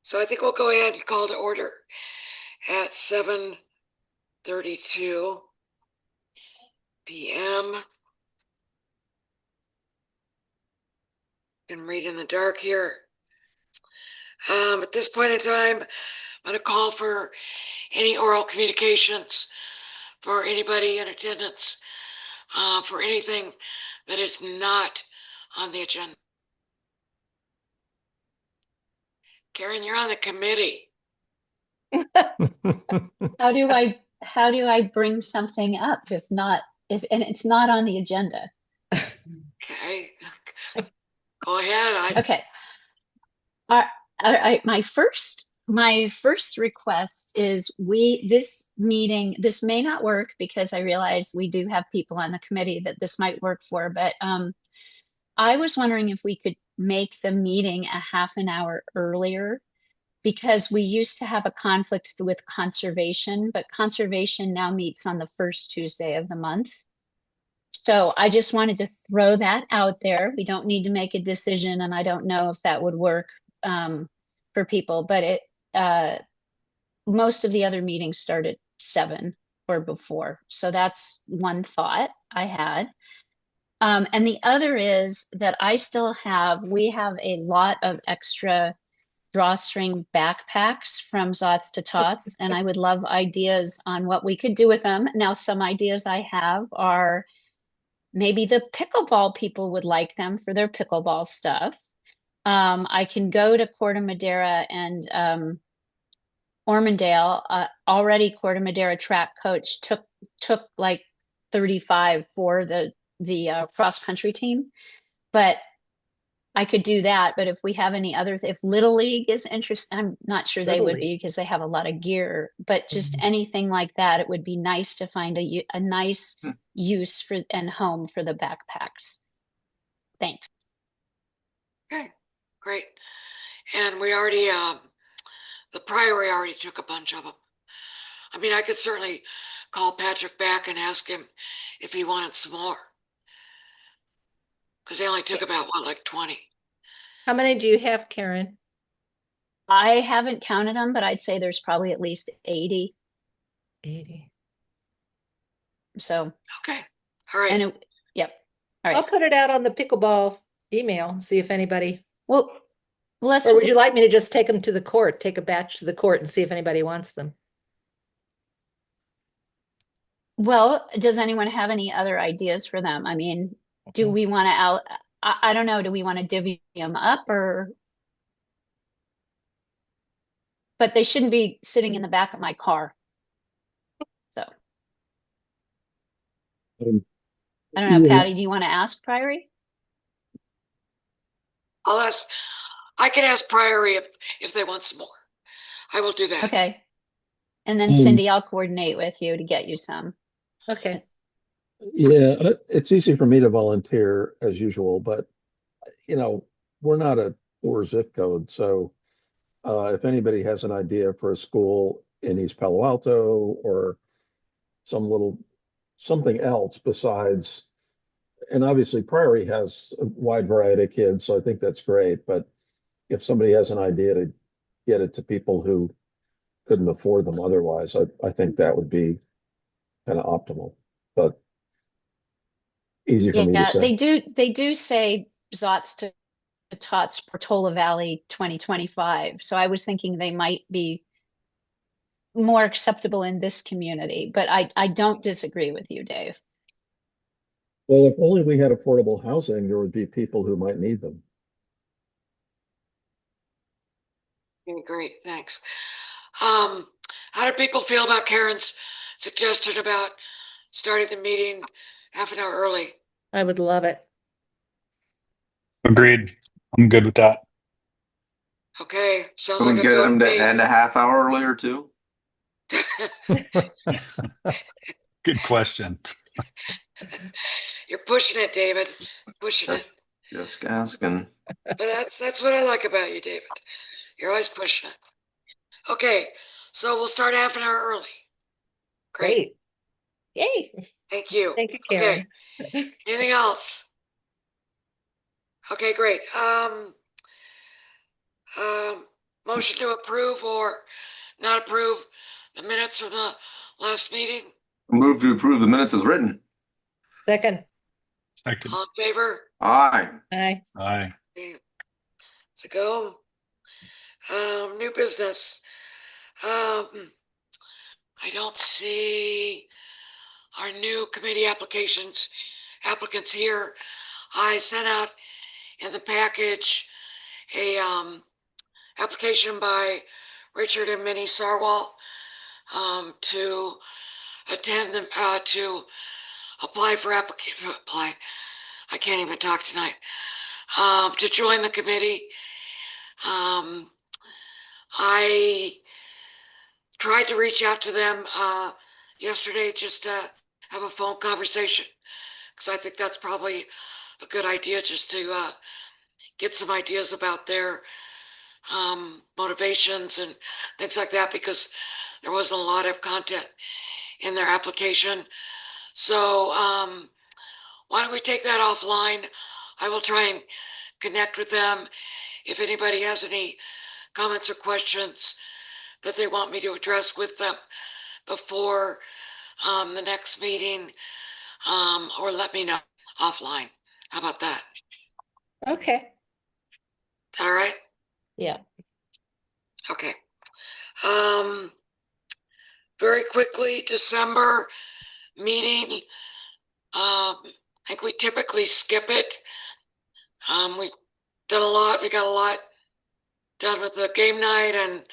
So I think we'll go ahead and call to order at 7:32 p.m. Can read in the dark here. At this point in time, I'm going to call for any oral communications for anybody in attendance for anything that is not on the agenda. Karen, you're on the committee. How do I bring something up if it's not on the agenda? Okay. Go ahead. Okay. My first request is this meeting, this may not work because I realize we do have people on the committee that this might work for, but I was wondering if we could make the meeting a half an hour earlier because we used to have a conflict with conservation, but conservation now meets on the first Tuesday of the month. So I just wanted to throw that out there. We don't need to make a decision, and I don't know if that would work for people, but uh, most of the other meetings start at 7 or before. So that's one thought I had. And the other is that we have a lot of extra drawstring backpacks from Zots to Tots, and I would love ideas on what we could do with them. Now, some ideas I have are maybe the pickleball people would like them for their pickleball stuff. I can go to Corte Madera and Ormondale. Already Corte Madera track coach took like 35 for the cross country team, but I could do that. But if we have any other, if Little League is interested, I'm not sure they Little would League. be because they have a lot of gear, but just anything like that, it would be nice to find a nice use for and home for the backpacks. Thanks. Okay, great. And we already, the Priory already took a bunch of them. I mean, I could certainly call Patrick back and ask him if he wanted some more. Because they only took about, like 20. How many do you have, Karen? I haven't counted them, but I'd say there's probably at least 80. 80. So, okay. All right. Yep. All right. I'll put it out on the pickleball email, see if anybody. Well, let's. Or would you like me to just take them to the court, take a batch to the court and see if anybody wants them? Well, does anyone have any other ideas for them? I mean, do we want to I don't know, do we want to divvy them up but they shouldn't be sitting in the back of my car. So I don't know, Patty, do you want to ask Priory? I can ask Priory if they want some more. I will do that. Okay. And then Cindy, I'll coordinate with you to get you some. Okay. Yeah, it's easy for me to volunteer as usual, but we're not a poor zip code. So if anybody has an idea for a school in East Palo Alto or something else besides, and obviously Priory has a wide variety of kids, so I think that's great. But if somebody has an idea to get it to people who couldn't afford them otherwise, I think that would be kind of optimal. But easy for me to say. They do say Zots to Tots Portola Valley 2025. So I was thinking they might be more acceptable in this community, but I don't disagree with you, Dave. Well, if only we had affordable housing, there would be people who might need them. Okay, great, thanks. How do people feel about Karen's suggestion about starting the meeting half an hour early? I would love it. Agreed. I'm good with that. Okay, sounds Can we like a get go them to to me. end a half hour earlier too? Good question. You're pushing it, David. Pushing it. Just asking. But that's what I like about you, David. You're always pushing it. Okay, so we'll start half an hour early. Great. Yay. Thank you. Thank you, Karen. Okay. Anything else? Okay, great. motion to approve or not approve the minutes from the last meeting? Move to approve the minutes as written. Second, Second. All in favor? Aye. aye. Aye. To go. New business. I don't see our new committee applicants here. I sent out in the package a application by Richard and Minnie Sarwal to attend the to apply. I can't even talk tonight. To join the committee. I tried to reach out to them yesterday just to have a phone conversation, because I think that's probably a good idea, just to get some ideas about their motivations and things like that, because there wasn't a lot of content in their application. So why don't we take that offline? I will try and connect with them. If anybody has any comments or questions that they want me to address with them before the next meeting, or let me know offline. How about that? Okay, Is that all right? yeah. Okay. Very quickly, December meeting. I think we typically skip it. We've done a lot. We got a lot done with the game night and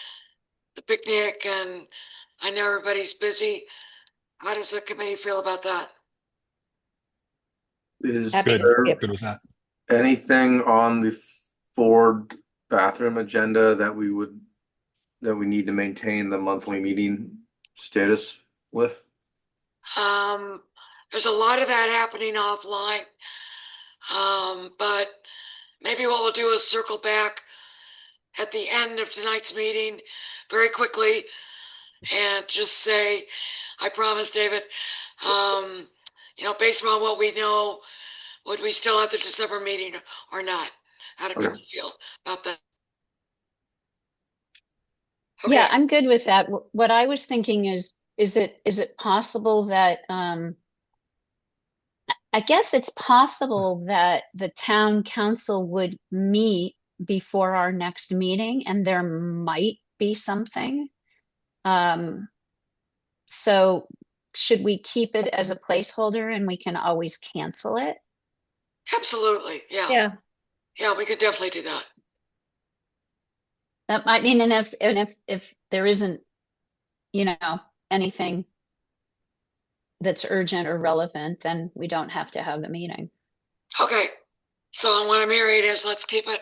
the picnic, and I know everybody's busy. How does the committee feel about that? Is Happy to there skip. Good with that. anything on the Ford bathroom agenda that we need to maintain the monthly meeting status with? There's a lot of that happening offline. But maybe what we'll do is circle back at the end of tonight's meeting very quickly and just say, I promise, David, based on what we know, would we still have the December meeting or not? How do people feel about that? Okay. Yeah, I'm good with that. What I was thinking is it possible that, I guess it's possible that the town council would meet before our next meeting and there might be something. So should we keep it as a placeholder and we can always cancel it? Absolutely. Yeah. Yeah, Yeah, we could definitely do that. I mean, and if there isn't, anything that's urgent or relevant, then we don't have to have the meeting. Okay. So what I'm hearing is let's keep it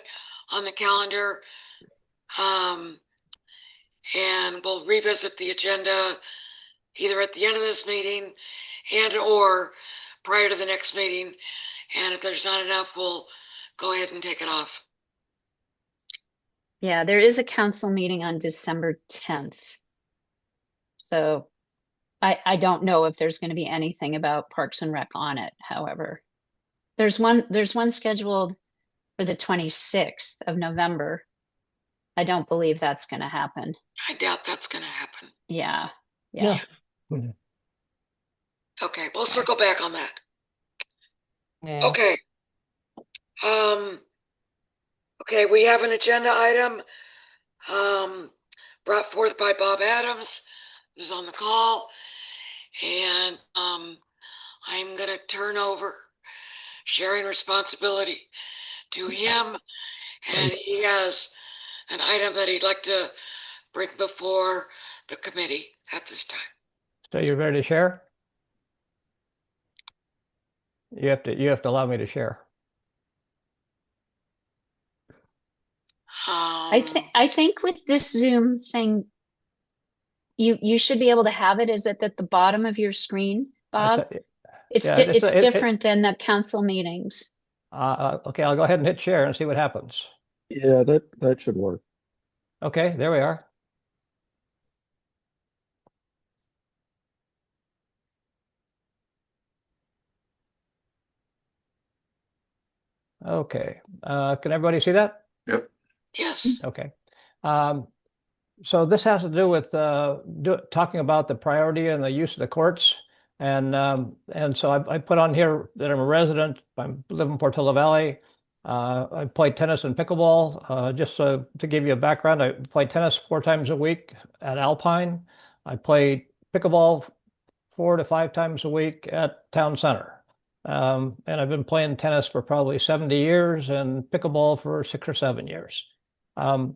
on the calendar. And we'll revisit the agenda either at the end of this meeting and or prior to the next meeting. And if there's not enough, we'll go ahead and take it off. Yeah, there is a council meeting on December 10th. So I don't know if there's going to be anything about Parks and Rec on it, however. There's one scheduled for the 26th of November. I don't believe that's going to happen. I doubt that's going to happen. Yeah. no, Okay, we'll circle back on that. yeah. Okay. Okay, we have an agenda item brought forth by Bob Adams, who's on the call. And I'm going to turn over sharing responsibility to him. And he has an item that he'd like to bring before the committee at this time. So you're ready to share? You have to allow me to share. I think with this Zoom thing, you should be able to have it. Is it at the bottom of your screen, Bob? It's different than the council meetings. Okay, I'll go ahead and hit share and see what happens. Yeah, that should work. Okay, there we are. Okay, can everybody see that? Yep. Yes. Okay. So this has to do with talking about the priority and the use of the courts. And so I put on here that I'm a resident. I live in Portola Valley. I play tennis and pickleball. Just to give you a background, I play tennis 4 times a week at Alpine. I play pickleball 4 to 5 times a week at Town Center. And I've been playing tennis for probably 70 years and pickleball for 6 or 7 years. There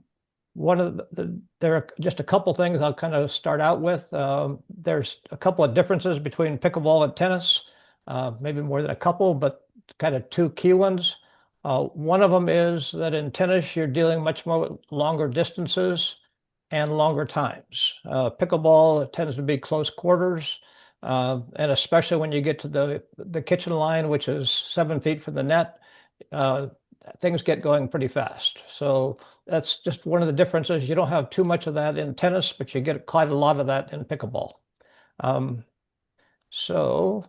are just a couple things I'll kind of start out with. There's a couple of differences between pickleball and tennis, maybe more than a couple, but kind of 2 key ones. One of them is that in tennis, you're dealing much more longer distances and longer times. Pickleball tends to be close quarters, and especially when you get to the kitchen line, which is 7 feet from the net, things get going pretty fast. So that's just one of the differences. You don't have too much of that in tennis, but you get quite a lot of that in pickleball. So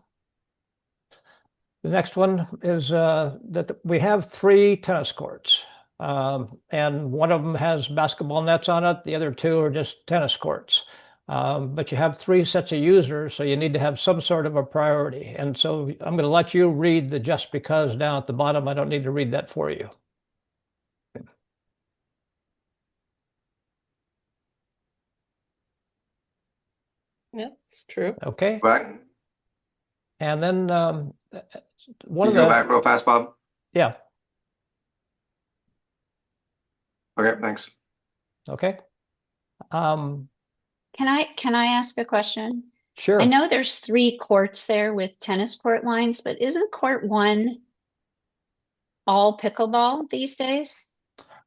the next one is that we have 3 tennis courts, and one of them has basketball nets on it. The other 2 are just tennis courts. But you have 3 sets of users, so you need to have some sort of a priority. And so I'm going to let you read the just because down at the bottom. I don't need to read that for you. Yeah, it's true. Okay. Back. And then one Can of you go the back real fast, Bob? yeah. Okay, thanks. Okay. Can I ask a question? Sure. I know there's 3 courts there with tennis court lines, but isn't court 1 all pickleball these days?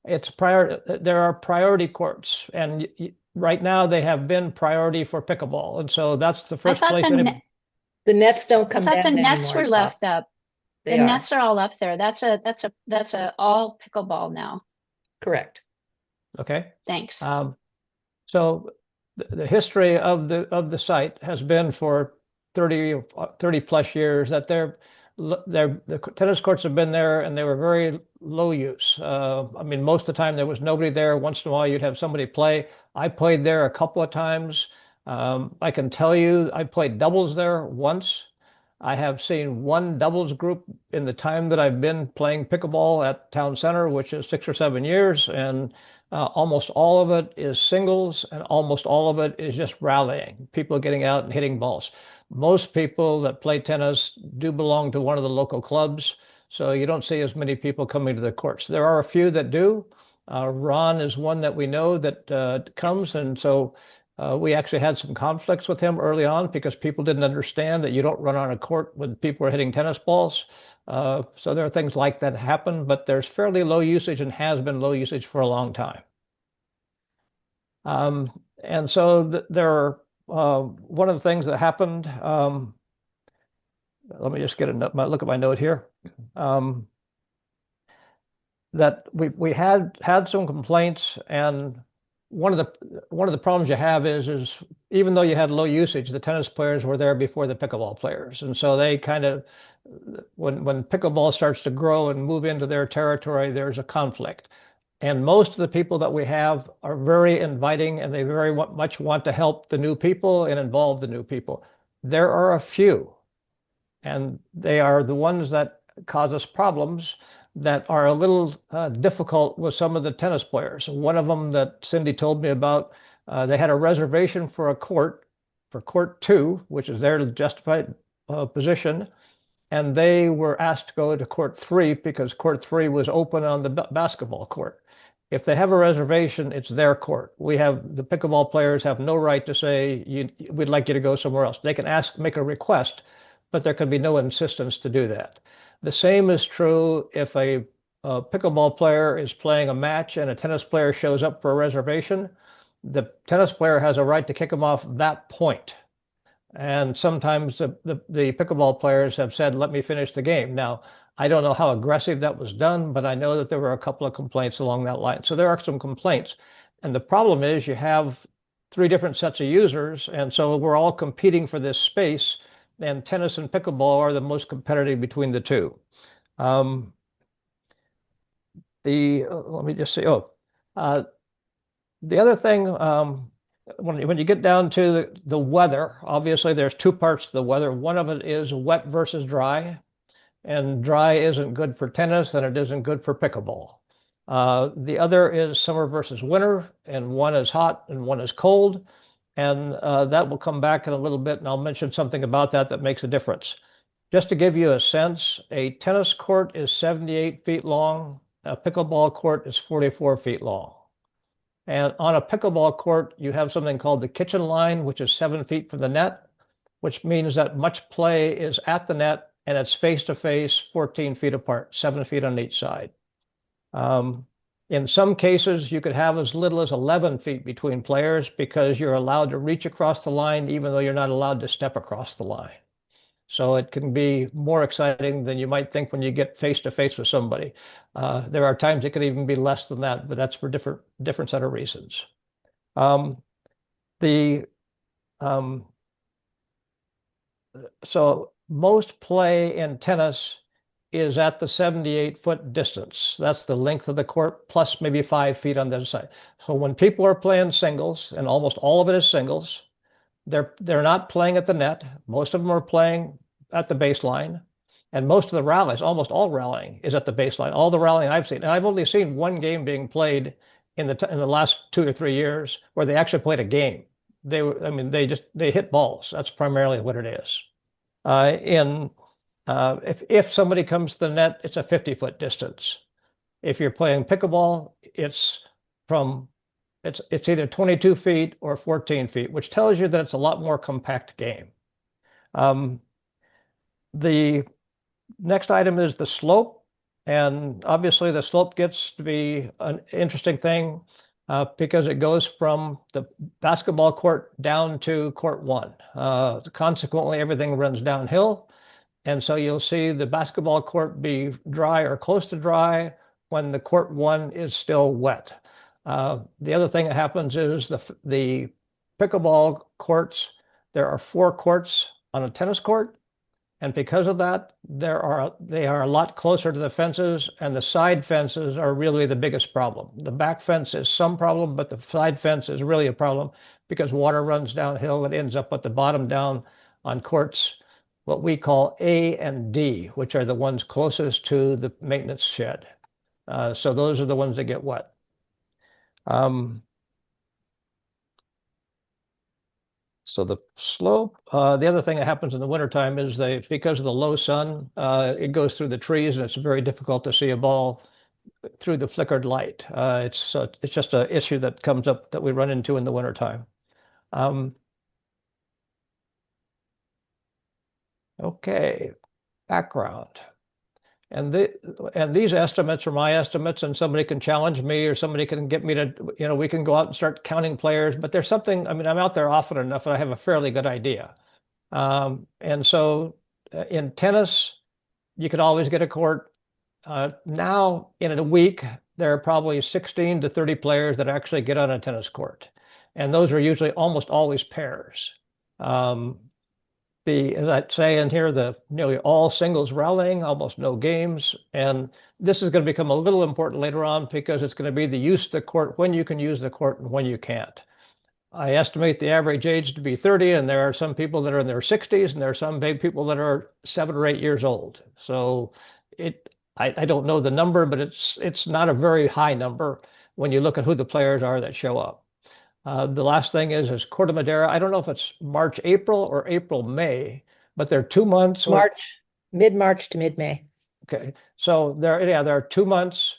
It's there are priority courts, and right now they have been priority for pickleball, and so that's the I first thought place. The nets don't I come thought the down nets anymore, were Bob. left up. They The are, nets are all up there. That's a all pickleball now. correct. Okay. Thanks. So the history of the site has been for 30 plus years that the tennis courts have been there, and they were very low use. I mean, most of the time there was nobody there. Once in a while you'd have somebody play. I played there a couple of times. I can tell you I played doubles there once. I have seen 1 doubles group in the time that I've been playing pickleball at Town Center, which is 6 or 7 years, and almost all of it is singles, and almost all of it is just rallying, people getting out and hitting balls. Most people that play tennis do belong to one of the local clubs, so you don't see as many people coming to the courts. There are a few that do. Ron is one that we know that comes, Yes. and so we actually had some conflicts with him early on because people didn't understand that you don't run on a court when people are hitting tennis balls. So there are things like that happen, but there's fairly low usage and has been low usage for a long time. And so there are one of the things that happened. Let me just get look at my note here. That we had some complaints, and one of the problems you have is even though you had low usage, the tennis players were there before the pickleball players, and so they kind of when pickleball starts to grow and move into their territory, there's a conflict. And most of the people that we have are very inviting, and they very much want to help the new people and involve the new people. There are a few, and they are the ones that cause us problems that are a little difficult with some of the tennis players. One of them that Cindy told me about, they had a reservation for a court, for court 2, which is their justified position, and they were asked to go to court 3 because court 3 was open on the basketball court. If they have a reservation, it's their court. The pickleball players have no right to say, we'd like you to go somewhere else. They can make a request, but there can be no insistence to do that. The same is true if a pickleball player is playing a match and a tennis player shows up for a reservation. The tennis player has a right to kick him off that point. And sometimes the pickleball players have said, let me finish the game. Now, I don't know how aggressive that was done, but I know that there were a couple of complaints along that line. So there are some complaints. And the problem is you have 3 different sets of users, and so we're all competing for this space, and tennis and pickleball are the most competitive between the 2. Let me just say, The other thing, when you get down to the weather, obviously there's two parts to the weather. One of it is wet versus dry, and dry isn't good for tennis and it isn't good for pickleball. The other is summer versus winter, and one is hot and one is cold. And that will come back in a little bit, and I'll mention something about that makes a difference. Just to give you a sense, a tennis court is 78 feet long, a pickleball court is 44 feet long. And on a pickleball court, you have something called the kitchen line, which is 7 feet from the net, which means that much play is at the net and it's face to face, 14 feet apart, 7 feet on each side. In some cases, you could have as little as 11 feet between players because you're allowed to reach across the line, even though you're not allowed to step across the line. So it can be more exciting than you might think when you get face to face with somebody. There are times it could even be less than that, but that's for different set of reasons. So most play in tennis is at the 78-foot distance. That's the length of the court plus maybe 5 feet on the other side. So when people are playing singles, and almost all of it is singles, they're not playing at the net. Most of them are playing at the baseline, and most of the rallies, almost all rallying, is at the baseline. All the rallying I've seen, and I've only seen one game being played in the last 2 or 3 years where they actually played a game. They hit balls. That's primarily what it is. If somebody comes to the net, it's a 50-foot distance. If you're playing pickleball, it's either 22 feet or 14 feet, which tells you that it's a lot more compact game. The next item is the slope, and obviously the slope gets to be an interesting thing because it goes from the basketball court down to court one. Consequently, everything runs downhill, and so you'll see the basketball court be dry or close to dry when the court one is still wet. The other thing that happens is the pickleball courts, there are 4 courts on a tennis court. And because of that, they are a lot closer to the fences, and the side fences are really the biggest problem. The back fence is some problem, but the side fence is really a problem because water runs downhill and ends up at the bottom down on courts, what we call A and D, which are the ones closest to the maintenance shed. So those are the ones that get wet. So the slope, the other thing that happens in the wintertime is because of the low sun, it goes through the trees and it's very difficult to see a ball through the flickered light. It's just an issue that comes up that we run into in the wintertime. Okay, background. And these estimates are my estimates, and somebody can challenge me or somebody can get me to, we can go out and start counting players, but there's something, I'm out there often enough that I have a fairly good idea. And so in tennis, you could always get a court. Now in a week, there are probably 16 to 30 players that actually get on a tennis court. And those are usually almost always pairs. As I say in here, nearly all singles rallying, almost no games. And this is going to become a little important later on because it's going to be the use of the court, when you can use the court and when you can't. I estimate the average age to be 30, and there are some people that are in their 60s, and there are some big people that are 7 or 8 years old. So I don't know the number, but it's not a very high number when you look at who the players are that show up. The last thing is Corte Madera. I don't know if it's March, April or April, May, but they're 2 months. Mid-March to mid-May. Okay. So there are 2 months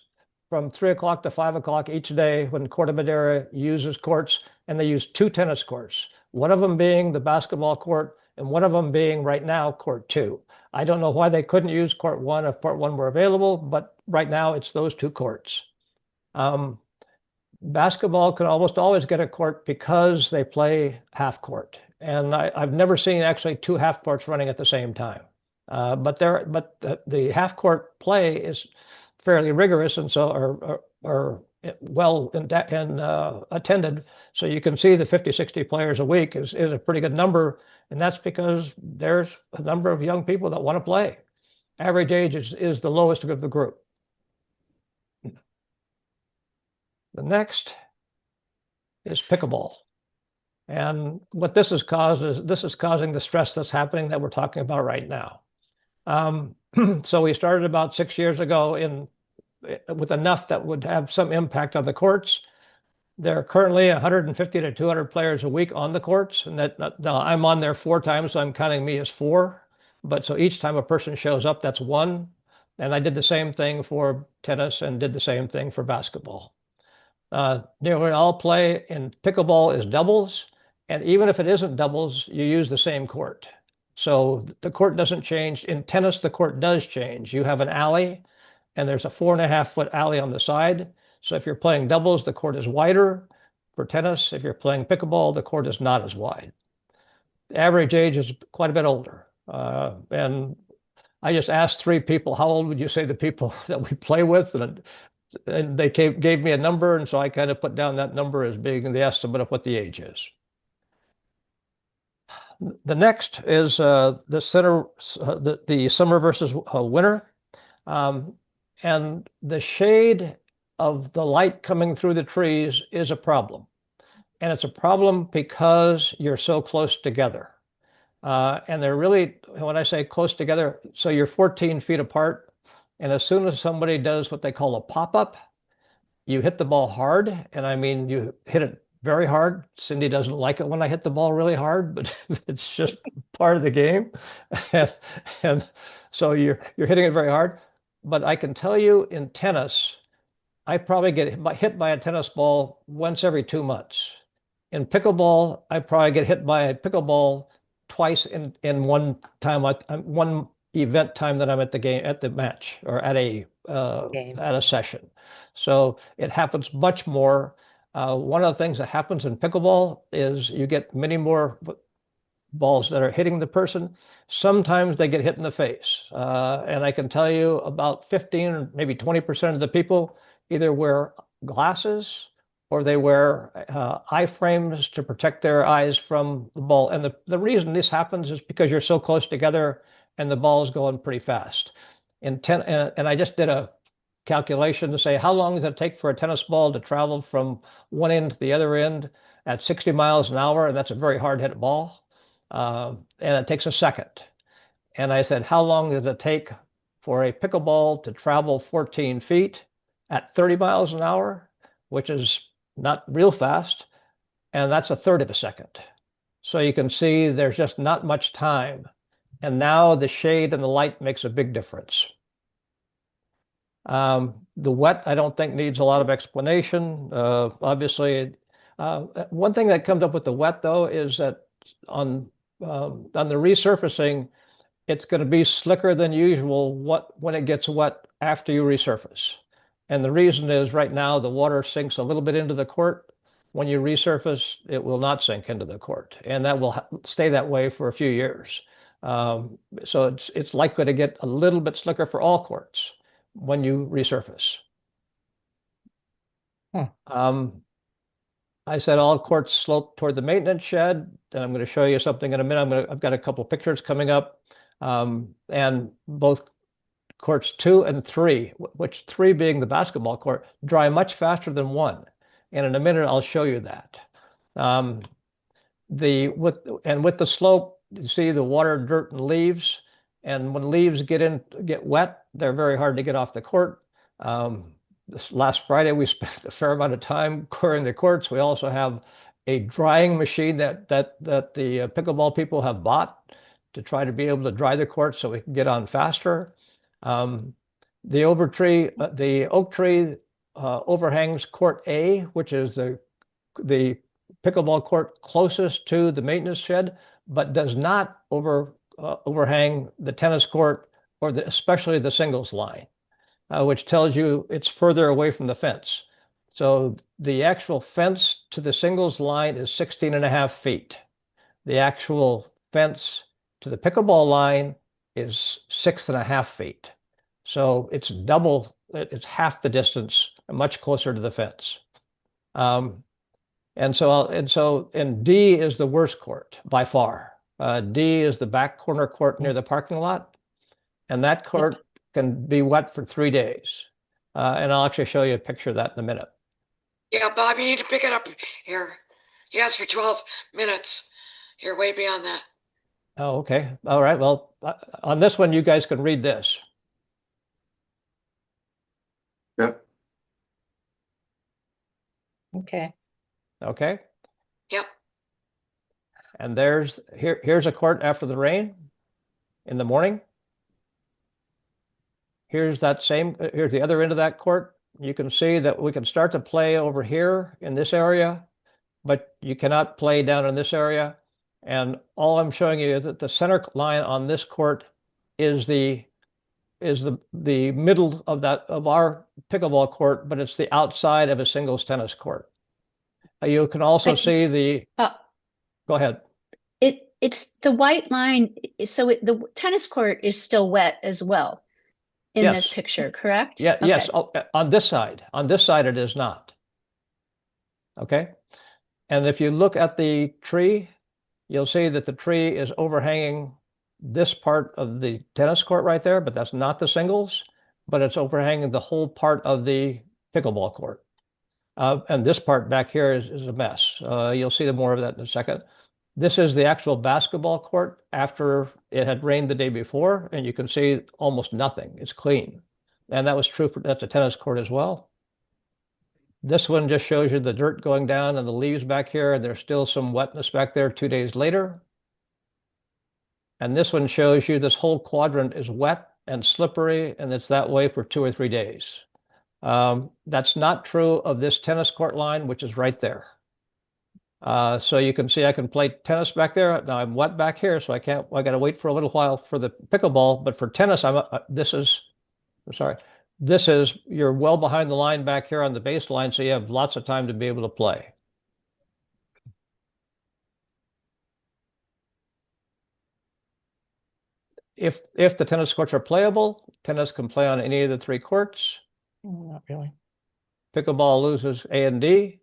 from 3 o'clock to 5 o'clock each day when Corte Madera uses courts, and they use 2 tennis courts, one of them being the basketball court and one of them being right now court 2. I don't know why they couldn't use court 1 if court 1 were available, but right now it's those 2 courts. Basketball can almost always get a court because they play half court. And I've never seen actually 2 half courts running at the same time. But the half court play is fairly rigorous, and so are well attended. So you can see the 50, 60 players a week is a pretty good number. And that's because there's a number of young people that want to play. Average age is the lowest of the group. The next is pickleball. And what this has caused is this is causing the stress that's happening that we're talking about right now. So we started about 6 years ago with enough that would have some impact on the courts. There are currently 150 to 200 players a week on the courts, and now I'm on there 4 times, so I'm counting me as 4. But so each time a person shows up, that's 1. And I did the same thing for tennis and did the same thing for basketball. Nearly all play in pickleball is doubles, and even if it isn't doubles, you use the same court. So the court doesn't change. In tennis, the court does change. You have an alley, and there's a 4.5-foot alley on the side. So if you're playing doubles, the court is wider. For tennis, if you're playing pickleball, the court is not as wide. The average age is quite a bit older. And I just asked 3 people, how old would you say the people that we play with? And they gave me a number, and so I kind of put down that number as being the estimate of what the age is. The next is the summer versus winter. And the shade of the light coming through the trees is a problem. And it's a problem because you're so close together. And they're really, when I say close together, so you're 14 feet apart. And as soon as somebody does what they call a pop-up, you hit the ball hard. And I mean, you hit it very hard. Cindy doesn't like it when I hit the ball really hard, but it's just part of the game. And so you're hitting it very hard. But I can tell you in tennis, I probably get hit by a tennis ball once every 2 months. In pickleball, I probably get hit by a pickleball twice in one event time that I'm at the game, at the match, or at a session. So it happens much more. One of the things that happens in pickleball is you get many more balls that are hitting the person. Sometimes they get hit in the face. And I can tell you about 15 or maybe 20% of the people either wear glasses or they wear eye frames to protect their eyes from the ball. And the reason this happens is because you're so close together and the ball is going pretty fast. And I just did a calculation to say, how long does it take for a tennis ball to travel from one end to the other end at 60 miles an hour? And that's a very hard hit ball. And it takes a second. And I said, how long does it take for a pickleball to travel 14 feet at 30 miles an hour, which is not real fast, and that's a third of a second. So you can see there's just not much time. And now the shade and the light makes a big difference. The wet, I don't think needs a lot of explanation. Obviously, one thing that comes up with the wet, though, is that on the resurfacing, it's going to be slicker than usual when it gets wet after you resurface. And the reason is right now the water sinks a little bit into the court. When you resurface, it will not sink into the court, and that will stay that way for a few years. So it's likely to get a little bit slicker for all courts when you resurface. I said all courts slope toward the maintenance shed, and I'm going to show you something in a minute. I've got a couple pictures coming up, and both courts 2 and 3, which 3 being the basketball court, dry much faster than 1. And in a minute, I'll show you that. With the slope, you see the water, dirt, and leaves. And when leaves get wet, they're very hard to get off the court. This last Friday, we spent a fair amount of time clearing the courts. We also have a drying machine that the pickleball people have bought to try to be able to dry the courts so we can get on faster. The oak tree overhangs court A, which is the pickleball court closest to the maintenance shed, but does not overhang the tennis court or especially the singles line, which tells you it's further away from the fence. So the actual fence to the singles line is 16.5 feet. The actual fence to the pickleball line is 6.5 feet. So it's half the distance, much closer to the fence. And D is the worst court by far. D is the back corner court near the parking lot. And that court can be wet for 3 days. And I'll actually show you a picture of that in a minute. Yeah, Bob, you need to pick it up here. He asked for 12 minutes. You're way beyond that. Oh, okay. All right. Well, on this one, you guys can read this. Yep. Okay. Okay. Yep. And here's a court after the rain in the morning. Here's the other end of that court. You can see that we can start to play over here in this area, but you cannot play down in this area. And all I'm showing you is that the center line on this court is the middle of our pickleball court, but it's the outside of a singles tennis court. You can also see the. Go ahead. It's the white line. So the tennis court is still wet as well in this Yes. picture, correct? Yeah. Okay. Yes. On this side. On this side, it is not. Okay. And if you look at the tree, you'll see that the tree is overhanging this part of the tennis court right there, but that's not the singles, but it's overhanging the whole part of the pickleball court. And this part back here is a mess. You'll see more of that in a second. This is the actual basketball court after it had rained the day before, and you can see almost nothing. It's clean. And that was true that's a tennis court as well. This one just shows you the dirt going down and the leaves back here, and there's still some wetness back there 2 days later. And this one shows you this whole quadrant is wet and slippery, and it's that way for 2 or 3 days. That's not true of this tennis court line, which is right there. So you can see I can play tennis back there. Now I'm wet back here, so I got to wait for a little while for the pickleball. But for tennis, you're well behind the line back here on the baseline, so you have lots of time to be able to play. If the tennis courts are playable, tennis can play on any of the 3 courts. Not really. Pickleball loses A and D,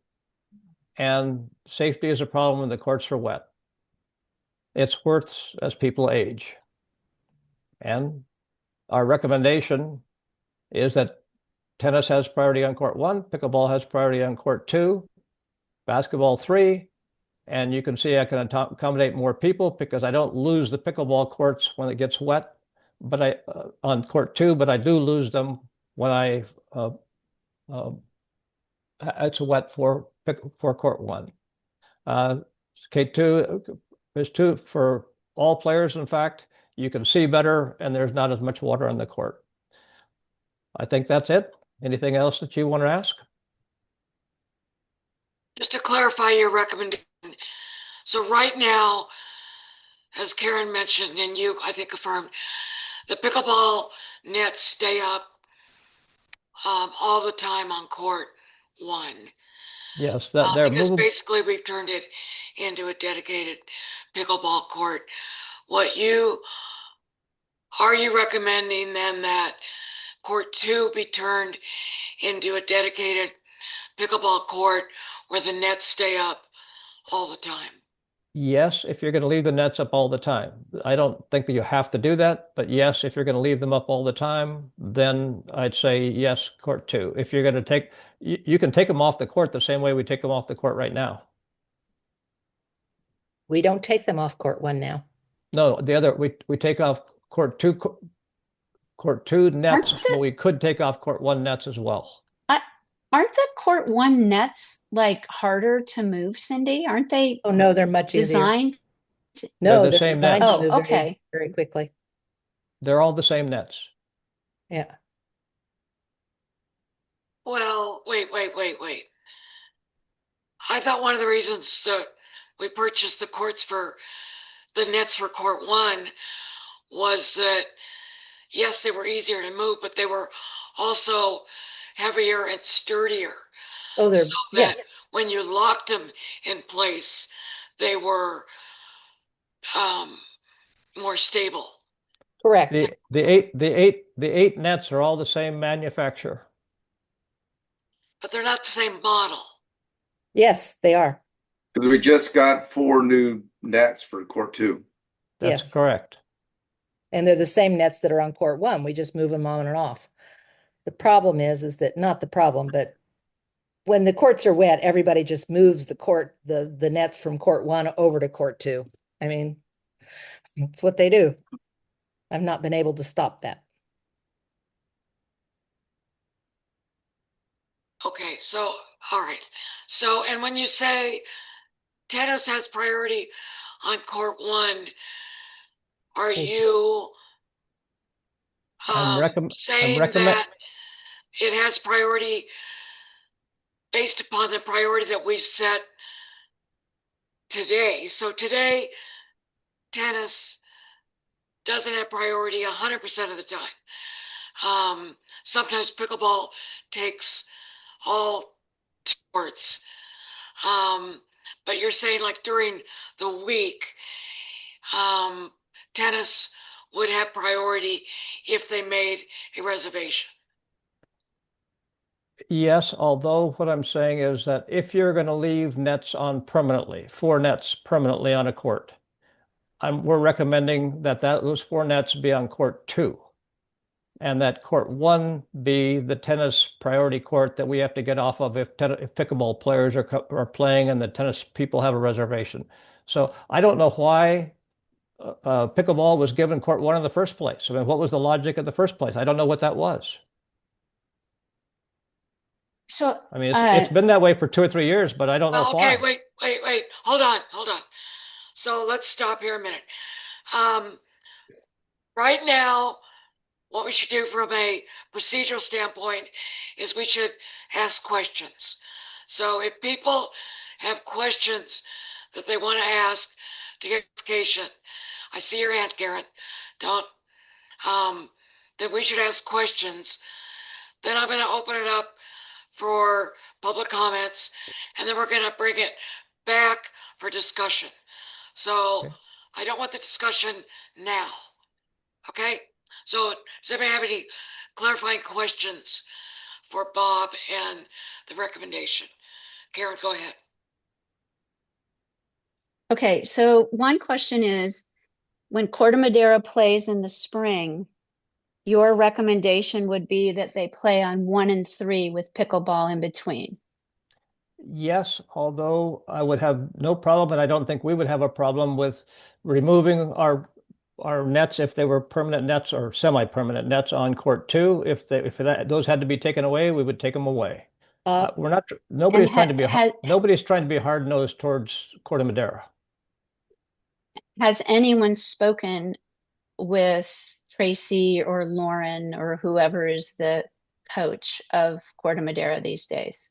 and safety is a problem when the courts are wet. It's worse as people age. And our recommendation is that tennis has priority on court 1, pickleball has priority on court 2, basketball 3, and you can see I can accommodate more people because I don't lose the pickleball courts when it gets wet, but on court 2, but I do lose them when it's wet for court 1. K2 is 2 for all players. In fact, you can see better and there's not as much water on the court. I think that's it. Anything else that you want to ask? Just to clarify your recommendation. So right now, as Karen mentioned, and you, I think, affirmed, the pickleball nets stay up all the time on court 1. Yes, they're because movable. basically we've turned it into a dedicated pickleball court. Are you recommending then that court 2 be turned into a dedicated pickleball court where the nets stay up all the time? Yes, if you're going to leave the nets up all the time. I don't think that you have to do that, but yes, if you're going to leave them up all the time, then I'd say yes, court 2. If you're going to you can take them off the court the same way we take them off the court right now. We don't take them off court 1 now. No, we take off court 2 nets, but we could take off court 1 nets as well. Aren't the court 1 nets like harder to move, Cindy? Aren't they? Oh no, they're much easier. Designed? No, They're the they're same designed net. to move Oh, okay. very quickly. They're all the same nets. Yeah. Well, wait. I thought one of the reasons that we purchased the nets for court 1 was that, yes, they were easier to move, but they were also heavier and sturdier. Oh, they're, So that yes. when you locked them in place, they were more stable. Correct. The eight nets are all the same manufacturer. But they're not the same model. Yes, they are. We just got 4 new nets for court 2. That's Yes. correct. And they're the same nets that are on court 1. We just move them on and off. The problem is that not the problem, but when the courts are wet, everybody just moves the nets from court 1 over to court 2. I mean, it's what they do. I've not been able to stop that. Okay, so, all right. So, and when you say tennis has priority on court 1, are you saying that it has priority based upon the priority that we've set today? So today, tennis doesn't have priority 100% of the time. Sometimes pickleball takes all sports. But you're saying like during the week, tennis would have priority if they made a reservation. Yes, although what I'm saying is that if you're going to leave nets on permanently, 4 nets permanently on a court, we're recommending that those 4 nets be on court 2, and that court 1 be the tennis priority court that we have to get off of if pickleball players are playing and the tennis people have a reservation. So I don't know why pickleball was given court 1 in the first place. I mean, what was the logic in the first place? I don't know what that was. So, I mean, it's been that way for 2 or 3 years, but I don't know why. Okay, wait. Hold on. So let's stop here a minute. Right now, what we should do from a procedural standpoint is we should ask questions. So if people have questions that they want to ask to get clarification, I see your hand, Karen. Then we should ask questions. Then I'm going to open it up for public comments, and then we're going to bring it back for discussion. So Okay. I don't want the discussion now. Okay? So does anybody have any clarifying questions for Bob and the recommendation? Karen, go ahead. okay, so one question is, when Corte Madera plays in the spring, your recommendation would be that they play on 1 and 3 with pickleball in between. Yes, although I would have no problem, and I don't think we would have a problem with removing our nets if they were permanent nets or semi-permanent nets on court 2. If those had to be taken away, we would take them away. We're not. Nobody's trying to be hard-nosed towards Corte Madera. Has anyone spoken with Tracy or Lauren or whoever is the coach of Corte Madera these days?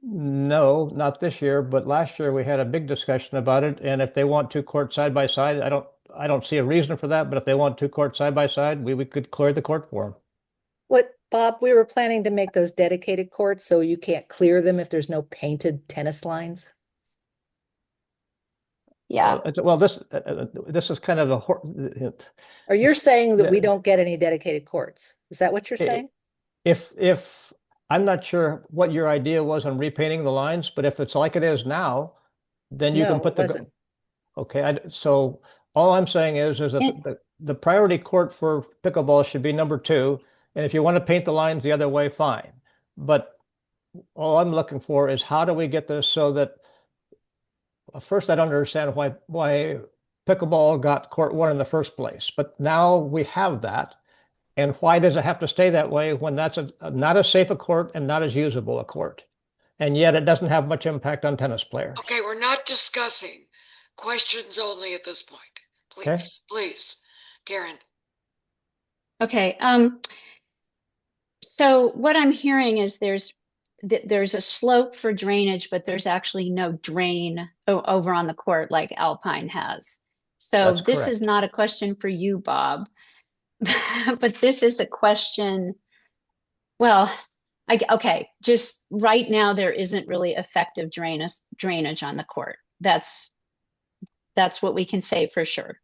No, not this year, but last year we had a big discussion about it. And if they want 2 courts side by side, I don't see a reason for that. But if they want 2 courts side by side, we could clear the court for them. What, Bob, we were planning to make those dedicated courts so you can't clear them if there's no painted tennis lines. Yeah. Well, this is kind of Or you're saying that we don't get any dedicated courts? Is that what you're saying? If I'm not sure what your idea was on repainting the lines, but if it's like it is now, then you can put the. Okay, so all I'm saying is that the priority court for pickleball should be number 2, and if you want to paint the lines the other way, fine. But all I'm looking for is how do we get this so that first I don't understand why pickleball got court 1 in the first place, but now we have that. And why does it have to stay that way when that's not as safe a court and not as usable a court? And yet it doesn't have much impact on tennis players. Okay, we're not discussing, questions only at this point. Please, Okay. Please, Karen. Okay. So what I'm hearing is there's a slope for drainage, but there's actually no drain over on the court like Alpine has. So That's this correct. is not a question for you, Bob, but this is a question. Well, okay, just right now there isn't really effective drainage on the court. That's what we can say for sure.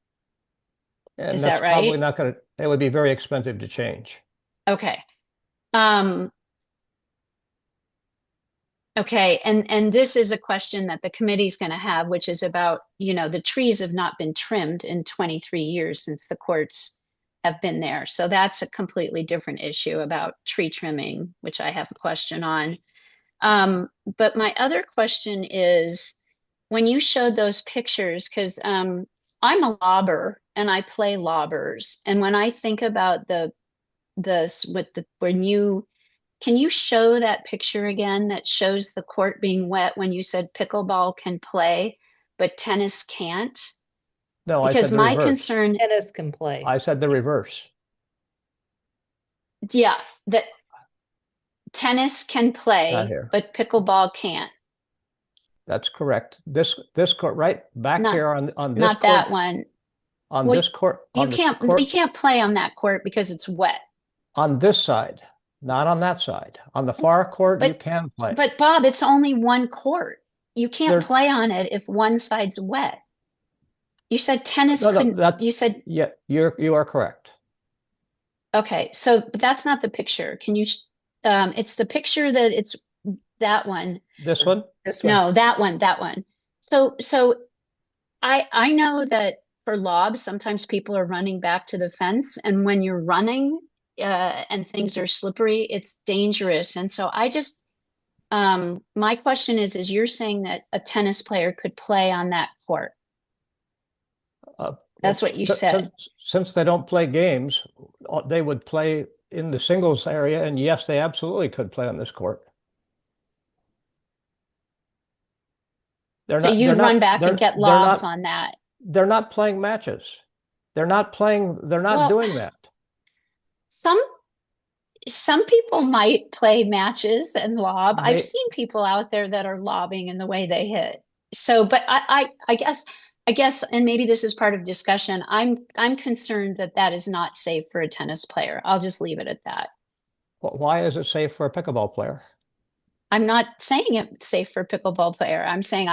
And Is that's that right? probably not going to, it would be very expensive to change. Okay. Okay, and this is a question that the committee's going to have, which is about, the trees have not been trimmed in 23 years since the courts have been there. So that's a completely different issue about tree trimming, which I have a question on. But my other question is, when you showed those pictures, because I'm a lobber and I play lobbers, and when I think about can you show that picture again that shows the court being wet when you said pickleball can play, but tennis can't? No, I Because said the my reverse. concern, Tennis can play. I said the reverse. yeah, that tennis can Not play, here. but pickleball can't. That's correct. This court right back Not- here on this Not court, that one. on Well, this court, You on this can't, court, you can't play on that court because it's wet. on this side, not on that side. On the far court, you But- can play. But Bob, it's only one court. You can't There- play on it if one side's wet. You said tennis No, no, couldn't, that- you said, Yeah, you are correct. okay, so but that's not the picture. Can you, it's the picture that it's that one. This one? This one. No, that one. So I know that for lobs, sometimes people are running back to the fence, and when you're running and things are slippery, it's dangerous. And so I just my question is you're saying that a tennis player could play on that court? That's what you said. Since they don't play games, they would play in the singles area, and yes, they absolutely could play on this court. So you'd run back and get lobs on that. They're not playing matches. They're not Well, doing that. Some people might play matches and lob. They- I've seen people out there that are lobbing in the way they hit. So, but I guess, and maybe this is part of discussion. I'm concerned that that is not safe for a tennis player. I'll just leave it at that. Why is it safe for a pickleball player? I'm not saying it's safe for a pickleball player. I'm saying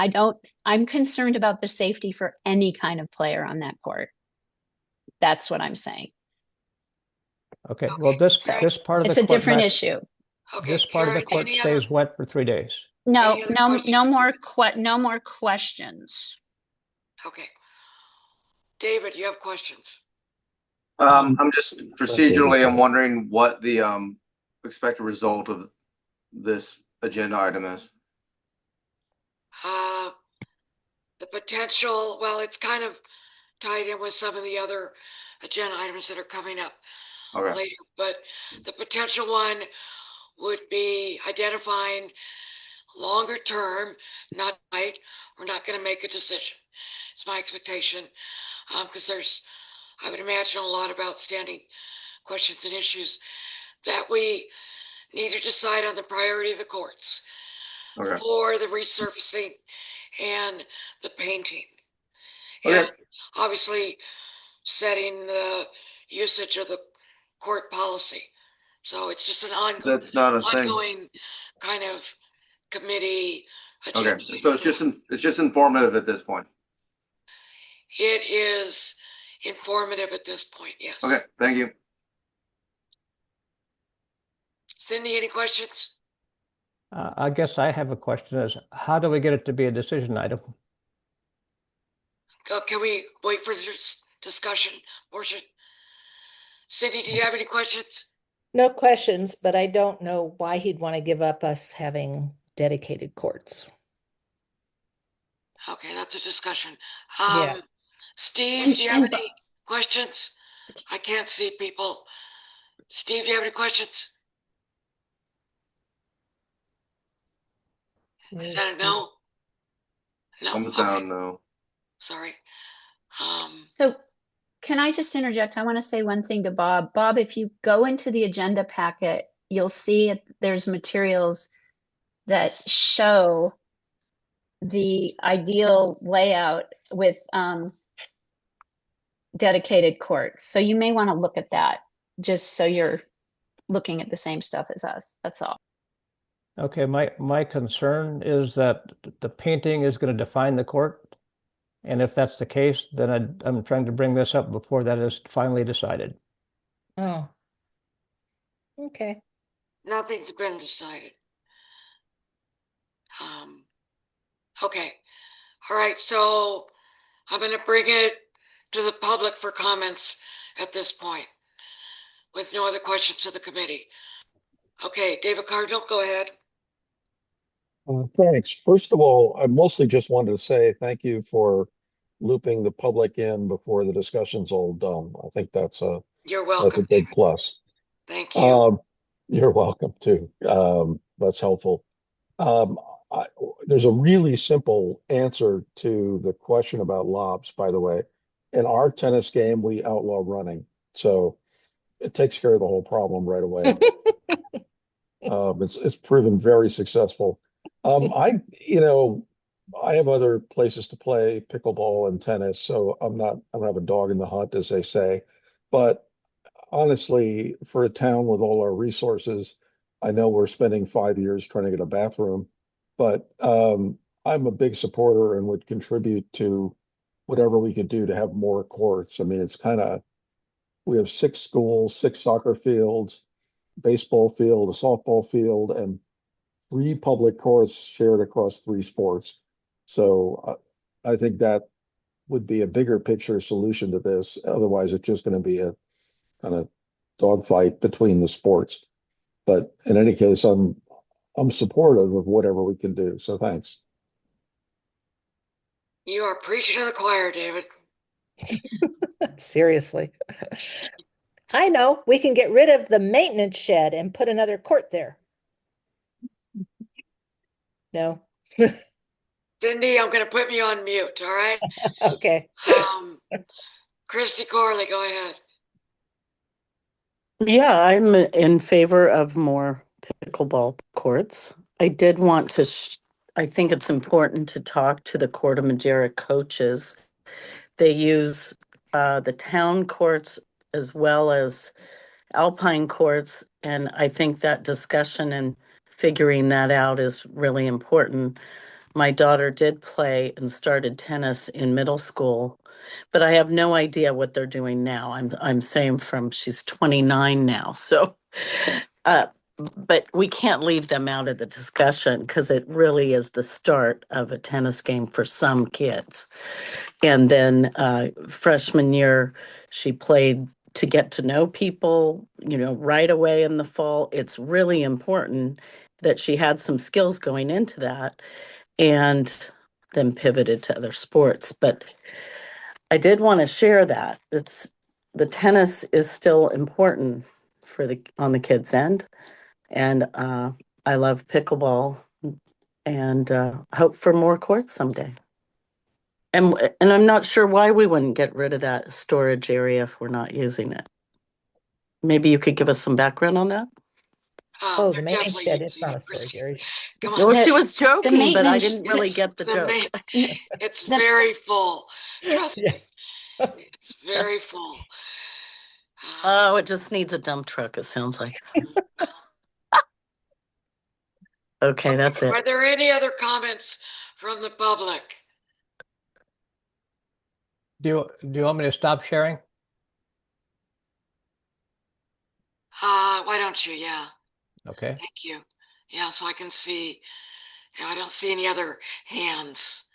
I'm concerned about the safety for any kind of player on that court. That's what I'm saying. Okay, well, this part of It's the a court different back- issue. Okay, This part of the Karen, court any other, stays wet for 3 days. No, Any other no questions? no more questions. okay. David, you have questions? I'm just procedurally, I'm sorry. wondering what the expected result of this agenda item is. The potential, well, it's kind of tied in with some of the other agenda items that are coming up Okay, later, but the potential one would be identifying longer term, not tonight, we're not going to make a decision. It's my expectation, because I would imagine, a lot of outstanding questions and issues that we need to decide on the priority of the courts okay, for the resurfacing and the painting. Okay. And obviously setting the usage of the court policy. So it's just an that's not a thing. ongoing kind of committee Okay, agenda. so it's just informative at this point. It is informative at this point, yes. Okay, thank you. Cindy, any questions? I guess I have a question is, how do we get it to be a decision item? Can we wait for this discussion portion? Cindy, do you have any questions? No questions, but I don't know why he'd want to give up us having dedicated courts. Okay, that's a discussion. Yeah. Steve, do you have any questions? I can't see people. Steve, do you have any questions? Is that a no? No, Thumbs okay, down, no. sorry. So can I just interject? I want to say one thing to Bob. Bob, if you go into the agenda packet, you'll see there's materials that show the ideal layout with dedicated courts. So you may want to look at that just so you're looking at the same stuff as us. That's all. Okay, my concern is that the painting is going to define the court. And if that's the case, then I'm trying to bring this up before that is finally decided. Oh. Okay. Nothing's been decided. Okay, all right, so I'm gonna bring it to the public for comments at this point with no other questions to the committee. Okay, David Cardinal, go ahead. Thanks. First of all, I mostly just wanted to say thank you for looping the public in before the discussion's all done. I think You're that's a welcome, big David. plus. Thank you. Um, you're welcome too. That's helpful. Um, I, there's a really simple answer to the question about lobs, by the way. In our tennis game, we outlaw running. So it takes care of the whole problem right away. It's proven very successful. You know, I have other places to play pickleball and tennis, so I don't have a dog in the hunt, as they say. But honestly, for a town with all our resources, I know we're spending 5 years trying to get a bathroom, but I'm a big supporter and would contribute to whatever we could do to have more courts. I mean, it's kind of, we have 6 schools, 6 soccer fields, baseball field, a softball field, and 3 public courts shared across 3 sports. So I think that would be a bigger picture solution to this. Otherwise, it's just going to be a kind of dogfight between the sports. But in any case, I'm supportive of whatever we can do. So thanks. You are preaching to the choir, David. Seriously. I know, we can get rid of the maintenance shed and put another court there. No, Cindy, I'm going to put me on mute, all right? okay. Christy Corley, go ahead. Yeah, I'm in favor of more pickleball courts. I did want to, I think it's important to talk to the Corte Madera coaches. They use the town courts as well as Alpine courts, and I think that discussion and figuring that out is really important. My daughter did play and started tennis in middle school, but I have no idea what they're doing now. I'm saying from she's 29 now. So uh but we can't leave them out of the discussion because it really is the start of a tennis game for some kids. And then freshman year, she played to get to know people, right away in the fall. It's really important that she had some skills going into that and then pivoted to other sports. But I did want to share that. The tennis is still important for the on the kids' end. And I love pickleball and hope for more courts someday. And I'm not sure why we wouldn't get rid of that storage area if we're not using it. Maybe you could give us some background on that? Oh, They're the maintenance definitely shed, it's using not it, a storage Christy. area. Come Well, on. she was joking, but I maintenance- didn't really get the joke. It's The- very full. Trust Yeah. me. It's very full. Oh, it just needs a dump truck, it sounds like. Okay, that's it. Are there any other comments from the public? Do you want me to stop sharing? Why don't you? Yeah, Okay. thank you. Yeah, so I can see. Yeah, I don't see any other hands.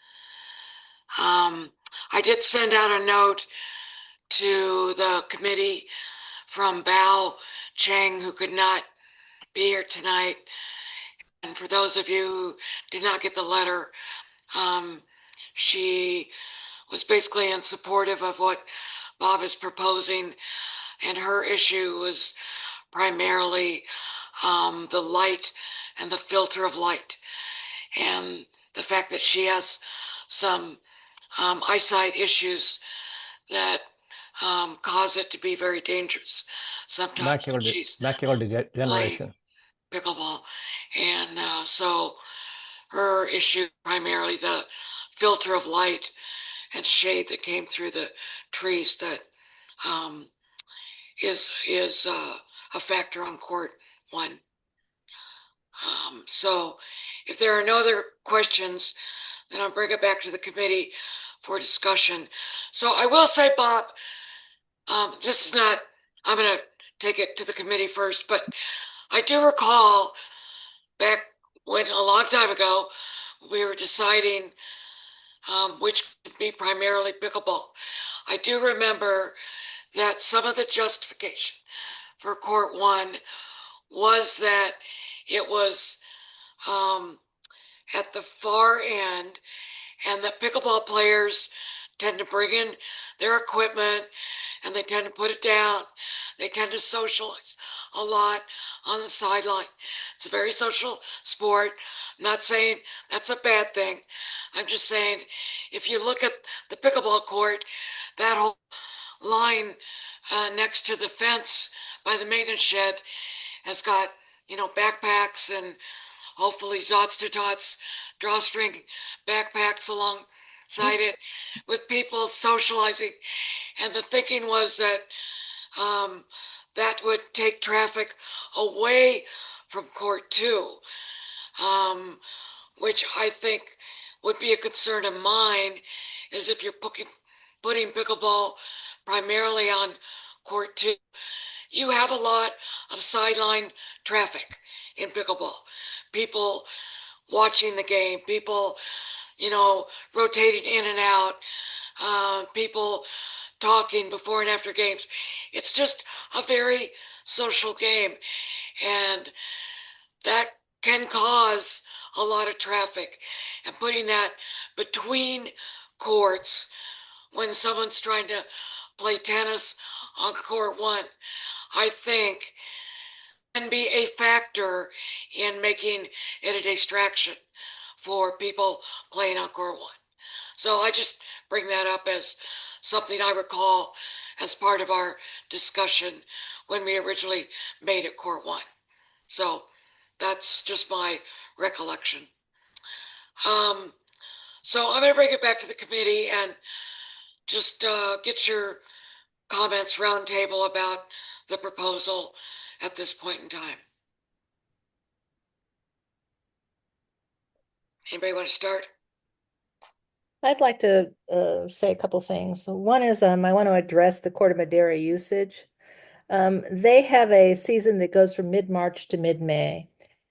I did send out a note to the committee from Bao Cheng, who could not be here tonight. And for those of you who did not get the letter, she was basically unsupportive of what Bob is proposing, and her issue was primarily the light and the filter of light, and the fact that she has some eyesight issues that cause it to be very dangerous sometimes when she's Macular degeneration. pickleball. And so her issue primarily the filter of light and shade that came through the trees that is a factor on court 1. So if there are no other questions, then I'll bring it back to the committee for discussion. So I will say, Bob, this is not, I'm going to take it to the committee first, but I do recall back when a long time ago, we were deciding which could be primarily pickleball. I do remember that some of the justification for court 1 was that it was at the far end, and the pickleball players tend to bring in their equipment and they tend to put it down. They tend to socialize a lot on the sideline. It's a very social sport. I'm not saying that's a bad thing. I'm just saying if you look at the pickleball court, that whole line next to the fence by the maintenance shed has got, backpacks and hopefully Zots to Tots drawstring backpacks alongside it with people socializing. And the thinking was that that would take traffic away from court 2, which I think would be a concern of mine, is if you're putting pickleball primarily on court 2, you have a lot of sideline traffic in pickleball. People watching the game, people, rotating in and out, people talking before and after games. It's just a very social game, and that can cause a lot of traffic. And putting that between courts when someone's trying to play tennis on court 1, I think can be a factor in making it a distraction for people playing on court 1. So I just bring that up as something I recall as part of our discussion when we originally made it court 1. So that's just my recollection. So I'm going to bring it back to the committee and just get your comments roundtable about the proposal at this point in time. Anybody want to start? I'd like to say a couple things. So one is I want to address the Corte Madera usage. They have a season that goes from mid-March to mid-May.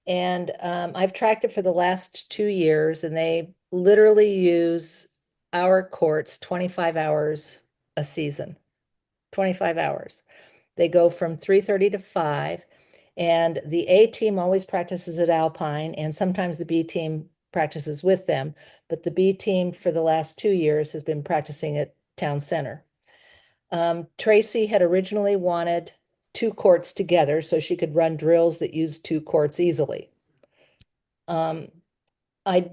And I've tracked it for the last 2 years, and they literally use our courts 25 hours a season. 25 hours. They go from 3:30 to 5, and the A team always practices at Alpine, and sometimes the B team practices with them, but the B team for the last 2 years has been practicing at Town Center. Tracy had originally wanted 2 courts together so she could run drills that used 2 courts easily. I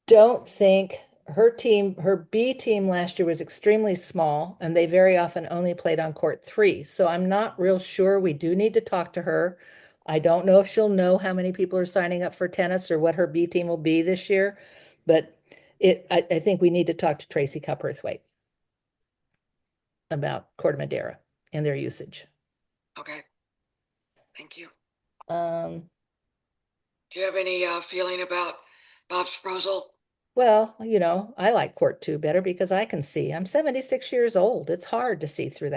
don't think her B team last year was extremely small, and they very often only played on court 3. So I'm not real sure. We do need to talk to her. I don't know if she'll know how many people are signing up for tennis or what her B team will be this year, but I think we need to talk to Tracy Cupperthwaite about Corte Madera and their usage. Okay. Thank you. Do you have any feeling about Bob's proposal? Well, I like court 2 better because I can see. I'm 76 years old. It's hard to see through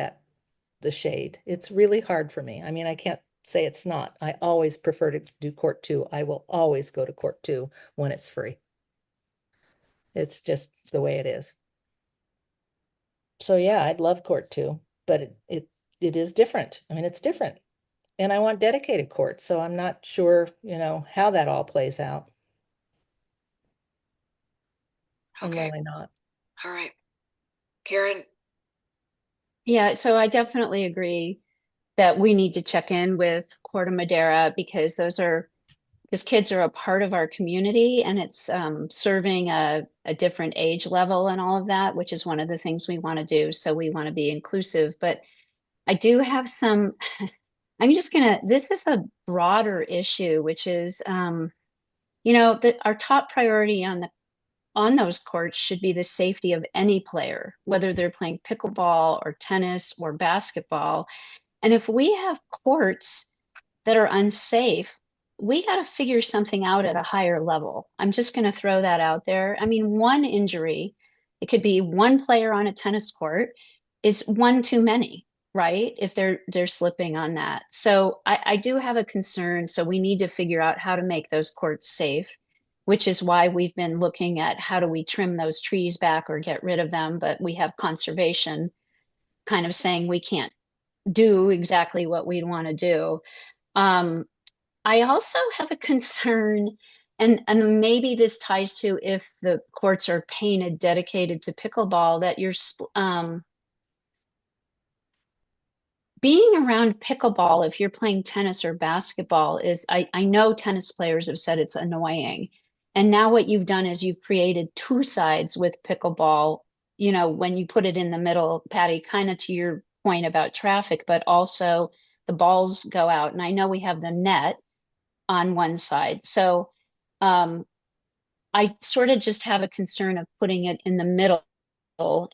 the shade. It's really hard for me. I mean, I can't say it's not. I always prefer to do court 2. I will always go to court 2 when it's free. It's just the way it is. So yeah, I'd love court 2, but it is different. I mean, it's different. And I want dedicated courts, so I'm not sure, how that all plays out. I'm Okay. really not. All right. Karen? Yeah, so I definitely agree that we need to check in with Corte Madera because because kids are a part of our community, and it's serving a different age level and all of that, which is one of the things we want to do. So we want to be inclusive. But I do have some, this is a broader issue, which is, that our top priority on those courts should be the safety of any player, whether they're playing pickleball or tennis or basketball. And if we have courts that are unsafe, we got to figure something out at a higher level. I'm just going to throw that out there. I mean, one injury, it could be one player on a tennis court, is one too many, right? If they're slipping on that. So I do have a concern. So we need to figure out how to make those courts safe, which is why we've been looking at how do we trim those trees back or get rid of them. But we have conservation kind of saying we can't do exactly what we'd want to do. I also have a concern and maybe this ties to if the courts are painted dedicated to pickleball, that you're being around pickleball, if you're playing tennis or basketball, is I know tennis players have said it's annoying. And now what you've done is you've created two sides with pickleball, you know, when you put it in the middle, Patty, kind of to your point about traffic, but also the balls go out. And I know we have the net on one side. So I sort of just have a concern of putting it in the middle.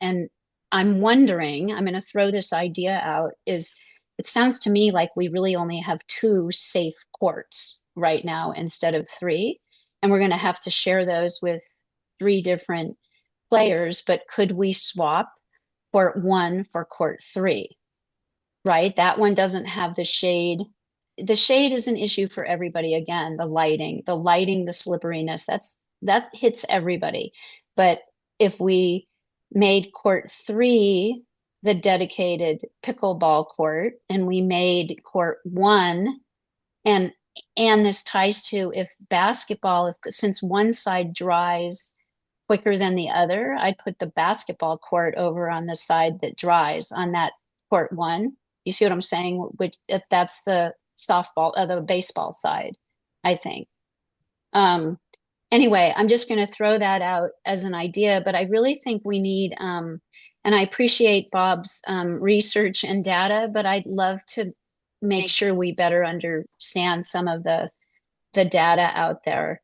And I'm wondering, I'm going to throw this idea out, is it sounds to me like we really only have two safe courts right now instead of three. And we're going to have to share those with three different players. But could we swap court one for court three? Right? That one doesn't have the shade. The shade is an issue for everybody. Again, the lighting, the slipperiness, that hits everybody. But if we made court three the dedicated pickleball court, and we made court one, and this ties to if basketball, since one side dries quicker than the other, I'd put the basketball court over on the side that dries on that court one. You see what I'm saying? Which that's the softball, the baseball side, I think. Anyway, I'm just going to throw that out as an idea, but I really think we need, and I appreciate Bob's research and data, but I'd love to make sure we better understand some of the data out there.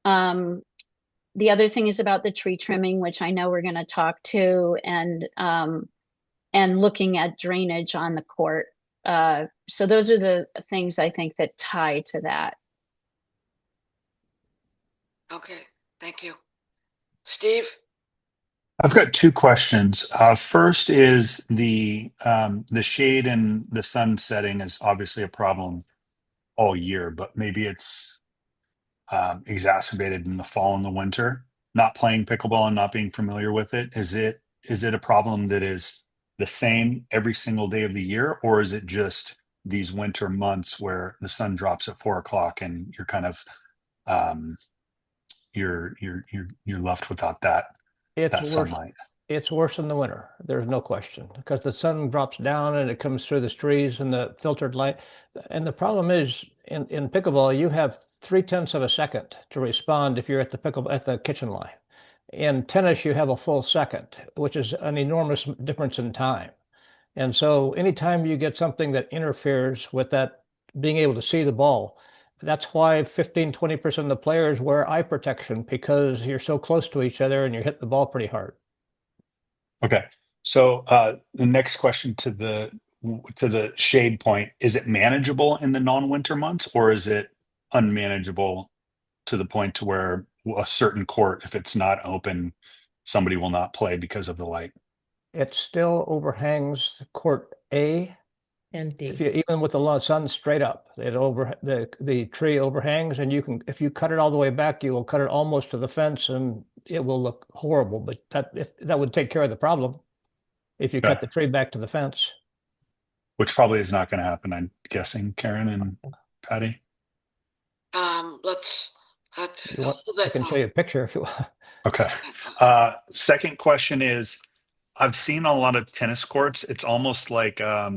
The other thing is about the tree trimming, which I know we're going to talk to, and looking at drainage on the court. So those are the things I think that tie to that. Okay, thank you. Steve? I've got two questions. First is the shade and the sun setting is obviously a problem all year, but maybe it's exacerbated in the fall and the winter. Not playing pickleball and not being familiar with it, is it a problem that is the same every single day of the year, or is it just these winter months where the sun drops at 4 o'clock and you're kind of you're left without that sunlight? It's worse in the winter. There's no question, because the sun drops down and it comes through the trees and the filtered light. And the problem is in pickleball, you have 0.3 of a second to respond if you're at the kitchen line. In tennis, you have a full second, which is an enormous difference in time. And so anytime you get something that interferes with that being able to see the ball, that's why 15-20% of the players wear eye protection, because you're so close to each other and you hit the ball pretty hard. Okay. So the next question to the shade point, is it manageable in the non-winter months, or is it unmanageable to the point to where a certain court, if it's not open, somebody will not play because of the light? It still overhangs court A And D. even with the sun straight up. The tree overhangs, and if you cut it all the way back, you will cut it almost to the fence, and it will look horrible. But that would take care of the problem if you cut the tree back to the fence. Which probably is not going to happen, I'm guessing, Karen and Patty. I can show you a picture if you want. Okay. Second question is, I've seen a lot of tennis courts. It's almost like a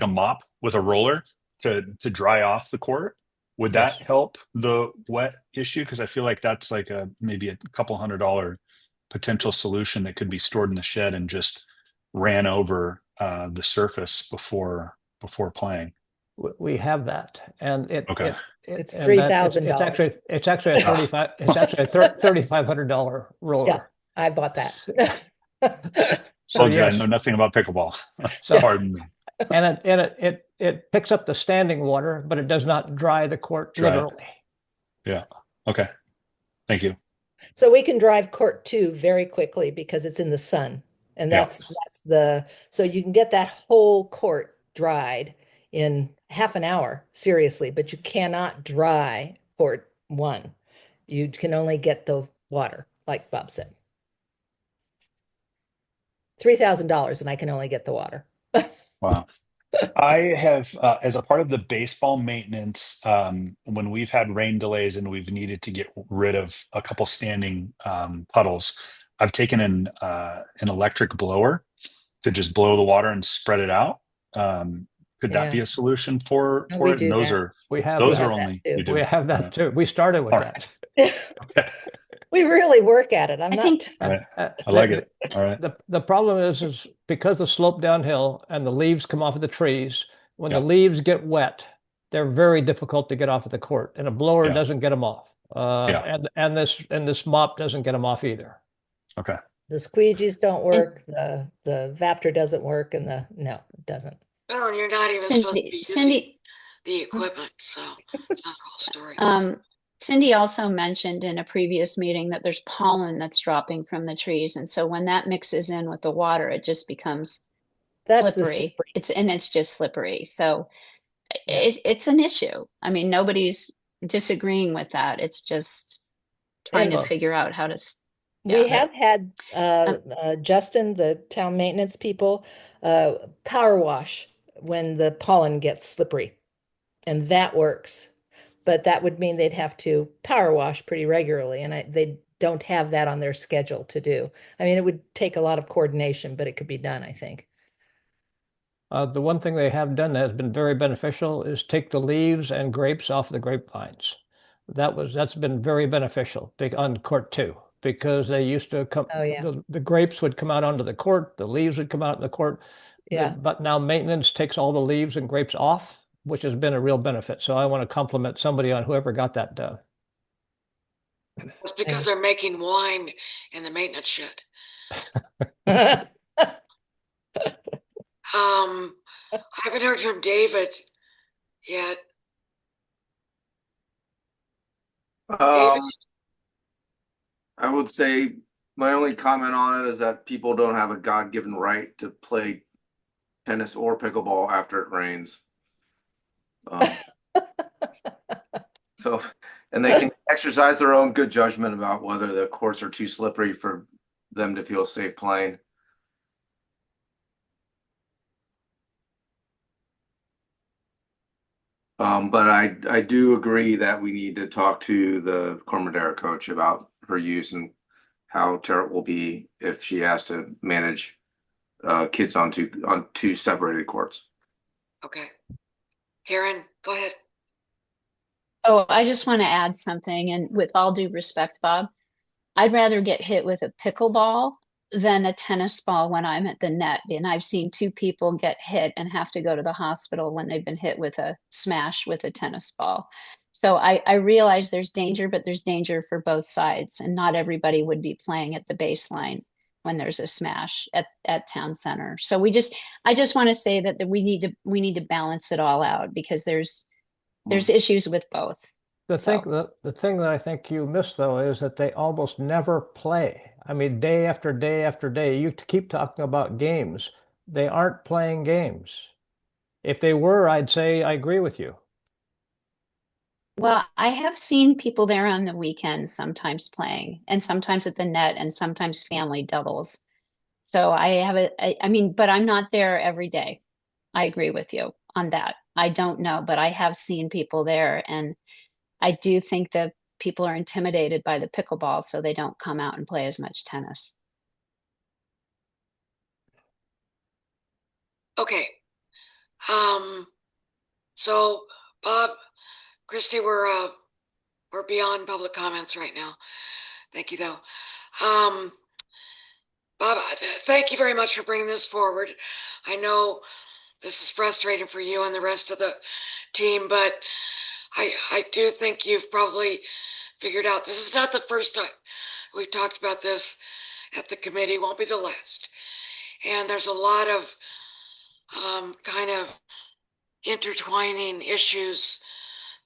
mop with a roller to dry off the court. Would that help the wet issue? Because I feel like that's like maybe a couple $100 potential solution that could be stored in the shed and just ran over the surface before playing. We have that, and it's $3,000. It's actually a $3,500 roller. Yeah, I bought that. So I know nothing about pickleball. Pardon me. And it picks up the standing water, but it does not dry the court literally. Yeah. Okay. Thank you. So we can drive court 2 very quickly because it's in the sun, and so you can get that whole court dried in half an hour, seriously, but you cannot dry court 1. You can only get the water, like Bob said. $3,000, and I can only get the water. Wow. I have, as a part of the baseball maintenance, when we've had rain delays and we've needed to get rid of a couple standing puddles, I've taken an electric blower to just blow the water and spread it out. Could that Yeah. be a solution for And we it? And do that. We have We those have are that. that only too. you do. We have that too. We started with All that. Okay. We really work at it. I'm I not. think All right. Uh, I like it. All right. The problem is because the slope downhill and the leaves come off of the trees, when the Yeah. leaves get wet, they're very difficult to get off of the court, and a blower Yeah. doesn't get them off. Yeah. And this mop doesn't get them off either. Okay. The squeegees don't work. The Vaptor doesn't work, and no, it doesn't. No, and you're not even supposed to be using Cindy, the equipment, so it's not the whole story. Cindy also mentioned in a previous meeting that there's pollen that's dropping from the trees. And so when that mixes in with the water, it just becomes That's the slippery. slippery. It's just slippery. So Yeah. it's an issue. I mean, nobody's disagreeing with that. It's just trying to And- figure out how to. We Yeah. have had Justin, the town maintenance people, power wash when the pollen gets slippery, and that works. But that would mean they'd have to power wash pretty regularly, and they don't have that on their schedule to do. I mean, it would take a lot of coordination, but it could be done, I think. The one thing they have done that has been very beneficial is take the leaves and grapes off the grapevines. That's been very beneficial on court 2, because they used to come. Oh, yeah. The grapes would come out onto the court, the leaves would come out in the court. Yeah. But now maintenance takes all the leaves and grapes off, which has been a real benefit. So I want to compliment somebody on whoever got that done. It's because they're making wine in the maintenance shed. I haven't heard from David yet. David? I would say my only comment on it is that people don't have a God-given right to play tennis or pickleball after it rains. So, and they can exercise their own good judgment about whether the courts are too slippery for them to feel safe playing. But I do agree that we need to talk to the Corte Madera coach about her use and how terrible it will be if she has to manage kids on two separated courts. Okay. Karen, go ahead. Oh, I just want to add something. And with all due respect, Bob, I'd rather get hit with a pickleball than a tennis ball when I'm at the net. And I've seen 2 people get hit and have to go to the hospital when they've been hit with a smash with a tennis ball. So I realize there's danger, but there's danger for both sides. And not everybody would be playing at the baseline when there's a smash at town center. So I just want to say that we need to balance it all out, because there's issues with both. The thing that I think you miss, though, is that they almost never play. I mean, day after day after day, you keep talking about games. They aren't playing games. If they were, I'd say I agree with you. Well, I have seen people there on the weekends sometimes playing, and sometimes at the net, and sometimes family doubles. So I mean, but I'm not there every day. I agree with you on that. I don't know, but I have seen people there, and I do think that people are intimidated by the pickleball, so they don't come out and play as much tennis. Okay. So Bob, Christy, we're beyond public comments right now. Thank you, though. Bob, thank you very much for bringing this forward. I know this is frustrating for you and the rest of the team, but I do think you've probably figured out this is not the first time we've talked about this at the committee, won't be the last. And there's a lot of kind of intertwining issues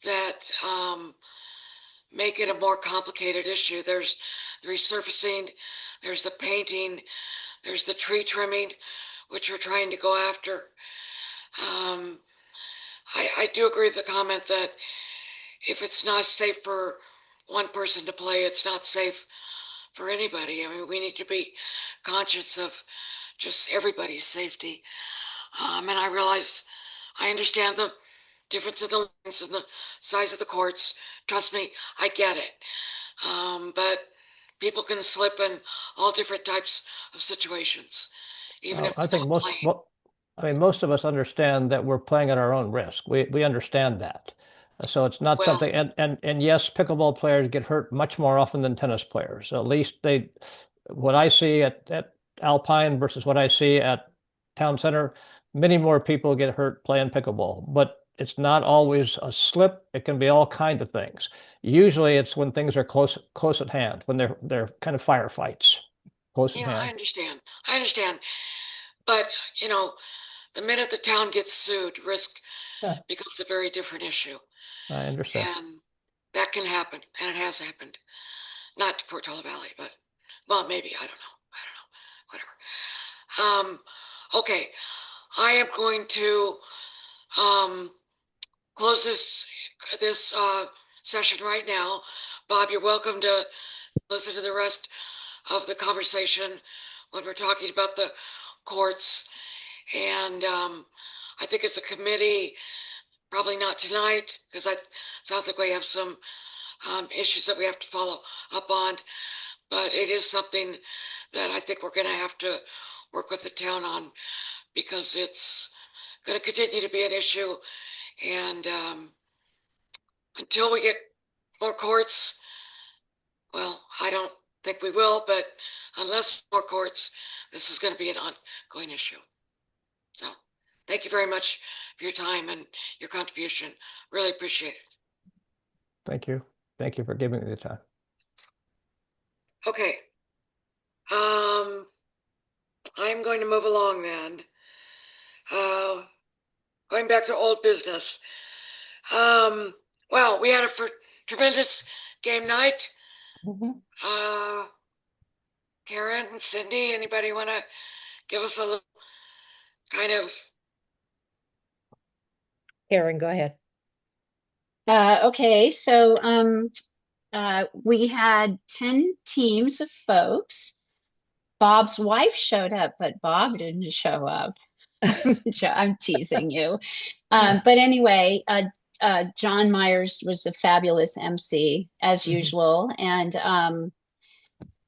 that make it a more complicated issue. There's the resurfacing, there's the painting, there's the tree trimming, which we're trying to go after. I do agree with the comment that if it's not safe for one person to play, it's not safe for anybody. I mean, we need to be conscious of just everybody's safety. And I realize I understand the difference in the lengths and the size of the courts. Trust me, I get it. But people can slip in all different types of situations, even if I they're think not playing. most of us understand that we're playing at our own risk. We understand that. So it's not Well, something, and yes, pickleball players get hurt much more often than tennis players. At least what I see at Alpine versus what I see at Town Center, many more people get hurt playing pickleball, but it's not always a slip. It can be all kinds of things. Usually it's when things are close at hand, when they're kind of firefights, close at yeah, I hand. understand. I understand. But, you know, the minute the town gets sued, risk Huh. becomes a very different issue. I understand. And that can happen, and it has happened. Not to Portola Valley, but, well, maybe, I don't know, whatever. Okay, I am going to close this session right now. Bob, you're welcome to listen to the rest of the conversation when we're talking about the courts. And I think as a committee, probably not tonight, because it sounds like we have some issues that we have to follow up on. But it is something that I think we're going to have to work with the town on, because it's going to continue to be an issue. And until we get more courts, well, I don't think we will, but unless more courts, this is going to be an ongoing issue. So thank you very much for your time and your contribution. Really appreciate it. Thank you. Thank you for giving me the time. Okay. I'm going to move along then. Going back to old business. Well, we had a tremendous game night. Mhm. Karen and Cindy, anybody want to give us a little kind of? Karen, go ahead. Okay, so we had 10 teams of folks. Bob's wife showed up, but Bob didn't show up. I'm teasing you. But anyway, John Myers was a fabulous MC as usual. And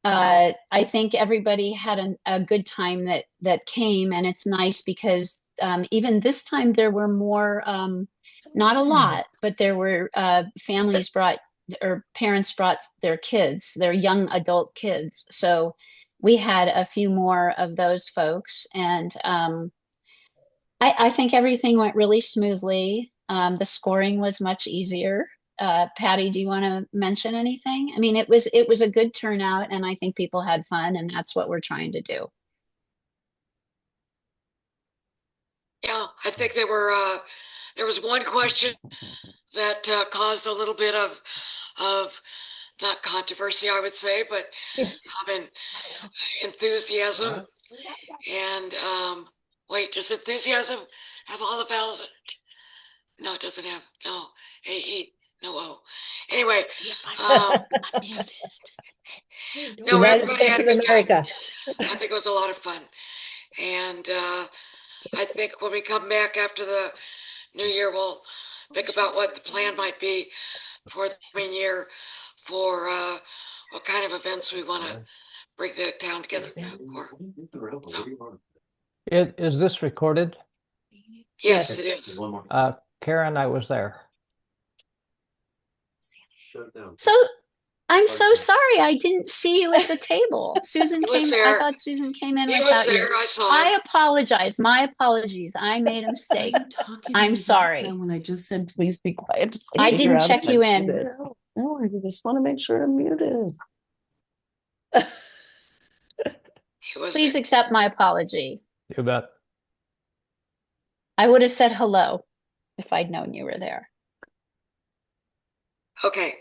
I think everybody had a good time that came. And it's nice because even this time there were more, not a lot, but there were families brought, or parents brought their kids, their young adult kids. So we had a few more of those folks. And I think everything went really smoothly. The scoring was much easier. Patty, do you want to mention anything? I mean, it was a good turnout, and I think people had fun, and that's what we're trying to do. Yeah, I think there was one question that caused a little bit of not controversy, I would say, but enthusiasm. And wait, does enthusiasm have all the vowels in it? No, it doesn't have. No, A-E, no O. Anyway, no, United everybody States had a of good time. America. I think it was a lot of fun. And I think when we come back after the new year, we'll think about what the plan might be for the coming year, for what kind of events we want to bring the town together for. So, Is this recorded? yes, it is. Karen, I was there. So I'm so sorry I didn't see you at the table. Susan He was came. there. I thought Susan came in He was without there. you. I saw him. I apologize. My apologies. I made a mistake. I'm sorry. When I just said, please be quiet. I didn't check you in. No, I just want to make sure I'm muted. He was Please there. accept my apology. You bet. I would have said hello if I'd known you were there. Okay.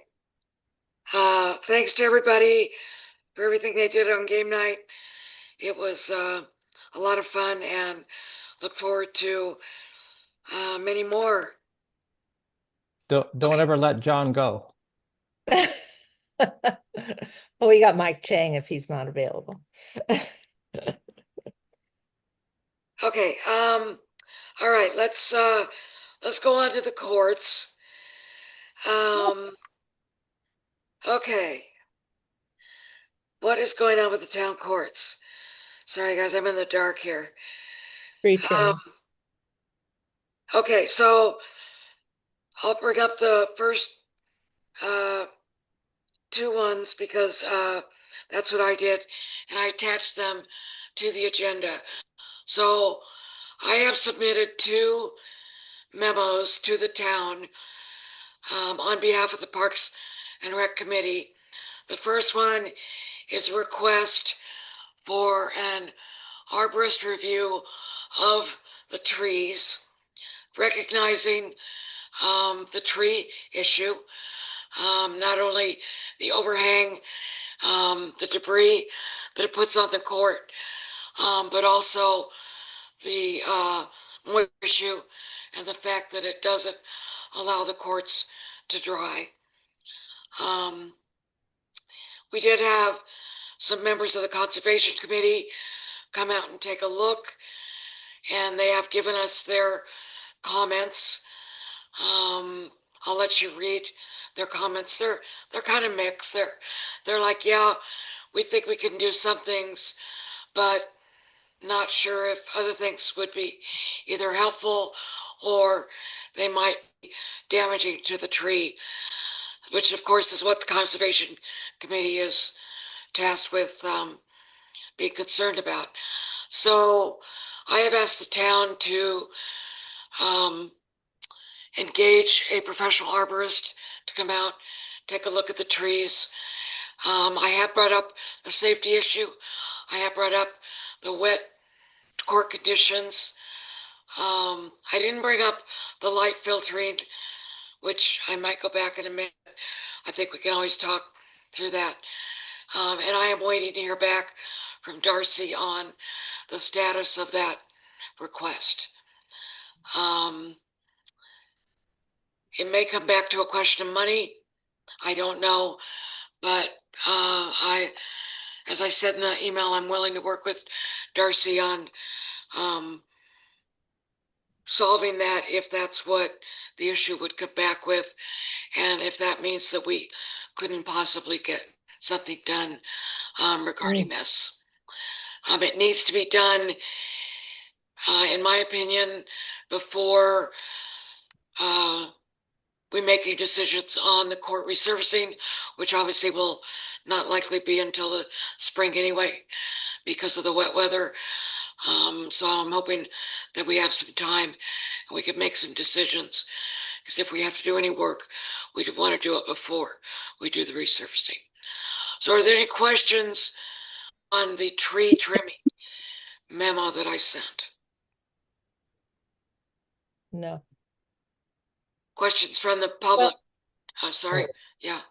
Thanks to everybody for everything they did on game night. It was a lot of fun, and look forward to many more. Don't ever let John go. Well, we got Mike Chang if he's not available. Okay. All right, let's go on to the courts. Okay. What is going on with the town courts? Sorry guys, I'm in the dark here. Tree trimming. Okay, so I'll bring up the first two ones because that's what I did, and I attached them to the agenda. So I have submitted two memos to the town on behalf of the Parks and Rec Committee. The first one is a request for an arborist review of the trees, recognizing the tree issue, not only the overhang, the debris that it puts on the court, but also the moisture issue and the fact that it doesn't allow the courts to dry. We did have some members of the Conservation Committee come out and take a look, and they have given us their comments. I'll let you read their comments. They're kind of mixed. They're like, yeah, we think we can do some things, but not sure if other things would be either helpful or they might be damaging to the tree, which of course is what the Conservation Committee is tasked with being concerned about. So I have asked the town to engage a professional arborist to come out, take a look at the trees. I have brought up the safety issue. I have brought up the wet court conditions. I didn't bring up the light filtering, which I might go back in a minute. I think we can always talk through that. And I am waiting to hear back from Darcy on the status of that request. It may come back to a question of money. I don't know, but as I said in the email, I'm willing to work with Darcy on solving that if that's what the issue would come back with, and if that means that we couldn't possibly get something done regarding this. It needs to be done, in my opinion, before we make any decisions on the court resurfacing, which obviously will not likely be until the spring anyway because of the wet weather. So I'm hoping that we have some time and we can make some decisions, because if we have to do any work, we'd want to do it before we do the resurfacing. So are there any questions on the tree trimming memo that I sent? No. Questions from the public? Sorry. Yeah.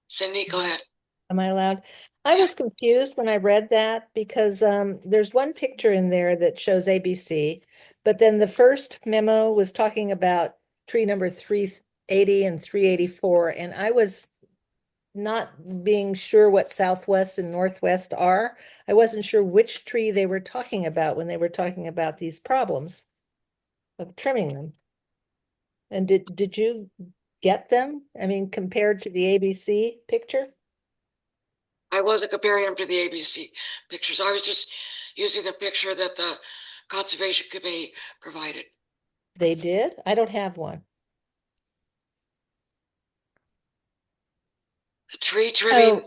Cindy, go ahead. Am I allowed? I was confused when I read that because there's one picture in there that shows ABC, but then the first memo was talking about tree number 380 and 384, and I was not being sure what southwest and northwest are. I wasn't sure which tree they were talking about when they were talking about these problems of trimming them. And did you get them? I mean, compared to the ABC picture? I wasn't comparing them to the ABC pictures. I was just using the picture that the Conservation Committee provided. They did? I don't have one. The tree trimming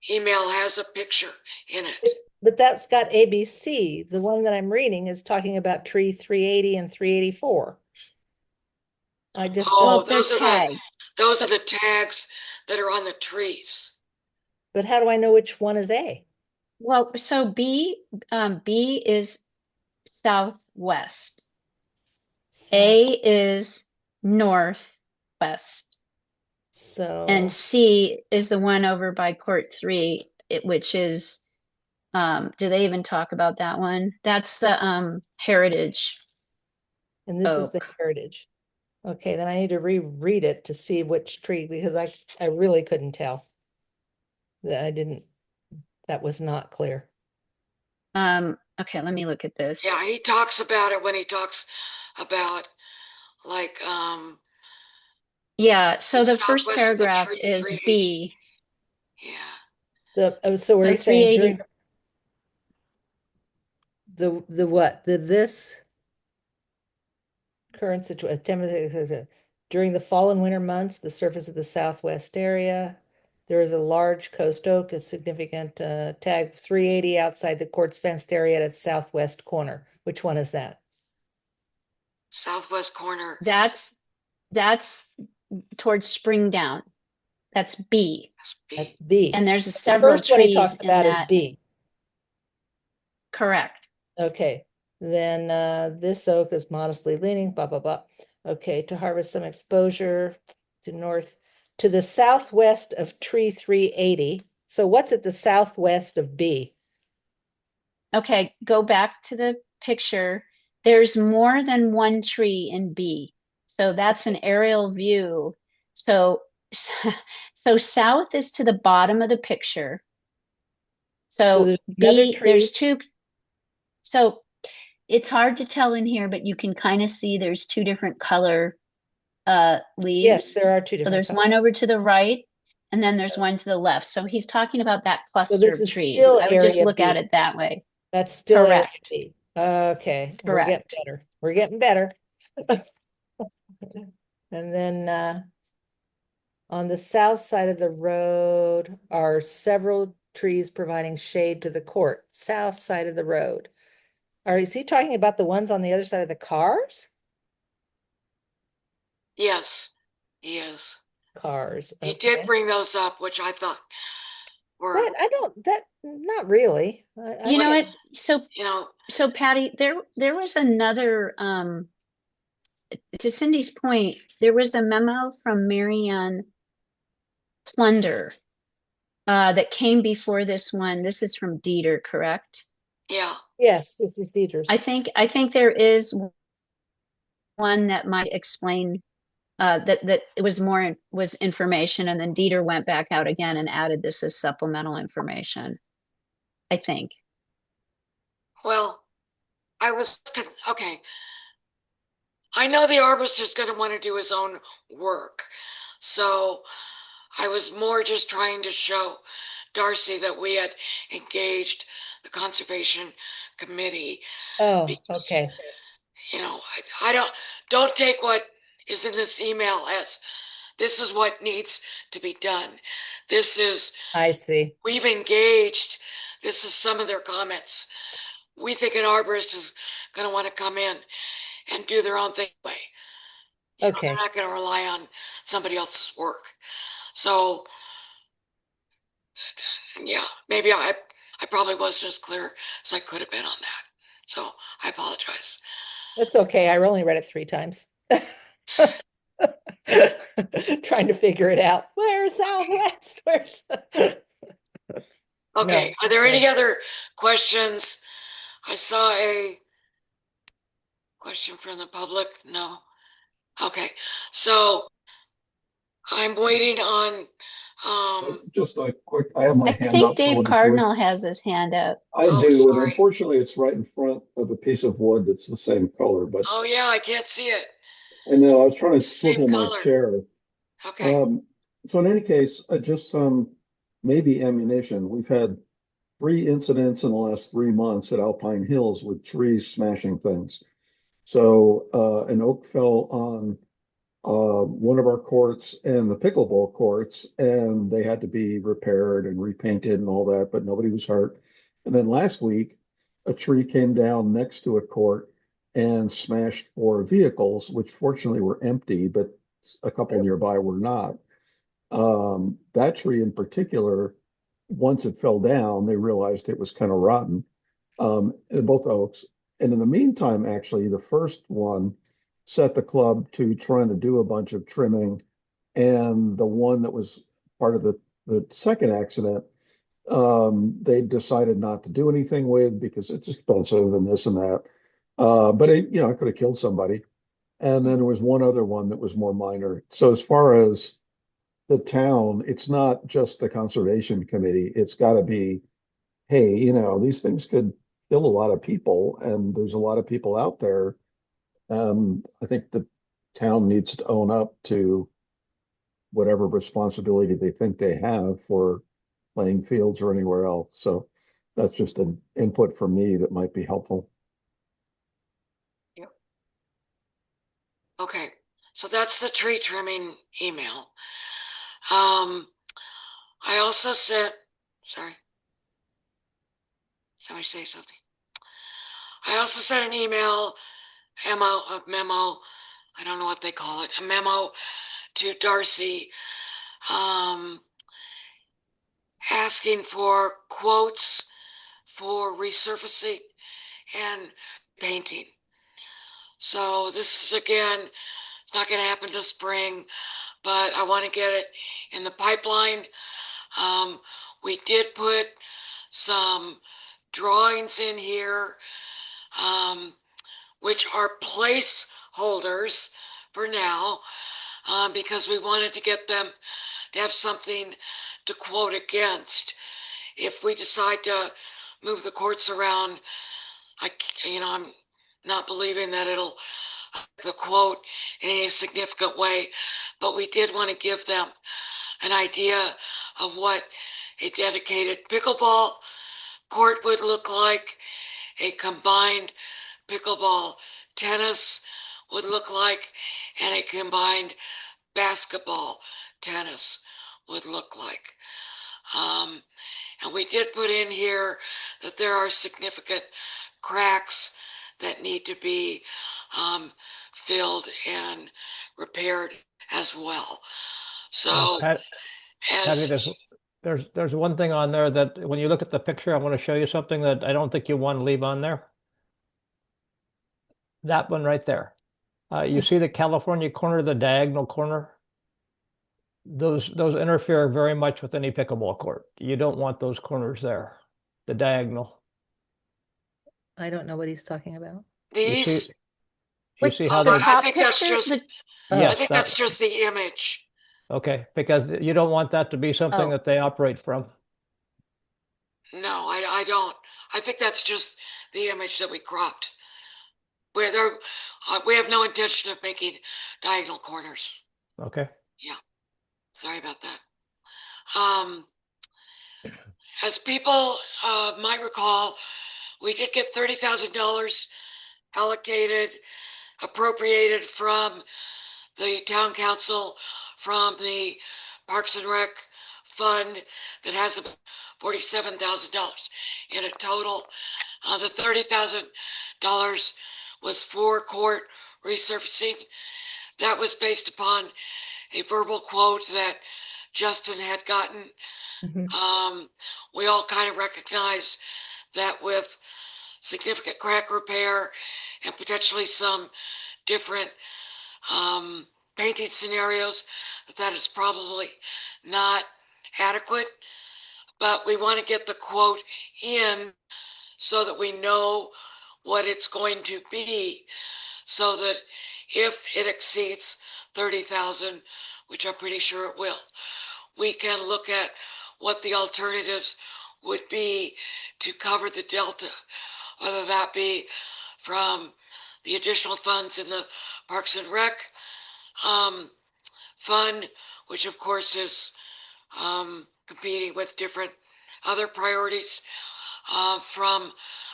email has a picture in it. But that's got ABC. The one that I'm reading is talking about tree 380 and 384. I just Oh, don't. those are the tags that are on the trees. But how do I know which one is A? Well, so B is southwest. A is northwest. So And C is the one over by Court 3, which is, do they even talk about that one? That's the heritage. and this is the heritage. Okay, then I need to reread it to see which tree, because I really couldn't tell. That was not clear. Okay, let me look at this. Yeah, he talks about it when he talks about like Yeah, so the first southwest of the paragraph tree is 380. B. Yeah. So were So you saying 380, during the what? This current situation, during the fall and winter months, the surface of the southwest area, there is a large coast oak, a significant tag 380 outside the court's fenced area at its southwest corner. Which one is that? Southwest corner. that's towards Springdown. That's B. That's B. And there's The several first one he trees talks in about is that. B. Correct. Okay, then this oak is modestly leaning, blah, blah, blah. Okay, to harvest some exposure to north, to the southwest of tree 380. So what's at the southwest of B? Okay, go back to the picture. There's more than one tree in B. So that's an aerial view. So so south is to the bottom of the picture. So So there's another B, tree. there's two. So it's hard to tell in here, but you can kind of see there's two different color leaves. Yes, there are two So different there's colors. one over to the right, and then there's one to the left. So he's talking about that So cluster this of is trees. still I would just area look at B. it that way. That's still area Correct. B. Okay, we're getting Correct. better. We're getting better. And then on the south side of the road are several trees providing shade to the court. South side of the road. Is he talking about the ones on the other side of the cars? Yes, he is. Cars. He Okay. did bring those up, which I thought were, Not really. You know Okay. what? So you know, so Patty, there was another to Cindy's point, there was a memo from Marianne Plunder that came before this one. This is from Dieter, correct? yeah. Yes, this is Dieter's. I think there is one that might explain that it was was information, and then Dieter went back out again and added this as supplemental information. I think. Well, okay. I know the arborist is going to want to do his own work. So I was more just trying to show Darcy that we had engaged the conservation committee. Oh, because, okay. You know, I don't take what is in this email as this is what needs to be done. This is, I see. we've engaged, this is some of their comments. We think an arborist is going to want to come in and do their own thing. Okay. They're not going to rely on somebody else's work. So, yeah, maybe I probably wasn't as clear as I could have been on that. So I apologize. That's okay. I only read it 3 times. Trying to figure it out. Where's Southwest? Where's Okay, No. are there any other questions? I saw a question from the public. No. Okay, so I'm waiting on Just a quick, I have my I hand think up. Dave for what it's worth. Cardinal has his hand up. I Oh, do, and sorry. unfortunately, it's right in front of a piece of wood that's the same color, but, oh yeah, I can't see it. and then I was trying to Same swivel my color. chair. Okay. So in any case, just some maybe ammunition. We've had 3 incidents in the last 3 months at Alpine Hills with trees smashing things. So an oak fell on one of our courts and the pickleball courts, and they had to be repaired and repainted and all that, but nobody was hurt. And then last week, a tree came down next to a court and smashed 4 vehicles, which fortunately were empty, but a couple nearby were not. That tree in particular, once it fell down, they realized it was kind of rotten. And both oaks. And in the meantime, actually, the first one set the club to trying to do a bunch of trimming. And the one that was part of the second accident, they decided not to do anything with because it's expensive and this and that. But it, it could have killed somebody. And then there was one other one that was more minor. So as far as the town, it's not just the conservation committee. It's got to be, hey, these things could still a lot of people, and there's a lot of people out there. I think the town needs to own up to whatever responsibility they think they have for playing fields or anywhere else. So that's just an input from me that might be helpful. Okay, so that's the tree trimming email. I also sent, sorry, somebody say something. I also sent an email, a memo, I don't know what they call it, a memo to Darcy, asking for quotes for resurfacing and painting. So this is, again, it's not going to happen this spring, but I want to get it in the pipeline. We did put some drawings in here, which are placeholders for now, because we wanted to get them to have something to quote against. If we decide to move the courts around, I'm not believing that it'll the quote in any significant way, but we did want to give them an idea of what a dedicated pickleball court would look like, a combined pickleball tennis would look like, and a combined basketball tennis would look like. And we did put in here that there are significant cracks that need to be filled and repaired as well. So Patty, there's one thing on there that when you look at the picture, I want to show you something that I don't think you want to leave on there. That one right there. You see the California corner, the diagonal corner? Those interfere very much with any pickleball court. You don't want those corners there, the diagonal. I don't know what he's talking about. these, You see how The they're, top I think that's picture, just, yes, I think that's just the image. okay, because you don't want that to be something Oh. that they operate from. No, I don't. I think that's just the image that we cropped. Where there, we have no intention of making diagonal corners. Okay. Sorry about that. As people might recall, we did get $30,000 allocated, appropriated from the town council, from the Parks and Rec fund that has about $47,000 in a total. The $30,000 was for court resurfacing. That was based upon a verbal quote that Justin had gotten. We all kind of recognize that with significant crack repair and potentially some different painting scenarios, that is probably not adequate. But we want to get the quote in so that we know what it's going to be, so that if it exceeds 30,000, which I'm pretty sure it will, we can look at what the alternatives would be to cover the delta, whether that be from the additional funds in the Parks and Rec fund, which of course is competing with different other priorities, from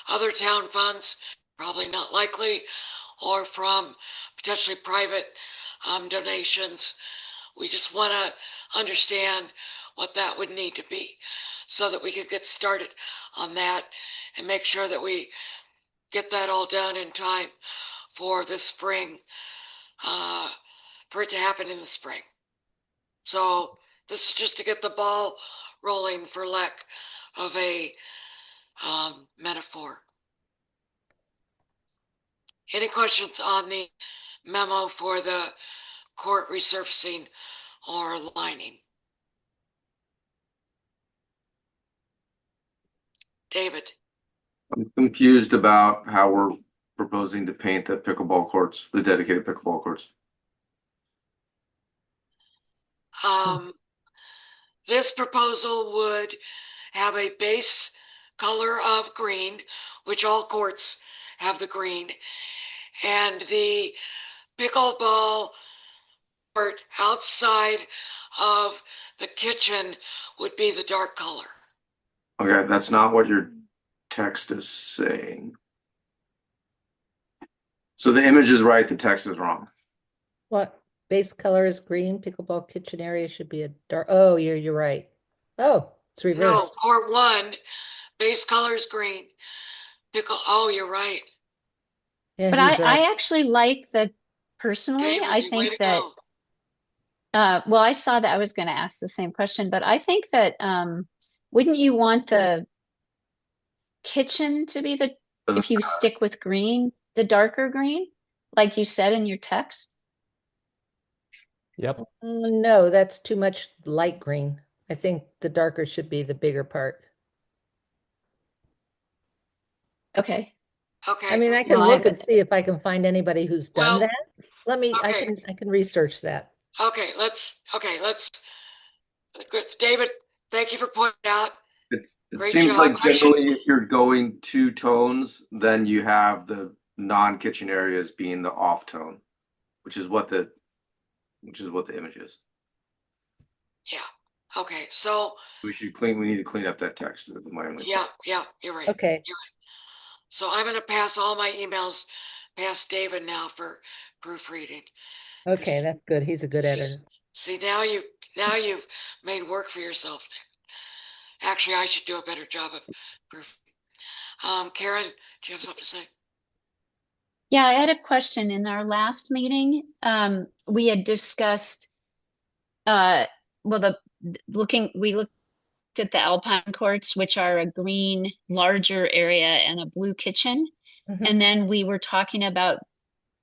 other town funds, probably not likely, or from potentially private donations. We just want to understand what that would need to be so that we can get started on that and make sure that we get that all done in time for the spring, for it to happen in the spring. So this is just to get the ball rolling, for lack of a metaphor. Any questions on the memo for the court resurfacing or lining? David? I'm confused about how we're proposing to paint the pickleball courts, the dedicated pickleball courts. This proposal would have a base color of green, which all courts have the green, and the pickleball court outside of the kitchen would be the dark color. Okay, that's not what your text is saying. So the image is right, the text is wrong. What? Base color is green, pickleball kitchen area should be a dark, oh, you're right. Oh, it's No, reversed. court one, base color is green. Oh, you're right. Yeah, But he's right. I actually like that personally. David, I way think to that, go. well, I saw that I was going to ask the same question, but I think that, wouldn't you want the kitchen to be if you stick with green, the darker green, like you said in your text? Yep. No, that's too much light green. I think the darker should be the bigger part. Okay. Okay. I mean, I can Well, look and see if I can find anybody who's done Well, that. Let me, I okay. can research that. Okay, let's, good. David, thank you for pointing out. It Great seems job. like I should- generally if you're going two tones, then you have the non-kitchen areas being the off tone, which is what the image is. Yeah, okay, so, We need to clean up that text. Is my only yeah, you're right. Okay. So I'm gonna pass all my emails past David now for proofreading. Okay, that's good. He's a good editor. See, now you've made work for yourself. Actually, I should do a better job of proof. Karen, do you have something to say? Yeah, I had a question. In our last meeting, we had discussed, well, we looked at the Alpine courts, which are a green, larger area and a blue kitchen. Mhm. And then we were talking about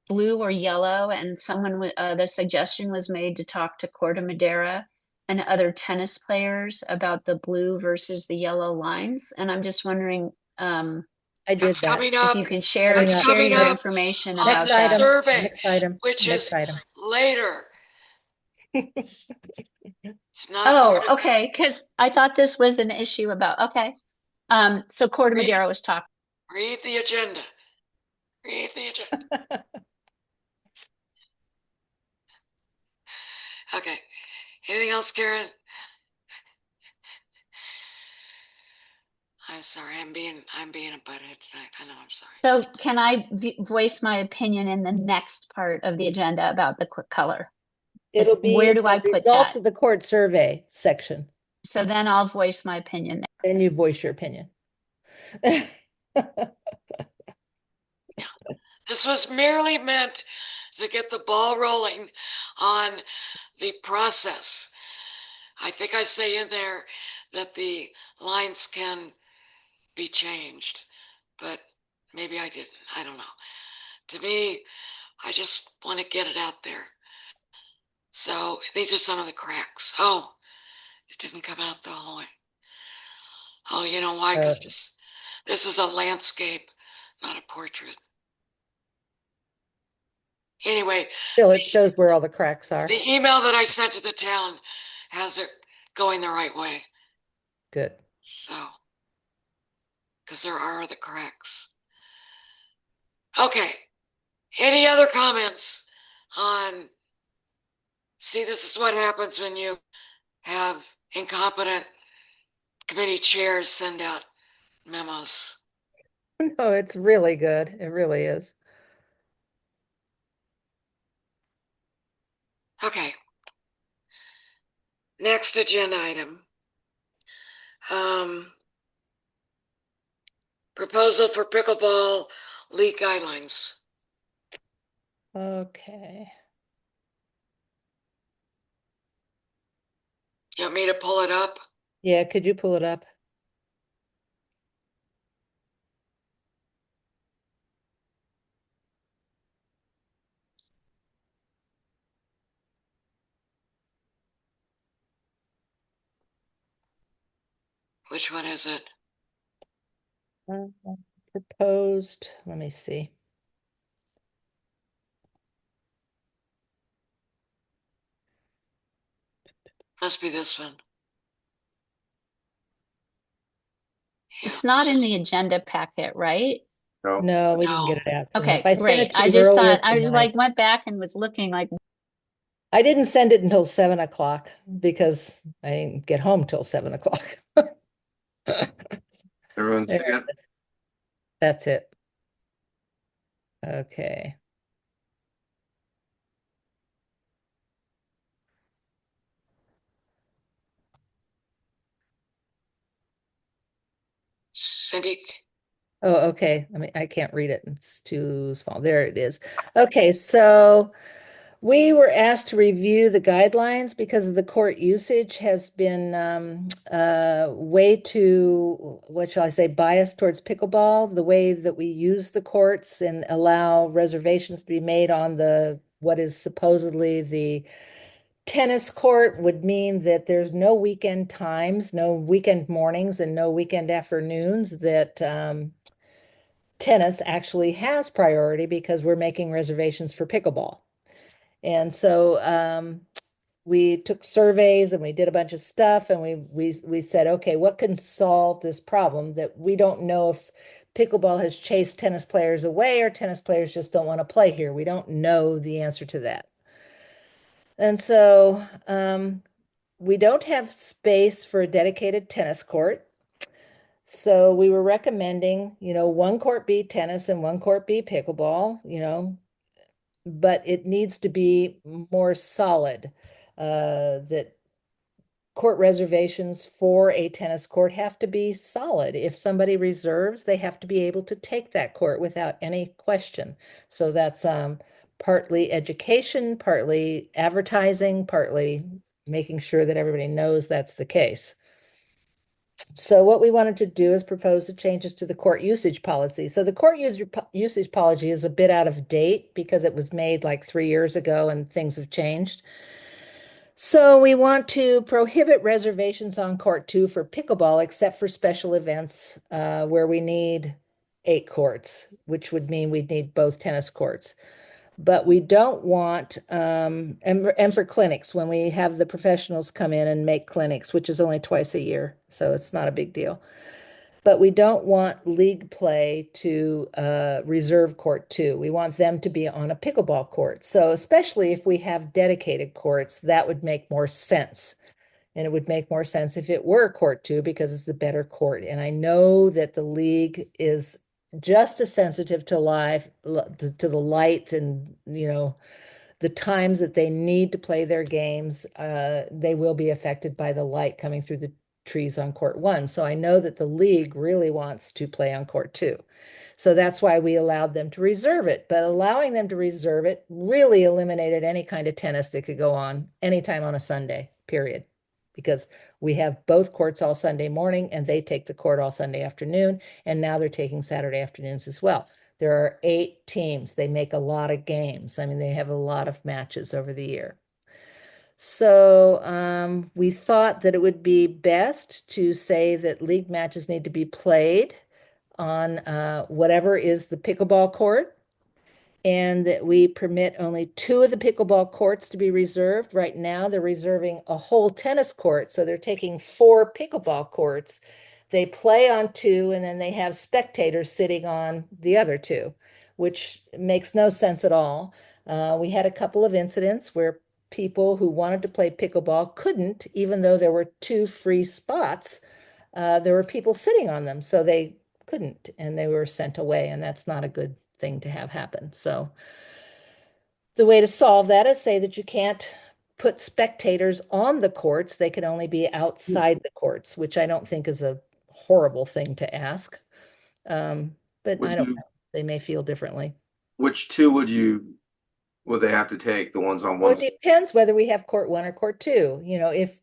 blue or yellow, and the suggestion was made to talk to Corte Madera and other tennis players about the blue versus the yellow lines. And I'm just wondering, I did That's that. coming if up. you can share Coming up. Coming your up information on about Next the that. item, survey, next item, which next is item. later. It's not Oh, part of- okay, because I thought this was an issue about, okay. So Corte Read- Madera was talking. Read the agenda. Read the agenda. Okay. Anything else, Karen? I'm sorry. I'm being a butthead tonight. I know. I'm sorry. So can I voice my opinion in the next part of the agenda about the color? It'll be Where in do the I put results that? of the court survey section. So then I'll voice my opinion there. Then you voice your opinion. This was merely meant to get the ball rolling on the process. I think I say in there that the lines can be changed, but maybe I didn't. I don't know. To me, I just want to get it out there. So these are some of the cracks. Oh, it didn't come out the whole way. Oh, you know why? Because this is a landscape, not a portrait. Anyway, Still, it shows where all the cracks are. the email that I sent to the town has it going the right way. Good. So, because there are the cracks. Okay. Any other comments on, see, this is what happens when you have incompetent committee chairs send out memos. No, it's really good. It really is. Okay. Next agenda item. Proposal for pickleball league guidelines. Okay. You want me to pull it up? Yeah, could you pull it up? Which one is it? Proposed, let me see. Must be this one. It's not in the agenda packet, right? No, No, we didn't get No. it out soon enough. Okay, I sent great. it to I you just earlier thought, I was tonight. like, went back and was looking like, I didn't send it until 7 o'clock because I didn't get home till 7 o'clock. everyone see it? That's it. Okay. Cindy, Oh, okay. I mean, I can't read it. It's too small. There it is. Okay, so we were asked to review the guidelines because of the court usage has been way too, what shall I say, biased towards pickleball, the way that we use the courts and allow reservations to be made on the what is supposedly the tennis court would mean that there's no weekend times, no weekend mornings, and no weekend afternoons that tennis actually has priority because we're making reservations for pickleball. And so we took surveys and we did a bunch of stuff and we said, okay, what can solve this problem that we don't know if pickleball has chased tennis players away or tennis players just don't want to play here. We don't know the answer to that. And so we don't have space for a dedicated tennis court. So we were recommending, one court be tennis and one court be pickleball, but it needs to be more solid. That court reservations for a tennis court have to be solid. If somebody reserves, they have to be able to take that court without any question. So that's partly education, partly advertising, partly making sure that everybody knows that's the case. So what we wanted to do is propose the changes to the court usage policy. So the court usage policy is a bit out of date because it was made like 3 years ago and things have changed. So we want to prohibit reservations on court 2 for pickleball, except for special events where we need 8 courts, which would mean we'd need both tennis courts. But we don't want, and for clinics, when we have the professionals come in and make clinics, which is only twice a year, so it's not a big deal. But we don't want league play to reserve court 2. We want them to be on a pickleball court. So especially if we have dedicated courts, that would make more sense. And it would make more sense if it were court 2 because it's the better court. And I know that the league is just as sensitive to to the light and, the times that they need to play their games. They will be affected by the light coming through the trees on court 1. So I know that the league really wants to play on court 2. So that's why we allowed them to reserve it. But allowing them to reserve it really eliminated any kind of tennis that could go on anytime on a Sunday, period. Because we have both courts all Sunday morning and they take the court all Sunday afternoon. And now they're taking Saturday afternoons as well. There are 8 teams. They make a lot of games. I mean, they have a lot of matches over the year. So we thought that it would be best to say that league matches need to be played on whatever is the pickleball court, and that we permit only 2 of the pickleball courts to be reserved. Right now, they're reserving a whole tennis court, so they're taking 4 pickleball courts. They play on 2, and then they have spectators sitting on the other 2, which makes no sense at all. We had a couple of incidents where people who wanted to play pickleball couldn't, even though there were 2 free spots. There were people sitting on them, so they couldn't, and they were sent away, and that's not a good thing to have happen. So the way to solve that is say that you can't put spectators on the courts. They can only be outside the courts, which I don't think is a horrible thing to ask. But I don't know. They may feel differently. Which 2 would they have to take? The ones on Well, one it side? depends whether we have court 1 or court 2.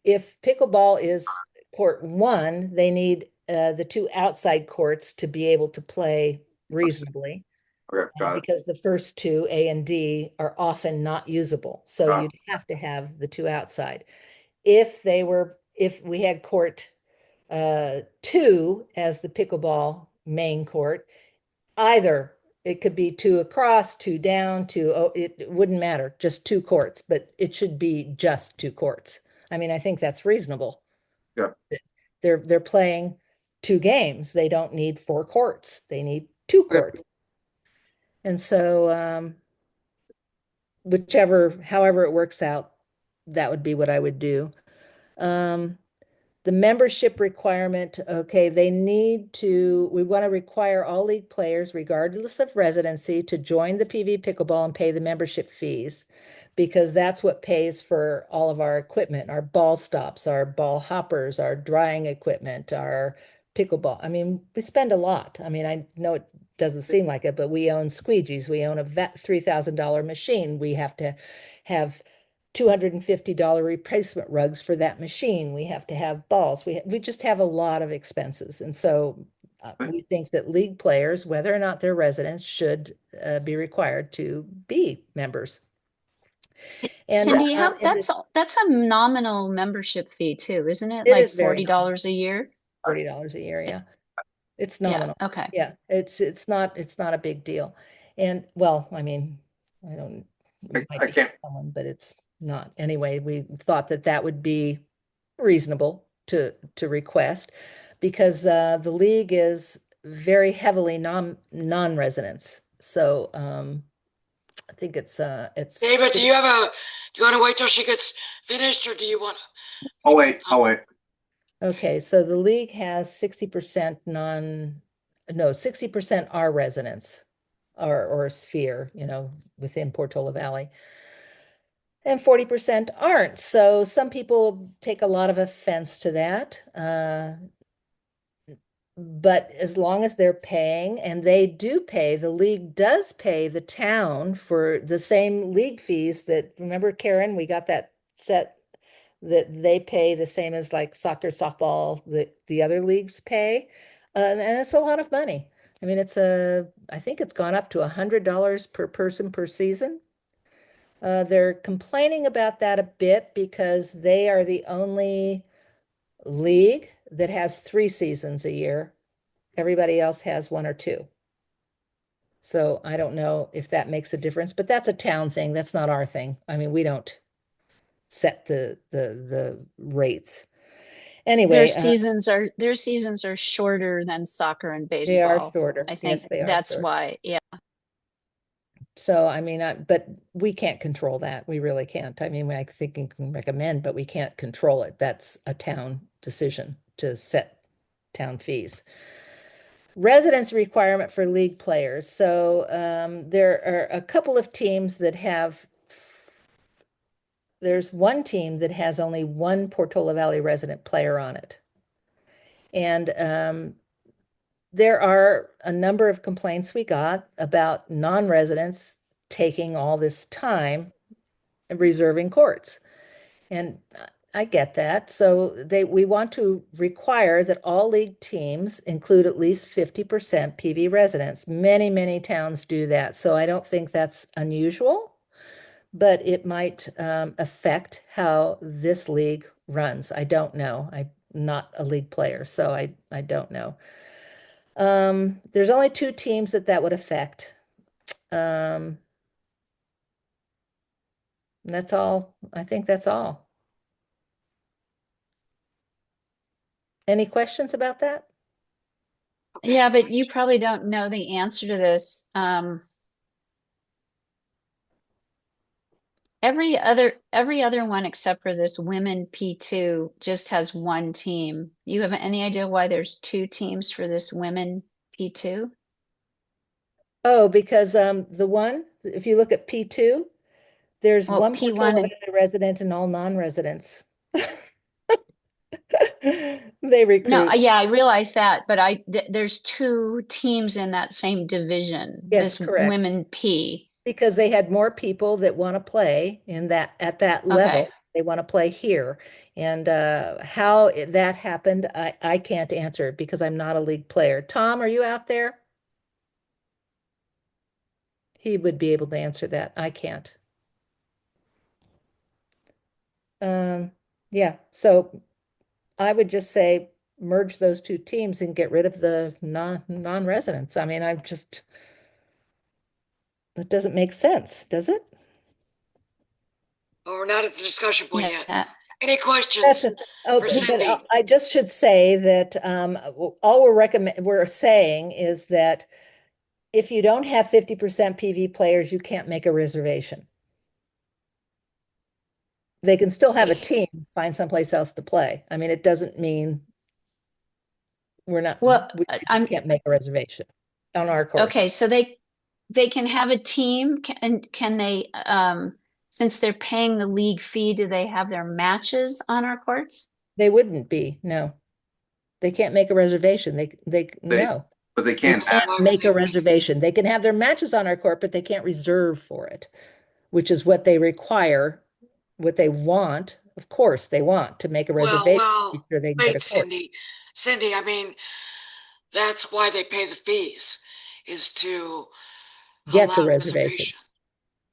If pickleball is court 1, they need the 2 outside courts to be able to play reasonably. Okay, got it. Because the first 2, A and D, are often not usable. So Got it. you'd have to have the 2 outside. If we had court 2 as the pickleball main court, either it could be 2 across, 2 down, 2, it wouldn't matter, just 2 courts, but it should be just 2 courts. I mean, I think that's reasonable. Yeah. They're playing 2 games. They don't need 4 courts. They need 2 courts. And so, however it works out, that would be what I would do. The membership requirement, okay, we want to require all league players, regardless of residency, to join the PV pickleball and pay the membership fees, because that's what pays for all of our equipment, our ball stops, our ball hoppers, our drying equipment, our pickleball. I mean, we spend a lot. I mean, I know it doesn't seem like it, but we own squeegees. We own a $3,000 machine. We have to have $250 replacement rugs for that machine. We have to have balls. We just have a lot of expenses. And so we think that league players, whether or not they're residents, should be required to be members. And Cindy, and that's a nominal membership fee too, isn't it? It Like is very nominal. $40 a year? $40 a year, yeah. It's Yeah, nominal. okay. Yeah, it's not a big deal. And well, I mean, I don't, it I might be can't. someone, but it's not. Anyway, we thought that that would be reasonable to request, because the league is very heavily non-residents. So I think it's David, do you want to wait till she gets finished, or do you want to? I'll wait. Okay, so the league has 60% 60% are residents or sphere, within Portola Valley. And 40% aren't. So some people take a lot of offense to that. But as long as they're paying, and they do pay, the league does pay the town for the same league fees that, remember, Karen, we got that set that they pay the same as like soccer, softball, the other leagues pay. And it's a lot of money. I mean, I think it's gone up to $100 per person per season. They're complaining about that a bit because they are the only league that has 3 seasons a year. Everybody else has 1 or 2. So I don't know if that makes a difference, but that's a town thing. That's not our thing. I mean, we don't set the rates. Anyway, Their seasons are shorter than soccer and baseball. they are shorter. I think Yes, they are that's shorter. why, yeah. So, I mean, but we can't control that. We really can't. I mean, I think we can recommend, but we can't control it. That's a town decision to set town fees. Residence requirement for league players. So there are a couple of teams that there's one team that has only 1 Portola Valley resident player on it. And there are a number of complaints we got about non-residents taking all this time and reserving courts. And I get that. So we want to require that all league teams include at least 50% PV residents. Many, many towns do that. So I don't think that's unusual, but it might affect how this league runs. I don't know. I'm not a league player, so I don't know. There's only 2 teams that would affect. And that's all. I think that's all. Any questions about that? Yeah, but you probably don't know the answer to this. Every other one except for this women P2 just has 1 team. You have any idea why there's 2 teams for this women P2? Oh, because if you look at P2, there's Well, 1 P1 Portola and Valley resident and all non-residents. They recruit. no, yeah, I realize that, but there's 2 teams in that same division. Yes, This correct. women P. Because they had more people that want to play at that level. Okay. They want to play here. And how that happened, I can't answer because I'm not a league player. Tom, are you out there? He would be able to answer that. I can't. Yeah, so I would just say merge those 2 teams and get rid of the non-residents. I mean, that doesn't make sense, does it? Well, we're not at the discussion point yet. Yeah. Any questions That's for Cindy? I just should say that all we're saying is that if you don't have 50% PV players, you can't make a reservation. They can still have a team, find someplace else to play. I mean, it doesn't mean we I'm just can't make a reservation on our courts. okay. So they can have a team, and can they, since they're paying the league fee, do they have their matches on our courts? They wouldn't be, no. They can't make a reservation. No. But they can't They can't make a reservation. They can have their matches on our court, but they can't reserve for it, which is what they require, what they want. Of course, they want to make a reservation before they can get a court. Cindy, I mean, that's why they pay the fees, is to Get the allow reservation.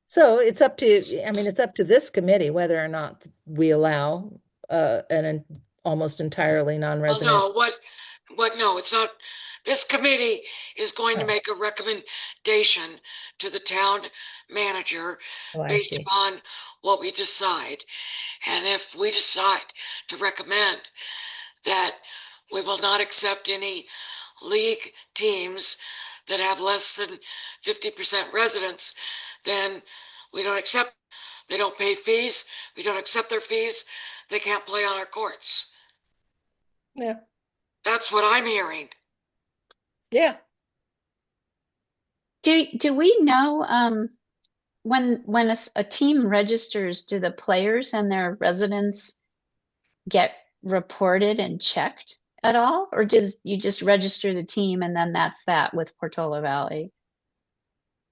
So it's up to, I mean, it's up to this committee whether or not we allow an almost entirely non-resident. Well, no, it's not. This committee is going to make a recommendation to the town manager based upon what we decide. And if we decide to recommend that we will not accept any league teams that have less than 50% residents, then we don't accept. They don't pay fees. We don't accept their fees. They can't play on our courts. Yeah. That's what I'm hearing. Yeah. Do we know when a team registers, do the players and their residents get reported and checked at all, or does you just register the team and then that's that with Portola Valley?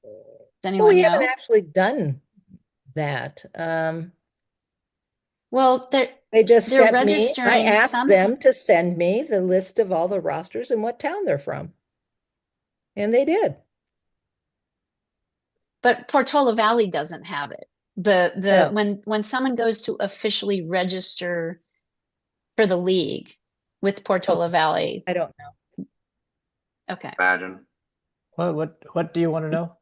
Does anyone we know? haven't actually done that. Well, they just they're sent me. I registering asked them to send me the list of all the rosters and what town they're from, and they did. But Portola Valley doesn't have it. No. When someone goes to officially register for the league with Portola Valley, I don't know. Okay. Imagine. What do you want to know?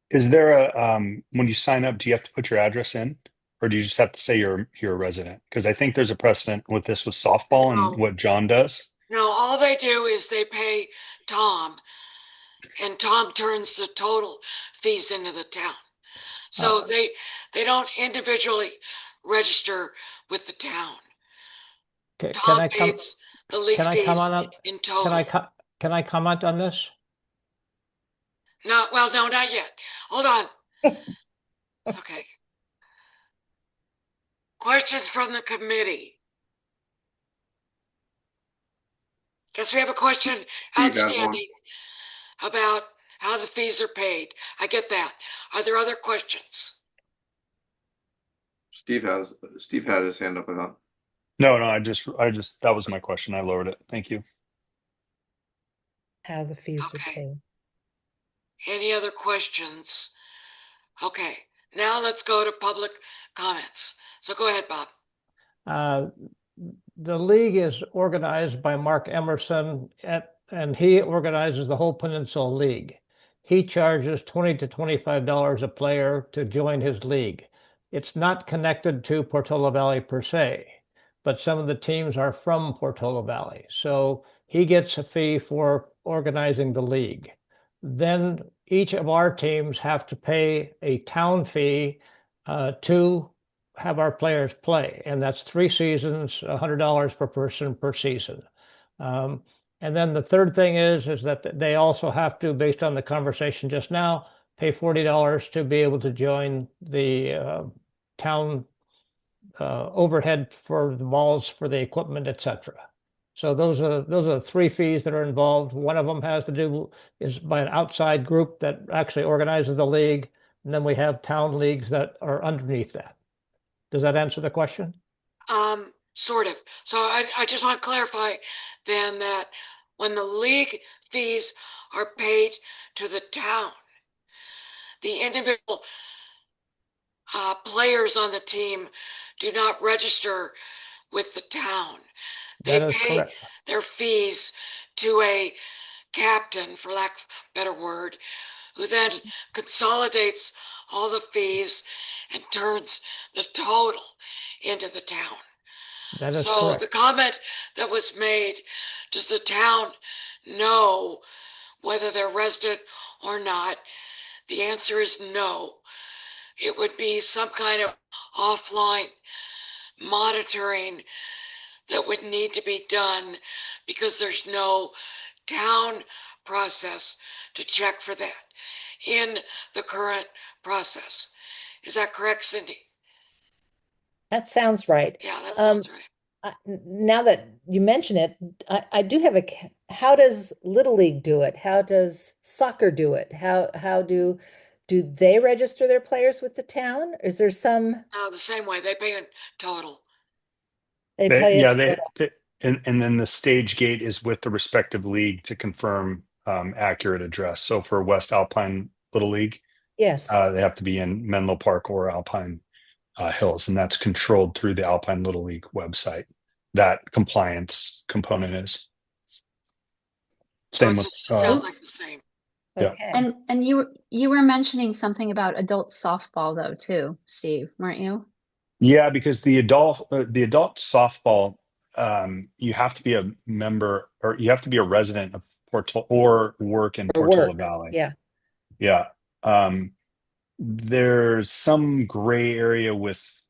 Is there a when you sign up, do you have to put your address in, or do you just have to say you're a resident? Because I think there's a precedent with this with softball and what John does. No, all they do is they pay Tom, and Tom turns the total fees into the town. So they don't individually register with the town. Okay, Tom pays the league fees in total. Can I comment on this? No, not yet. Hold on. Okay. Questions from the committee? Guess we have a question outstanding about how the fees are paid. I get that. Are there other questions? Steve had his hand up, I thought. No, I just that was my question. I lowered it. Thank you. How the fees are paid. Any other questions? Okay, now let's go to public comments. So go ahead, Bob. The league is organized by Mark Emerson, and he organizes the whole Peninsula League. He charges $20 to $25 a player to join his league. It's not connected to Portola Valley per se, but some of the teams are from Portola Valley. So he gets a fee for organizing the league. Then each of our teams have to pay a town fee to have our players play. And that's 3 seasons, $100 per person per season. And then the third thing is that they also have to, based on the conversation just now, pay $40 to be able to join the town overhead for the balls, for the equipment, etc. So those are the 3 fees that are involved. One of them has to do is by an outside group that actually organizes the league, and then we have town leagues that are underneath that. Does that answer the question? Sort of. So I just want to clarify then that when the league fees are paid to the town, the individual players on the team do not register with the town. They pay their fees to a captain, for lack of a better word, who then consolidates all the fees and turns the total into the town. That is So correct. the comment that was made, does the town know whether they're resident or not? The answer is no. It would be some kind of offline monitoring that would need to be done because there's no town process to check for that in the current process. Is that correct, Cindy? That sounds right. Yeah, that sounds right. Now that you mention it, I do have how does Little League do it? How does soccer do it? How do they register their players with the town? Is there some, The same way they pay in total. they pay Yeah, it? and then the stage gate is with the respective league to confirm accurate address. So for West Alpine Little League, Yes. they have to be in Menlo Park or Alpine Hills, and that's controlled through the Alpine Little League website. That compliance component is So same it with sounds like the same. yeah. Okay. And you were mentioning something about adult softball though too, Steve, weren't you? Yeah, because the adult softball, you have to be a member or you have to be a resident of Portola or work in For Portola work. Valley. Yeah. Yeah. There's some gray area with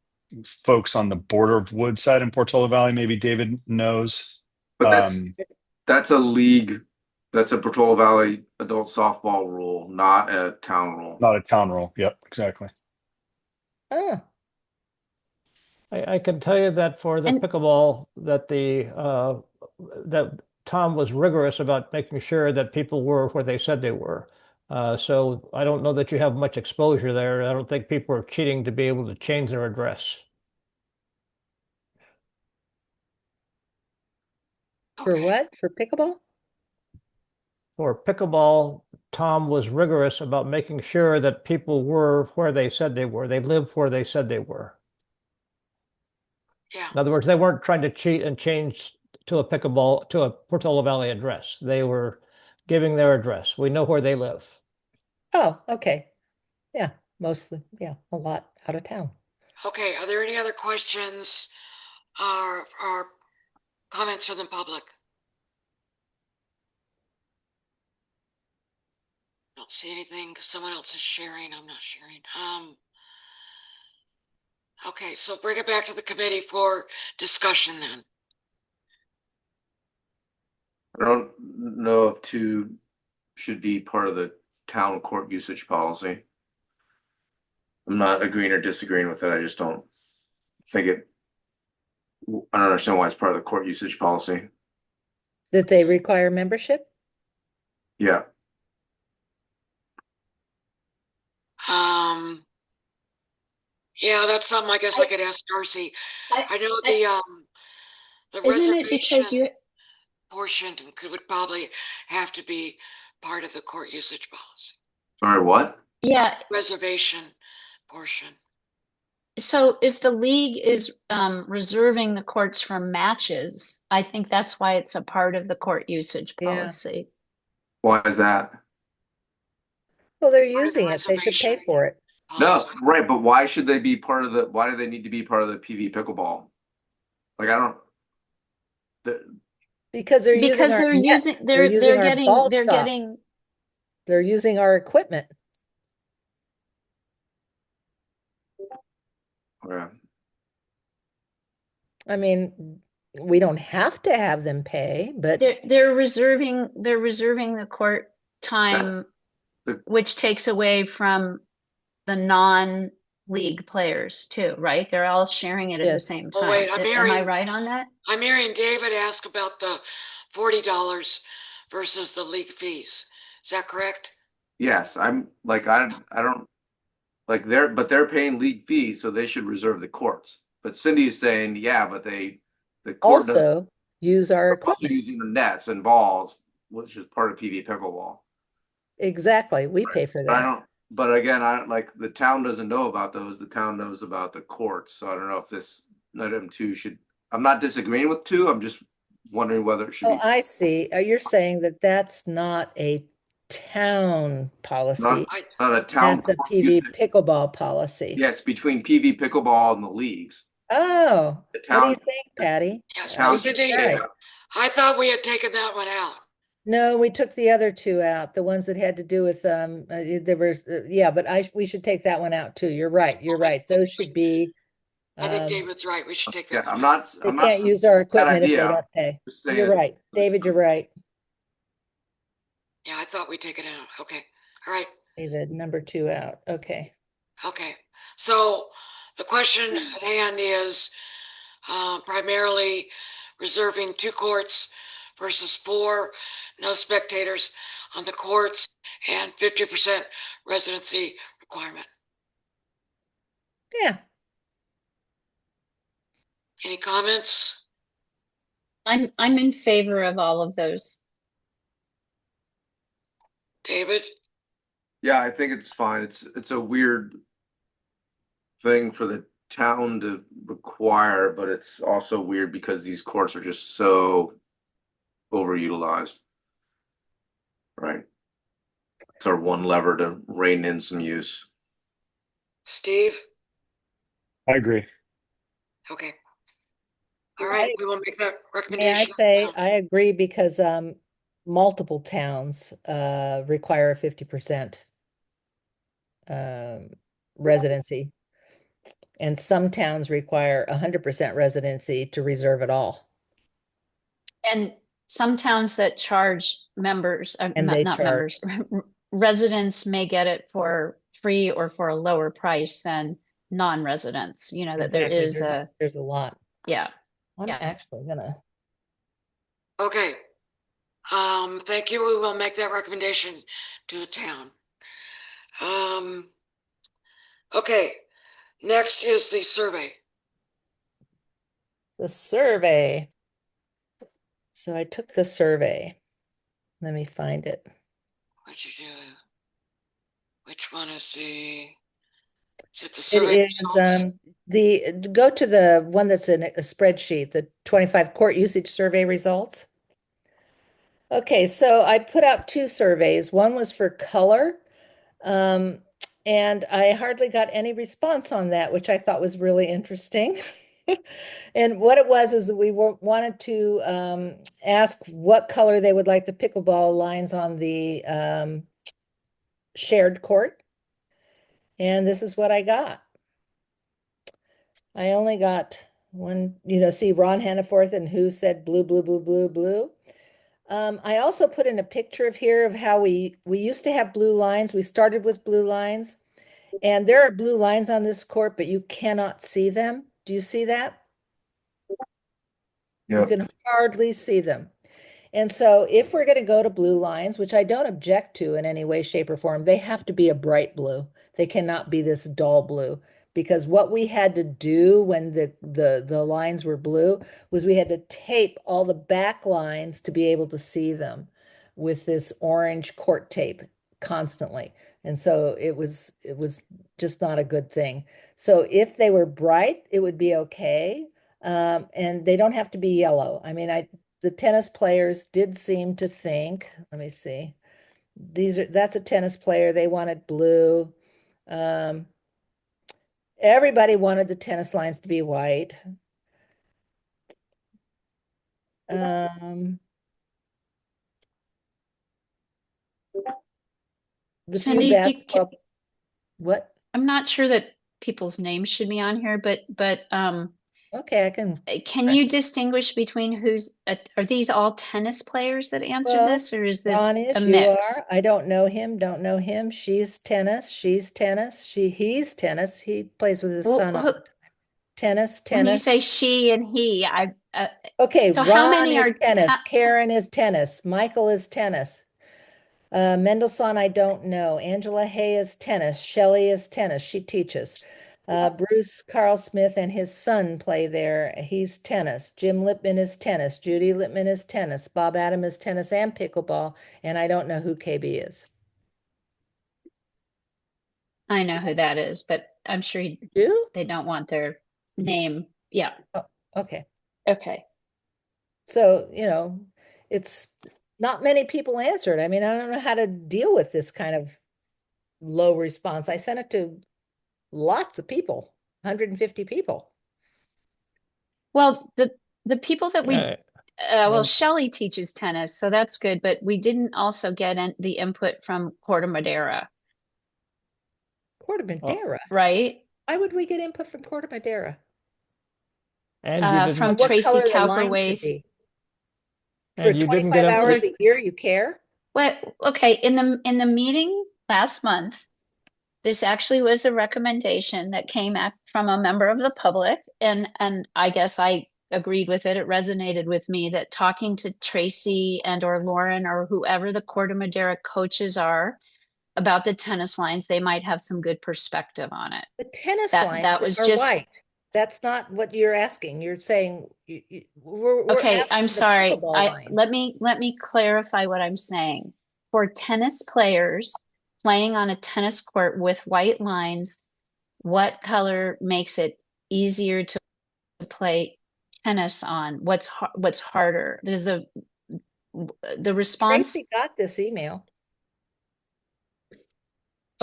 folks on the border of Woodside and Portola Valley. Maybe David knows. But that's a league. That's a Portola Valley adult softball rule, not a town rule. Not a town rule. Yep, exactly. Oh, I can tell you that for the And- pickleball, that that Tom was rigorous about making sure that people were where they said they were. So I don't know that you have much exposure there. I don't think people are cheating to be able to change their address. for Okay. what? For pickleball? For pickleball, Tom was rigorous about making sure that people were where they said they were. They lived where they said they were. Yeah. In other words, they weren't trying to cheat and change to a Portola Valley address. They were giving their address. We know where they live. Oh, okay. Yeah, mostly. Yeah, a lot out of town. Okay. Are there any other questions or comments from the public? I don't see anything because someone else is sharing. I'm not sharing. Okay, so bring it back to the committee for discussion then. I don't know if 2 should be part of the town court usage policy. I'm not agreeing or disagreeing with it. I just don't think it. I don't understand why it's part of the court usage policy. That they require membership? Yeah. Yeah, that's something I guess I could ask Darcy. I know the Isn't it because reservation you, portion would probably have to be part of the court usage policy. Sorry, what? yeah, Reservation portion. so if the league is reserving the courts for matches, I think that's why it's a part of the court usage Yeah. policy. Why is that? Well, they're Part of the using it. They should pay reservation for it. No, policy. right, but why should they be part of the? Why do they need to be part of the PV pickleball? Like I don't. Because they're using Because our they're nets. using, They're they're using our getting, ball they're stops. getting, They're using our equipment. Yeah. I mean, we don't have to have them pay, but they're reserving the court time, the- which takes away from the non-league players too, right? They're all sharing it at the Yes. same Oh, time. wait, I'm Am I hearing- right on that? I'm hearing David ask about the $40 versus the league fees. Is that correct? Yes, I'm like I don't like they're paying league fees, so they should reserve the courts. But Cindy is saying, yeah, but the court doesn't. also use our They're also equipment. using the nets and balls, which is part of PV pickleball. Exactly. We pay for But I that. don't. But again, I like the town doesn't know about those. The town knows about the courts. So I don't know if this item 2 should. I'm not disagreeing with 2. I'm just wondering whether it should Oh, be. I see. You're saying that that's not a town policy. Not a town That's a court PV usage. pickleball policy. Yes, between PV pickleball and the leagues. Oh, The what do you town, think, Patty? Yes, town both should indeed. stay Right. out. I thought we had taken that one out. No, we took the other two out, the ones that had to do with there was yeah, but we should take that one out too. You're right. You're right. Those should be I think um David's right. We should take Yeah, that one I'm out. not. they I'm not can't saying use our bad equipment if they idea. don't pay. Just saying You're it's- right. David, you're right. Yeah, I thought we'd take it out. Okay. All right. David, number 2 out. Okay. Okay. So the question at hand is primarily reserving 2 courts versus 4, no spectators on the courts, and 50% residency requirement. Yeah. Any comments? I'm in favor of all of those. David? Yeah, I think it's fine. It's a weird thing for the town to require, but it's also weird because these courts are just so overutilized. Right. It's our one lever to rein in some use. Steve? I agree. Okay. All right, we will make that May I recommendation. say I agree because multiple towns require a 50% residency. And some towns require 100% residency to reserve it all. And some towns that charge members, And not, they not charge. members, residents may get it for free or for a lower price than non-residents, you know, that there Exactly. is There's a lot. yeah. I'm Yeah. actually gonna. Okay. Thank you. We will make that recommendation to the town. Okay. Next is the survey. The survey. So I took the survey. Let me find it. What'd you do? Which one is it the It survey is results? go to the one that's in a spreadsheet, the 25 court usage survey results. Okay, so I put out 2 surveys. One was for color, and I hardly got any response on that, which I thought was really interesting. And what it was is that we wanted to ask what color they would like the pickleball lines on the shared court. And this is what I got. I only got one, see Ron Hannaforth and who said blue, blue, blue, blue, blue. I also put in a picture of here of how we used to have blue lines. We started with blue lines, and there are blue lines on this court, but you cannot see them. Do you see that? You can hardly see them. And so if we're going to go to blue lines, which I don't object to in any way, shape, or form, they have to be a bright blue. They cannot be this dull blue. Because what we had to do when the lines were blue was we had to tape all the back lines to be able to see them with this orange court tape constantly. And so it was just not a good thing. So if they were bright, it would be okay. And they don't have to be yellow. I mean, the tennis players did seem to think, let me see. That's a tennis player. They wanted blue. Everybody wanted the tennis lines to be white. The Cindy, few basketball. What? I'm not sure that people's names should be on here, but Okay, I can. can you distinguish between are these all tennis players that answered Well, this, or is this Ron a is, you mix? are. I don't know him, don't know him. She's tennis, he's tennis. He plays with his Well, son all the time. Tennis, when you tennis. say she and he, Okay, so how Ron many is are tennis, Karen is tennis, Michael is tennis. Mendelssohn, I don't know. Angela Hay is tennis. Shelley is tennis. She teaches. Bruce Carl Smith and his son play there. He's tennis. Jim Lippman is tennis. Judy Lippman is tennis. Bob Adam is tennis and pickleball. And I don't know who KB is. I know who that is, but I'm sure You? they don't want their name. Yeah. Oh, okay. Okay. So, it's, not many people answered. I mean, I don't know how to deal with this kind of low response. I sent it to lots of people, 150 people. Well, the people that we Uh, well, and- Shelley teaches tennis, so that's good, but we didn't also get the input from Corte Madera, Corte Madera. right? Why would we get input from Corte Madera? and you From On didn't, what Tracy color the line should Cowperwaith. be? For and you didn't get 25 hours input. a year, you care? Well, okay, in the meeting last month, this actually was a recommendation that came from a member of the public, and I guess I agreed with it. It resonated with me that talking to Tracy and or Lauren or whoever the Corte Madera coaches are about the tennis lines, they might have some good perspective on it. The tennis That lines was are just white. That's not what you're asking. You're saying we're okay. asking I'm the sorry. pickleball lines. Let me clarify what I'm saying. For tennis players playing on a tennis court with white lines, what color makes it easier to play tennis on? What's harder? There's the response. Tracy got this email.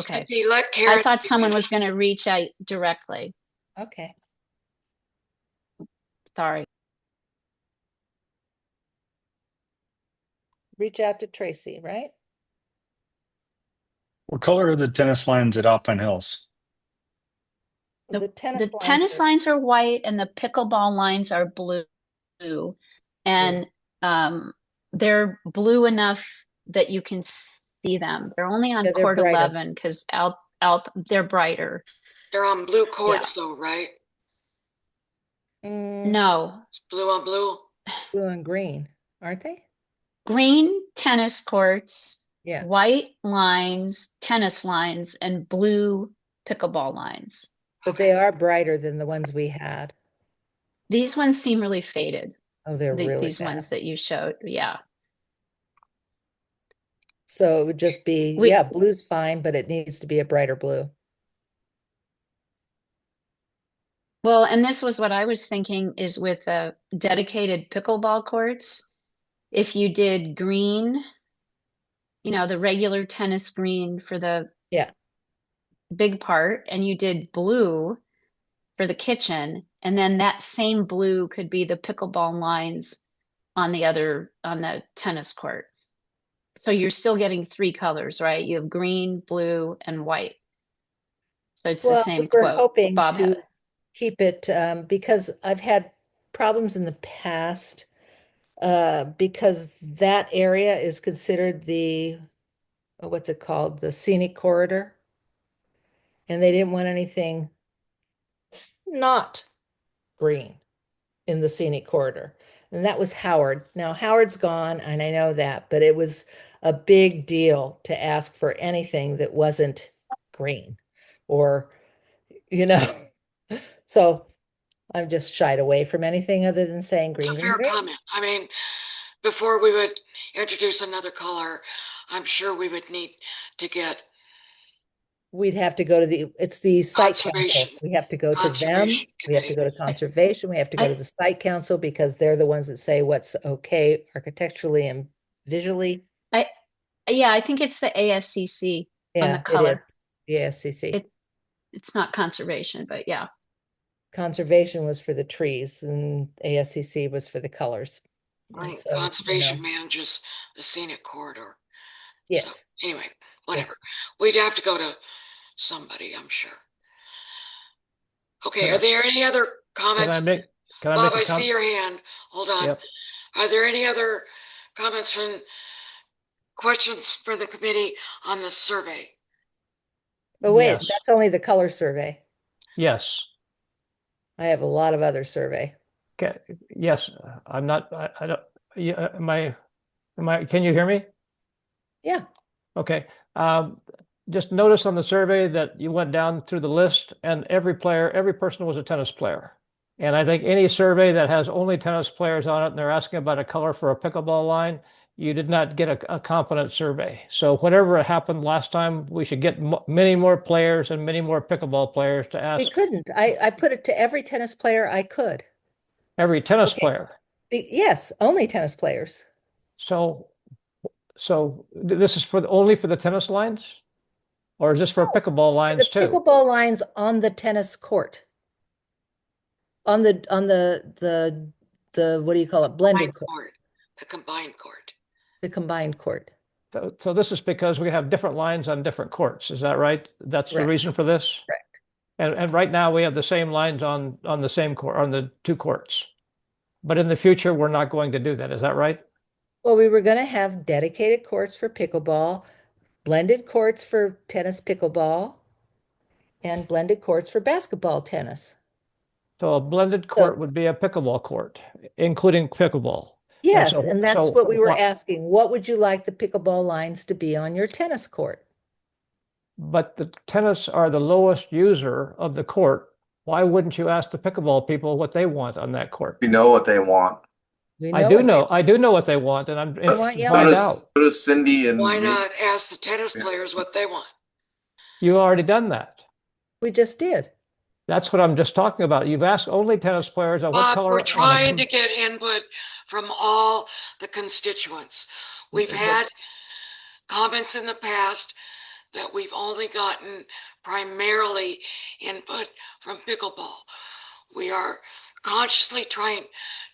Okay. Skippy, let I Karen thought someone finish. was going to reach out directly. Okay. Sorry. Reach out to Tracy, right? What color are the tennis lines at Alpine Hills? The tennis The lines tennis are lines are white and the pickleball lines are blue. And they're blue enough that you can see them. They're only on Yeah, they're court brighter. 11 because they're brighter. They're on blue courts though, right? No, It's blue on blue. Blue and green, aren't they? green tennis courts, Yeah. white lines, tennis lines, and blue pickleball lines. But they are brighter than the ones we had. These ones seem really faded. Oh, they're really These bad. ones that you showed. Yeah. So it would just be, We- yeah, blue's fine, but it needs to be a brighter blue. Well, and this was what I was thinking is with dedicated pickleball courts, if you did green, the regular tennis green for the Yeah. big part, and you did blue for the kitchen, and then that same blue could be the pickleball lines on the tennis court. So you're still getting three colors, right? You have green, blue, and white. So it's the Well, same we're quote. hoping Bob to had. keep it because I've had problems in the past because that area is considered what's it called? The scenic corridor. And they didn't want anything not green in the scenic corridor. And that was Howard. Now Howard's gone, and I know that, but it was a big deal to ask for anything that wasn't green or, so I'm just shied away from anything other than saying It's green, a green, fair green. comment. I mean, before we would introduce another color, I'm sure we would need to get We'd have to go to it's the site council. Conservation. We have to go to them. Conservation We have to go to Committee. conservation. We have to go to the site council because they're the ones that say what's okay architecturally and visually. Yeah, I think it's the ASCC on the Yeah, color. it is. The ASCC. It's not conservation, but yeah. Conservation was for the trees and ASCC was for the colors. Right. And so, Conservation manages the scenic corridor. yes. So, anyway, whatever. We'd have to go to somebody, I'm sure. Okay, are there any other comments? Can I Bob, make I a see comment? your hand. Hold on. Yep. Are there any other comments questions for the committee on the survey? But wait, Yes. that's only the color survey. Yes. I have a lot of other survey. Okay. Yes. I'm not, I don't, yeah, can you hear me? Yeah. Okay. Just notice on the survey that you went down through the list and every person was a tennis player. And I think any survey that has only tennis players on it and they're asking about a color for a pickleball line, you did not get a competent survey. So whatever happened last time, we should get many more players and many more pickleball players to ask. We couldn't. I put it to every tennis player I could. Every tennis Okay. player. Yes, only tennis players. So So this is only for the tennis lines? Or is this for No, pickleball The lines too? pickleball lines on the tennis court. On the what do you call it? Blended court, court, the combined court. the combined court. So this is because we have different lines on different courts. Is that right? That's the Correct. reason for this? Correct. And right now we have the same lines on the same court, on the two courts. But in the future, we're not going to do that. Is that right? Well, we were going to have dedicated courts for pickleball, blended courts for tennis pickleball, and blended courts for basketball tennis. So a blended court would be a pickleball court, including pickleball. Yes, so- and that's so what we were what- asking. What would you like the pickleball lines to be on your tennis court? But the tennis are the lowest user of the court. Why wouldn't you ask the pickleball people what they want on that court? We know what they want. We I know do what know. I do know what they want, and I'm They want to yellow. find So out. does Cindy and Why me. not ask the tennis Yeah. players what they want? You already done that. we just did. That's what I'm just talking about. You've asked only tennis players on what Bob, color. we're on the trying com- to get input from all the constituents. We've had comments in the past that we've only gotten primarily input from pickleball. We are consciously trying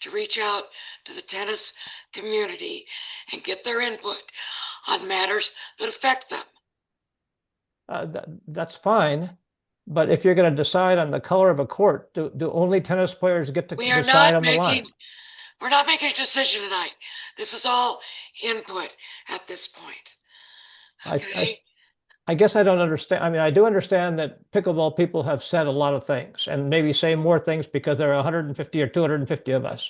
to reach out to the tennis community and get their input on matters that affect them. That's fine. But if you're going to decide on the color of a court, do only tennis players get to We are decide not on the line? making, we're not making a decision tonight. This is all input at this point. I- Okay? I guess I don't understand. I mean, I do understand that pickleball people have said a lot of things and maybe say more things because there are 150 or 250 of us.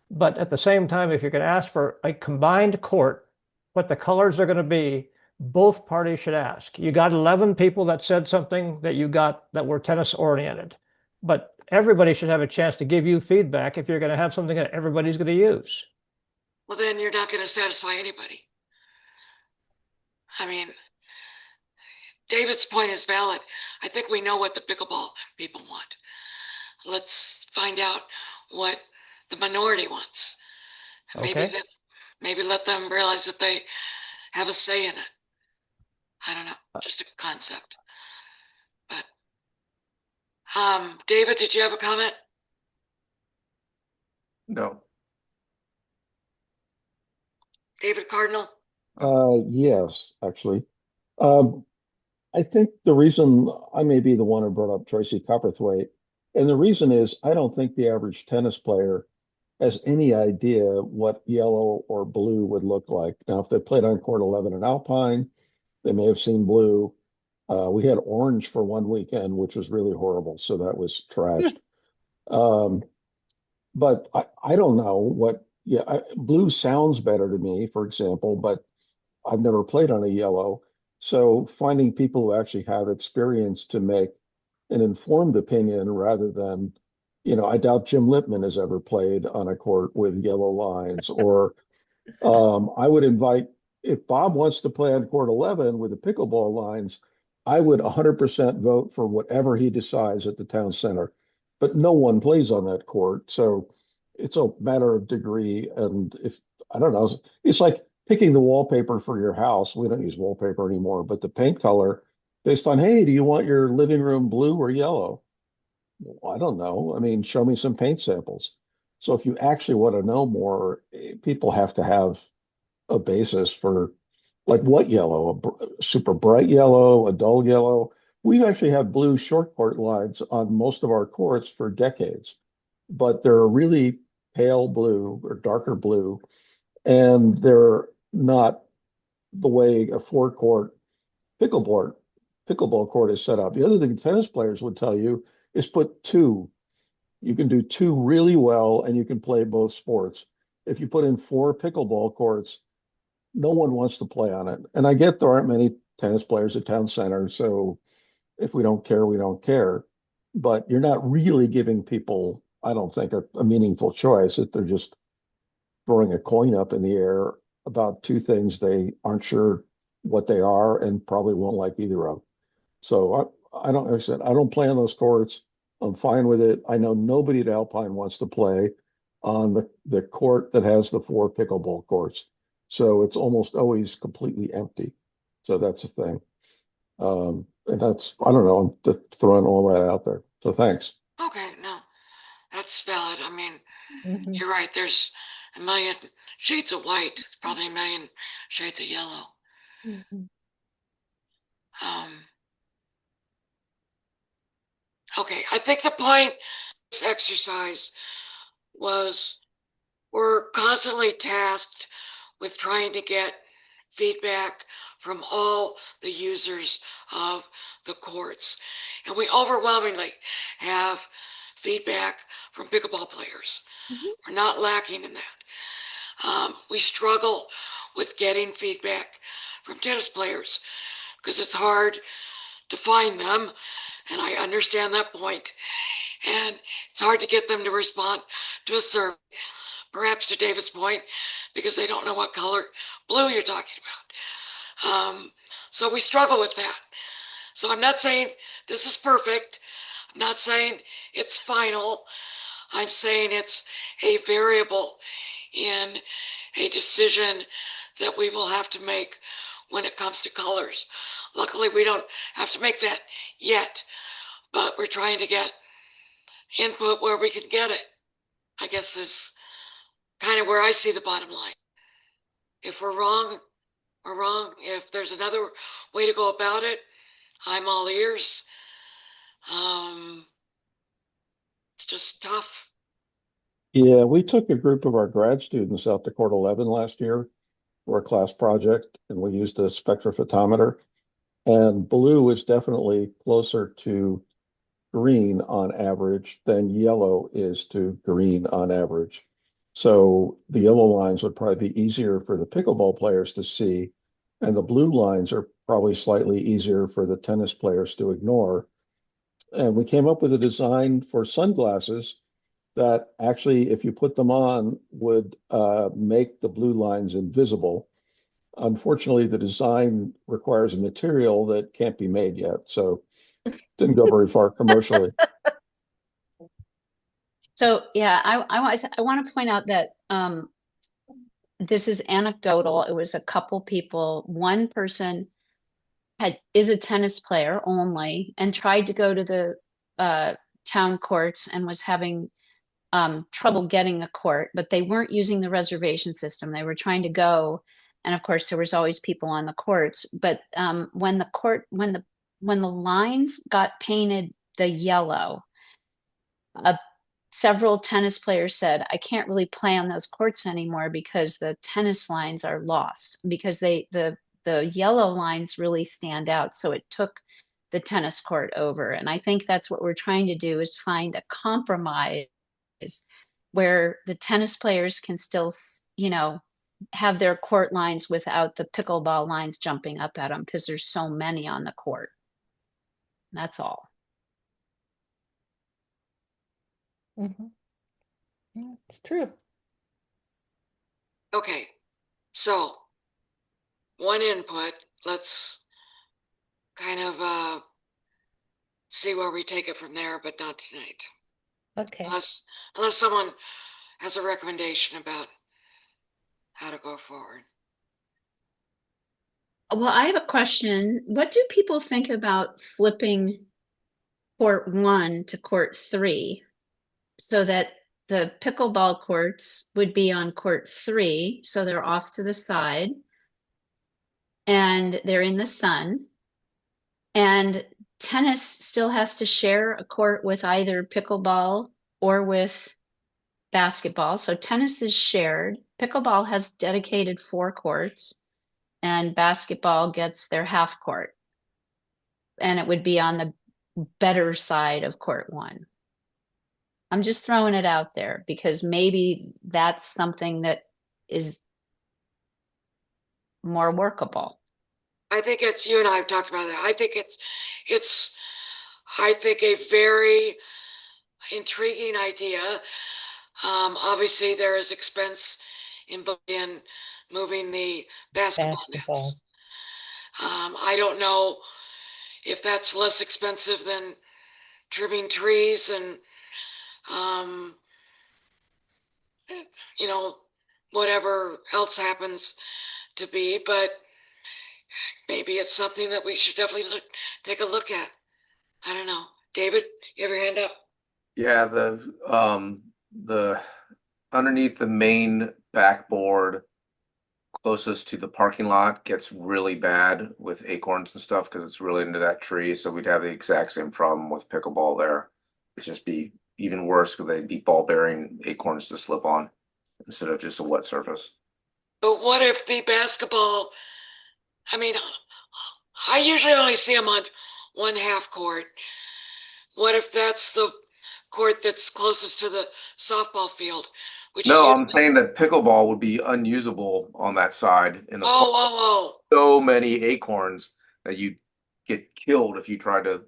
But at the same time, if you're going to ask for a combined court, what the colors are going to be, both parties should ask. You got 11 people that said something that you got that were tennis oriented, but everybody should have a chance to give you feedback if you're going to have something that everybody's going to use. Well, then you're not going to satisfy anybody. I mean, David's point is valid. I think we know what the pickleball people want. Let's find out what the minority wants. Okay. Maybe let them realize that they have a say in it. I don't know, just a concept. But David, did you have a comment? No. David Cardinal? Yes, actually. I think the reason I may be the one who brought up Tracy Copperthwaite, and the reason is I don't think the average tennis player has any idea what yellow or blue would look like. Now, if they played on court 11 in Alpine, they may have seen blue. We had orange for one weekend, which was really horrible. So that was trashed. But I don't know what, blue sounds better to me, for example, but I've never played on a yellow. So finding people who actually have experience to make an informed opinion rather than, I doubt Jim Lippman has ever played on a court with yellow lines. Or I would invite, if Bob wants to play on court 11 with the pickleball lines, I would 100% vote for whatever he decides at the town center. But no one plays on that court. So it's a matter of degree. And if, I don't know, it's like picking the wallpaper for your house. We don't use wallpaper anymore, but the paint color based on, hey, do you want your living room blue or yellow? Well, I don't know. I mean, show me some paint samples. So if you actually want to know more, people have to have a basis for like what yellow, a super bright yellow, a dull yellow. We've actually had blue short court lines on most of our courts for decades, but they're really pale blue or darker blue, and they're not the way a four-court pickleball court is set up. The other thing tennis players would tell you is put two. You can do two really well, and you can play both sports. If you put in 4 pickleball courts, no one wants to play on it. And I get there aren't many tennis players at town center, so if we don't care, we don't care. But you're not really giving people, I don't think, a meaningful choice if they're just throwing a coin up in the air about two things they aren't sure what they are and probably won't like either of. So I don't, like I said, I don't play on those courts. I'm fine with it. I know nobody at Alpine wants to play on the court that has the 4 pickleball courts. So it's almost always completely empty. So that's a thing. And that's, I don't know, I'm just throwing all that out there. So thanks. Okay, no, that's valid. I mean, Mhm. you're right. There's a million shades of white. It's probably a million shades of yellow. Mhm. Okay, I think the point of this exercise was we're constantly tasked with trying to get feedback from all the users of the courts. And we overwhelmingly have feedback from pickleball players. Mhm. We're not lacking in that. We struggle with getting feedback from tennis players because it's hard to find them. And I understand that point. And it's hard to get them to respond to a survey, perhaps to David's point, because they don't know what color blue you're talking about. So we struggle with that. So I'm not saying this is perfect. I'm not saying it's final. I'm saying it's a variable in a decision that we will have to make when it comes to colors. Luckily, we don't have to make that yet, but we're trying to get input where we can get it, I guess is kind of where I see the bottom line. If we're wrong, we're wrong. If there's another way to go about it, I'm all ears. It's just tough. Yeah, we took a group of our grad students out to Court 11 last year for a class project, and we used a spectrophotometer. And blue is definitely closer to green on average than yellow is to green on average. So the yellow lines would probably be easier for the pickleball players to see, and the blue lines are probably slightly easier for the tennis players to ignore. And we came up with a design for sunglasses that actually, if you put them on, would make the blue lines invisible. Unfortunately, the design requires a material that can't be made yet, so didn't go very far commercially. So yeah, I want to point out that this is anecdotal. It was a couple people. One person is a tennis player only and tried to go to the town courts and was having trouble getting a court, but they weren't using the reservation system. They were trying to go, and of course there was always people on the courts. But when the lines got painted the yellow, several tennis players said, I can't really play on those courts anymore because the tennis lines are lost because the yellow lines really stand out. So it took the tennis court over. And I think that's what we're trying to do is find a compromise where the tennis players can still, have their court lines without the pickleball lines jumping up at them because there's so many on the court. That's all. Mhm. Yeah, it's true. Okay, so one input. Let's kind of see where we take it from there, but not tonight. Okay. Unless someone has a recommendation about how to go forward. Well, I have a question. What do people think about flipping court 1 to court 3 so that the pickleball courts would be on court 3, so they're off to the side and they're in the sun, and tennis still has to share a court with either pickleball or with basketball. So tennis is shared. Pickleball has dedicated 4 courts, and basketball gets their half court. And it would be on the better side of court 1. I'm just throwing it out there because maybe that's something that is more workable. I think it's, you and I have talked about that. I think I think a very intriguing idea. Obviously there is expense in moving the basketball Basketball. nets. I don't know if that's less expensive than trimming trees and whatever else happens to be, but maybe it's something that we should definitely take a look at. I don't know. David, you have your hand up? Yeah, the underneath the main backboard closest to the parking lot gets really bad with acorns and stuff because it's really into that tree. So we'd have the exact same problem with pickleball there. It'd just be even worse because they'd be ball bearing acorns to slip on instead of just a wet surface. But what if the basketball, I mean, I usually only see them on one half court. What if that's the court that's closest to the softball field? Which No, is I'm saying that pickleball would be unusable on that side in the fall. oh. So many acorns that you'd get killed if you tried to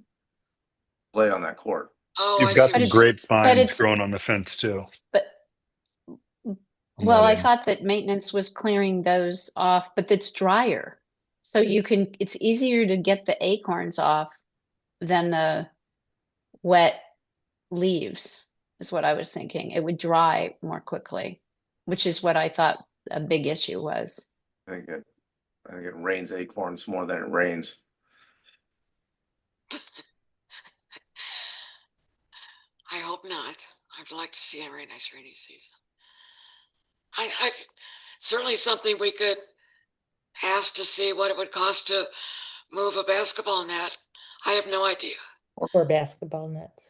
play on that court. Oh, You've I got see. the But it's- grapevines it's- growing on the fence too. But on well, that I end. thought that maintenance was clearing those off, but it's drier. So it's easier to get the acorns off than the wet leaves, is what I was thinking. It would dry more quickly, which is what I thought a big issue was. I think it rains acorns more than it rains. I hope not. I'd like to see a very nice rainy season. I certainly something we could ask to see what it would cost to move a basketball net. I have no idea. Or basketball nets.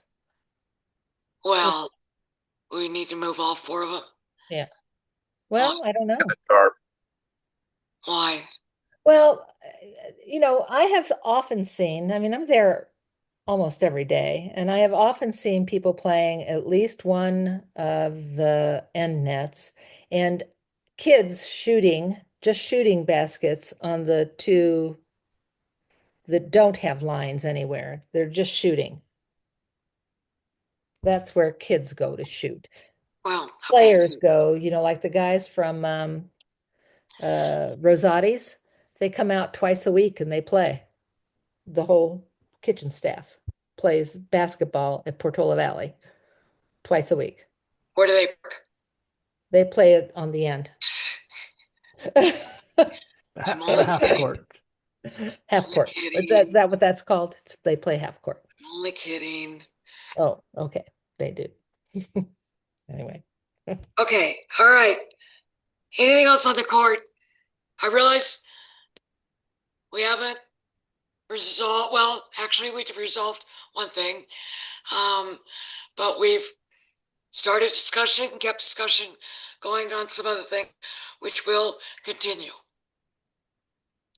Well, we need to move all four of them. Yeah. Well, I don't know. Sharp. Why? Well, I have often seen, I mean, I'm there almost every day, and I have often seen people playing at least one of the end nets and kids just shooting baskets on the two that don't have lines anywhere. They're just shooting. That's where kids go to shoot. Well, okay. Players go, like the guys from Rosati's, they come out twice a week and they play. The whole kitchen staff plays basketball at Portola Valley twice a week. Where do they work? They play it on the end. I'm At a half court. Half Only court. kidding. Is that what that's called? They play half court. I'm only kidding. Oh, okay. They do. Anyway. Okay, all right. Anything else on the court? I realize we haven't resolved, well, actually we've resolved one thing. But we've started discussion and kept discussion going on some other thing, which will continue.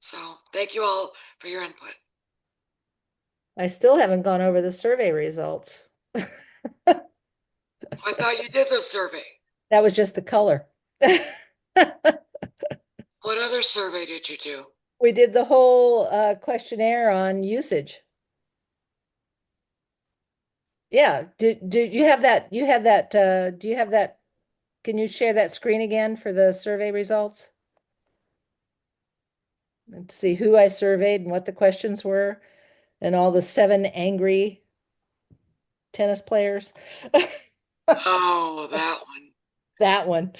So thank you all for your input. I still haven't gone over the survey results. I thought you did the survey. That was just the color. What other survey did you do? We did the whole questionnaire on usage. Yeah, do you have that? Do you have that? Can you share that screen again for the survey results? Let's see who I surveyed and what the questions were, and all the 7 angry tennis players. Oh, that one. That one.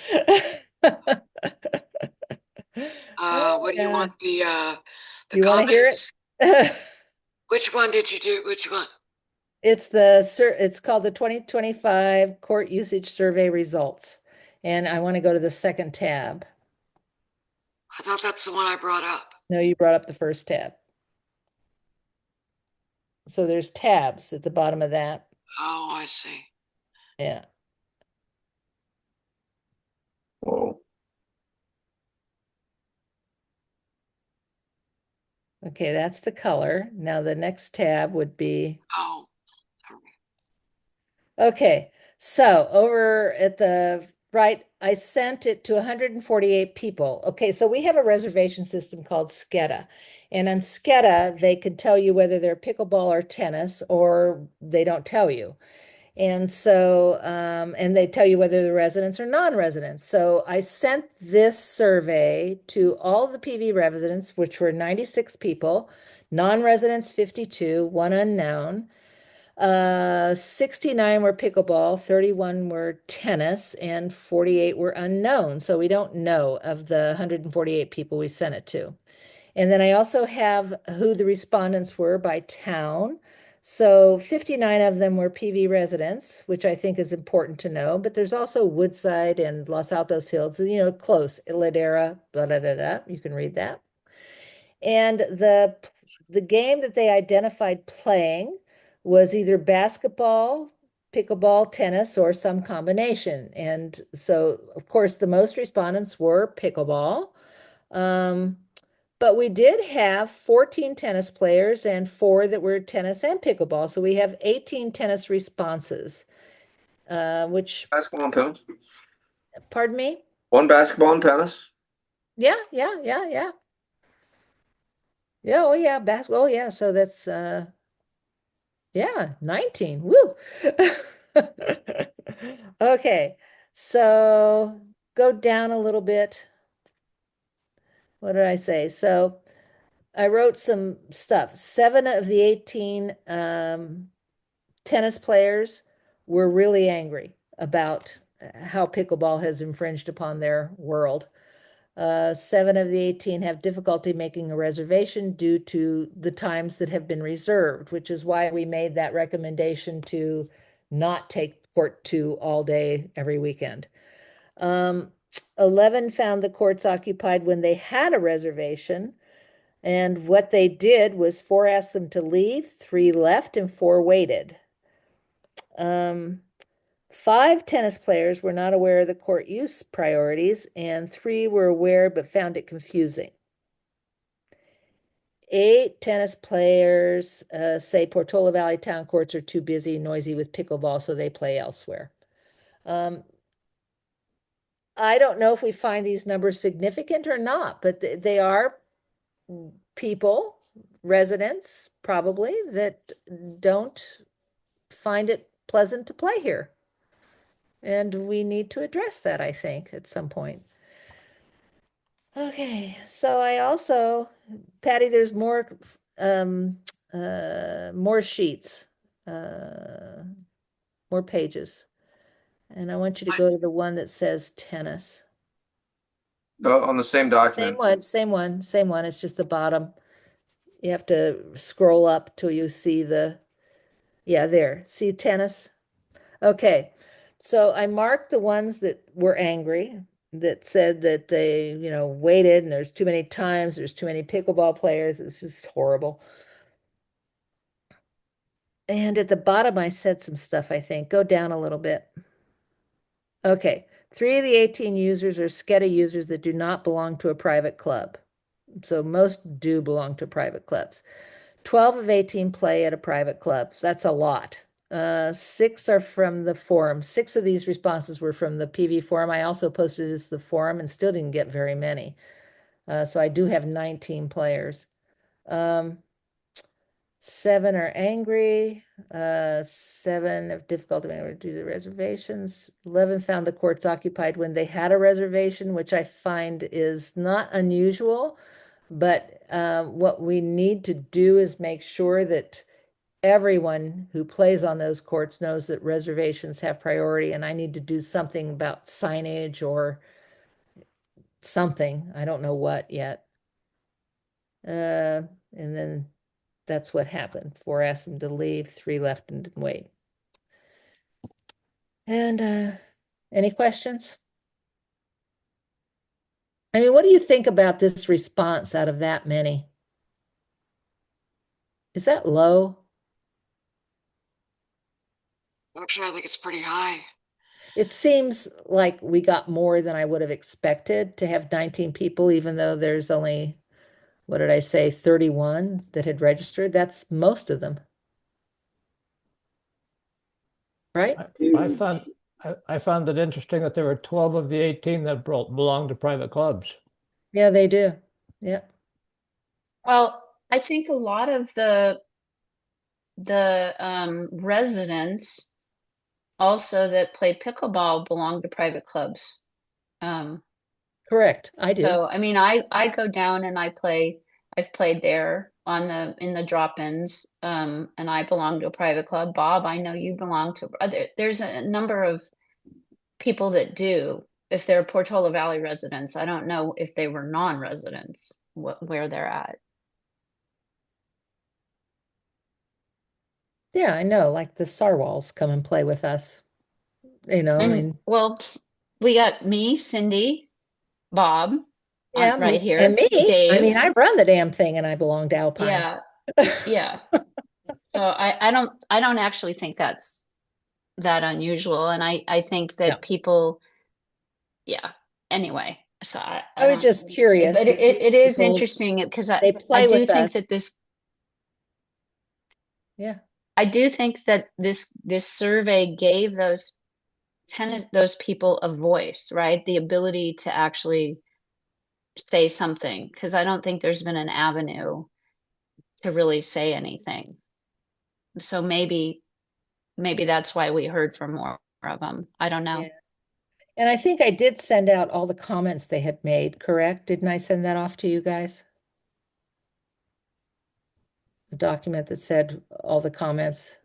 What do you want the You want to hear comments? it? Which one did you do? Which one? It's called the 2025 Court Usage Survey Results. And I want to go to the second tab. I thought that's the one I brought up. No, you brought up the first tab. So there's tabs at the bottom of that. Oh, I see. Yeah. Whoa. Okay, that's the color. Now the next tab would be, Oh, okay, so over at the right, I sent it to 148 people. Okay, so we have a reservation system called Sketa. And on Sketa, they could tell you whether they're pickleball or tennis, or they don't tell you. And so, and they tell you whether they're residents or non-residents. So I sent this survey to all the PV residents, which were 96 people, non-residents 52, one unknown. 69 were pickleball, 31 were tennis, and 48 were unknown. So we don't know of the 148 people we sent it to. And then I also have who the respondents were by town. So 59 of them were PV residents, which I think is important to know. But there's also Woodside and Los Altos Hills, close, Ladera, blah, blah, blah, blah. You can read that. And the game that they identified playing was either basketball, pickleball, tennis, or some combination. And so, of course, the most respondents were pickleball. But we did have 14 tennis players and 4 that were tennis and pickleball. So we have 18 tennis responses, which, Basketball and tennis. pardon me? One basketball and tennis. Yeah. Yeah, oh yeah, basketball. Oh yeah, so that's yeah, 19. Woo. Okay. So go down a little bit. What did I say? So I wrote some stuff. 7 of the 18 tennis players were really angry about how pickleball has infringed upon their world. 7 of the 18 have difficulty making a reservation due to the times that have been reserved, which is why we made that recommendation to not take court 2 all day every weekend. 11 found the courts occupied when they had a reservation. And what they did was 4 asked them to leave, 3 left, and 4 waited. 5 tennis players were not aware of the court use priorities, and 3 were aware but found it confusing. 8 tennis players say Portola Valley Town courts are too busy and noisy with pickleball, so they play elsewhere. I don't know if we find these numbers significant or not, but they are people, residents probably, that don't find it pleasant to play here. And we need to address that, I think, at some point. Okay, so I also, Patty, there's more sheets, more pages. And I want you to go to the one that says tennis. No, on the same document. Same one. It's just the bottom. You have to scroll up till you see yeah, there. See tennis? Okay. So I marked the ones that were angry, that said that they, waited and there's too many times, there's too many pickleball players. It's just horrible. And at the bottom, I said some stuff, I think. Go down a little bit. Okay. 3 of the 18 users are SCETA users that do not belong to a private club. So most do belong to private clubs. 12 of 18 play at a private club. So that's a lot. 6 are from the forum. 6 of these responses were from the PV forum. I also posted this to the forum and still didn't get very many. So I do have 19 players. 7 are angry. 7 have difficulty being able to do the reservations. 11 found the courts occupied when they had a reservation, which I find is not unusual. But what we need to do is make sure that everyone who plays on those courts knows that reservations have priority, and I need to do something about signage or something. I don't know what yet. And then that's what happened. 4 asked them to leave, 3 left and didn't wait. And any questions? I mean, what do you think about this response out of that many? Is that low? Actually, I think it's pretty high. It seems like we got more than I would have expected to have 19 people, even though there's only, what did I say, 31 that had registered. That's most of them. Right? I found it interesting that there were 12 of the 18 that belonged to private clubs. Yeah, they do. Yeah. Well, I think a lot of the residents also that play pickleball belong to private clubs. Correct. I do. So, I mean, I go down and I've played there in the drop-ins, and I belong to a private club. Bob, I know you belong to, there's a number of people that do. If they're Portola Valley residents, I don't know if they were non-residents, where they're at. Yeah, I know, like the Sarwals come and play with us. I And mean, well, we got me, Cindy, Bob, yeah, right me and here, me. I mean, Dave. I run the damn thing and I belong to Alpine. Yeah, yeah. So I don't actually think that's that unusual, and I think that No. people, yeah. Anyway, so I I was don't, just curious but that these it is people, interesting because they I play do with think us. that this, Yeah. I do think that this survey gave those those people a voice, right? The ability to actually say something, because I don't think there's been an avenue to really say anything. So maybe that's why we heard from more of them. I don't know. Yeah. And I think I did send out all the comments they had made, correct? Didn't I send that off to you guys? A document that said all the comments.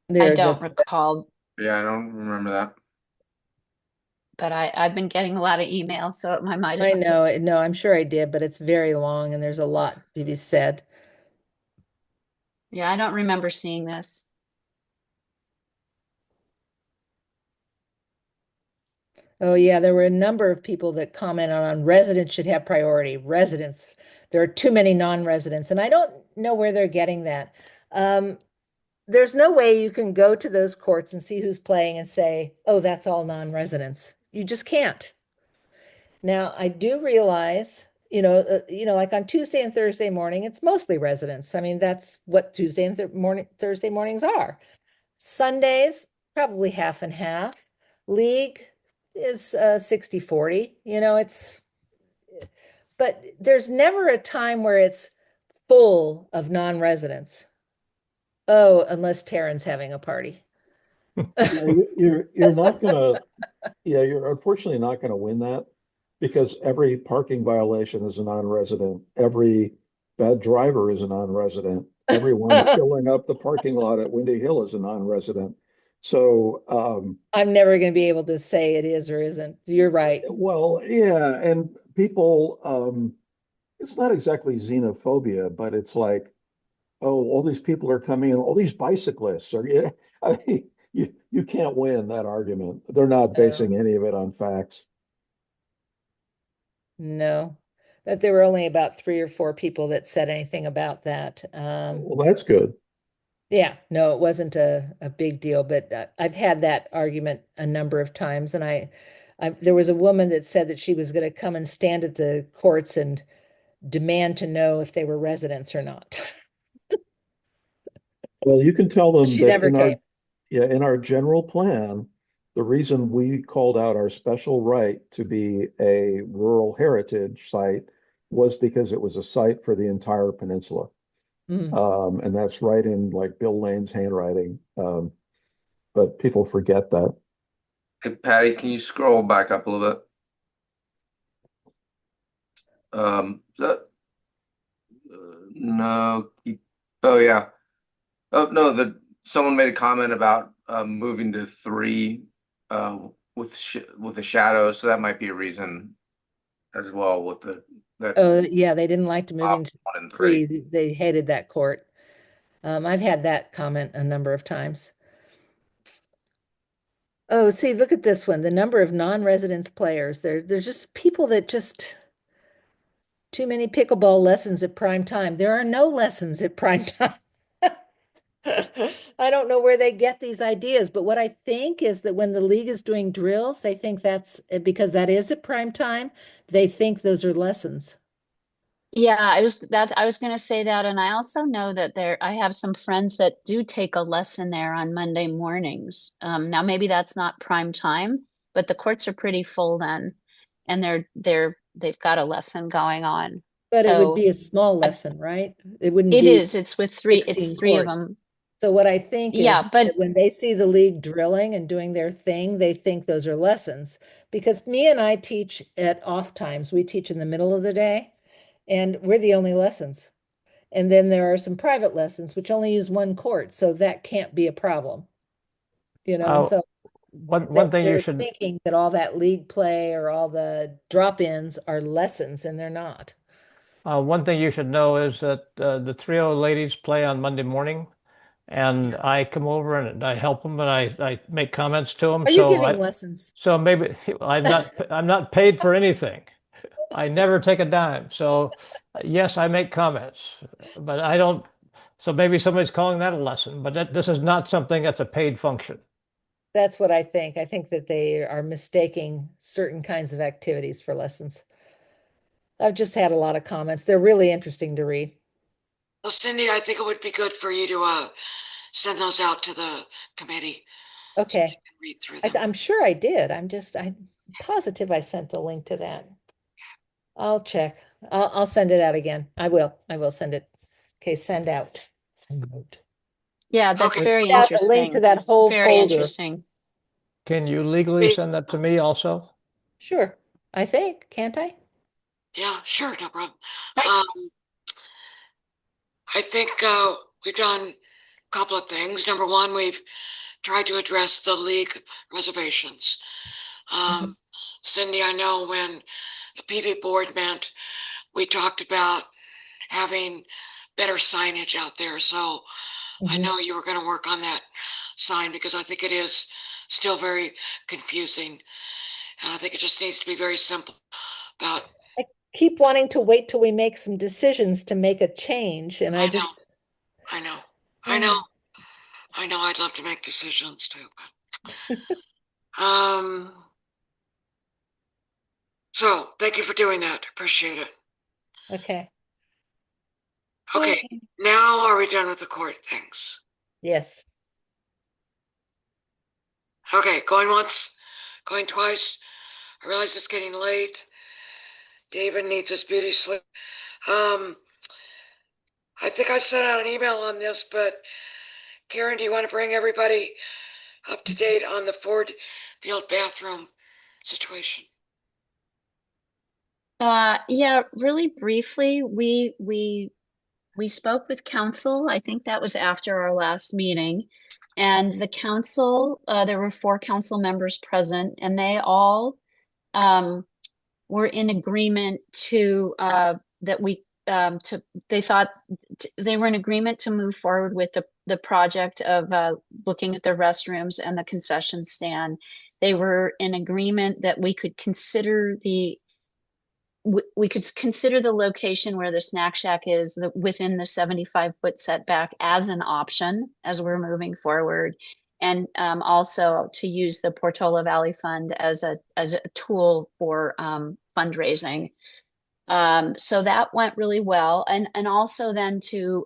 I There, don't recall, Yeah, I don't remember that. but I've been getting a lot of emails, so it might I have. know, no, I'm sure I did, but it's very long and there's a lot to be said. Yeah, I don't remember seeing this. Oh yeah, there were a number of people that commented on residents should have priority. Residents, there are too many non-residents, and I don't know where they're getting that. There's no way you can go to those courts and see who's playing and say, "Oh, that's all non-residents." You just can't. Now, I do realize, like on Tuesday and Thursday morning, it's mostly residents. I mean, that's what Tuesday and Thursday mornings are. Sundays, probably half and half. League is 60-40. But there's never a time where it's full of non-residents. Oh, unless Taryn's having a party. You're not gonna, yeah, you're unfortunately not gonna win that because every parking violation is a non-resident. Every bad driver is a non-resident. Everyone filling up the parking lot at Windy Hill is a non-resident. So, I'm never going to be able to say it is or isn't. You're right. well, yeah, and people, it's not exactly xenophobia, but it's like, oh, all these people are coming in, all these bicyclists are, yeah, I mean, you can't win that argument. They're not basing any of it on facts. No, that there were only about 3 or 4 people that said anything about that. Well, that's good. Yeah, no, it wasn't a big deal, but I've had that argument a number of times. And there was a woman that said that she was going to come and stand at the courts and demand to know if they were residents or not. Well, you can tell them She that never came. in our general plan, the reason we called out our special right to be a rural heritage site was because it was a site for the entire peninsula. And that's right in like Bill Lane's handwriting. But people forget that. Hey, Patty, can you scroll back up a little bit? No. Oh yeah. Oh no. Someone made a comment about moving to 3 with the shadows, so that might be a reason as well with that Oh, yeah, they didn't like to move top into 1 and 3. 3. They hated that court. I've had that comment a number of times. Oh, see, look at this one. The number of non-residence players. There's just people that just too many pickleball lessons at prime time. There are no lessons at prime time. I don't know where they get these ideas, but what I think is that when the league is doing drills, they think that's because that is at prime time. They think those are lessons. Yeah, I was going to say that, and I also know that I have some friends that do take a lesson there on Monday mornings. Now maybe that's not prime time, but the courts are pretty full then, and they've got a lesson going on. But it would So be a small lesson, right? It wouldn't it be is. It's with three. It's 16 three of courts. them. So what I think is Yeah, but that when they see the league drilling and doing their thing, they think those are lessons. Because me and I teach at off times. We teach in the middle of the day. and we're the only lessons. And then there are some private lessons which only use one court, so that can't be a problem. Uh, So one thing you they're should thinking that all that league play or all the drop-ins are lessons, and they're not. one thing you should know is that the trio ladies play on Monday morning, and I come over and I help them and I make comments to them. Are you giving lessons? So maybe I'm not paid for anything. I never take a dime. So yes, I make comments, but I don't. So maybe somebody's calling that a lesson, but this is not something that's a paid function. That's what I think. I think that they are mistaking certain kinds of activities for lessons. I've just had a lot of comments. They're really interesting to read. Well, Cindy, I think it would be good for you to send those out to the committee. So they Okay. can read through them. I'm sure I did. I'm positive I sent the link to that. I'll check. I'll send it out again. I will send it. Okay, send out. Send out. Yeah, that's Okay. very Yeah, the link to interesting. that whole Very folder. interesting. Can you legally send that to me also? Sure. I think, can't I? Yeah, sure, no problem. Right. I think we've done a couple of things. Number one, we've tried to address the league reservations. Cindy, I know when the PV board met, we talked about having better signage out there. So I know you were going to work on that sign because I think it is still very confusing. And I think it just needs to be very simple about. I keep wanting to wait till we make some decisions to make a change, and I just. I know. I'd love to make decisions too. But, so thank you for doing that. Appreciate it. Okay. Okay. Now are we done with the court things? Yes. Okay. Going once, going twice. I realize it's getting late. David needs his beauty sleep. I think I sent out an email on this, but Karen, do you want to bring everybody up to date on the Ford Field bathroom situation? Yeah, really briefly, we spoke with council. I think that was after our last meeting. And the council, there were 4 council members present, and they all were in agreement to that we they thought they were in agreement to move forward with the project of looking at the restrooms and the concession stand. They were in agreement that we could consider the location where the snack shack is within the 75-foot setback as an option as we're moving forward. And also to use the Portola Valley Fund as a tool for fundraising. So that went really well. And also then to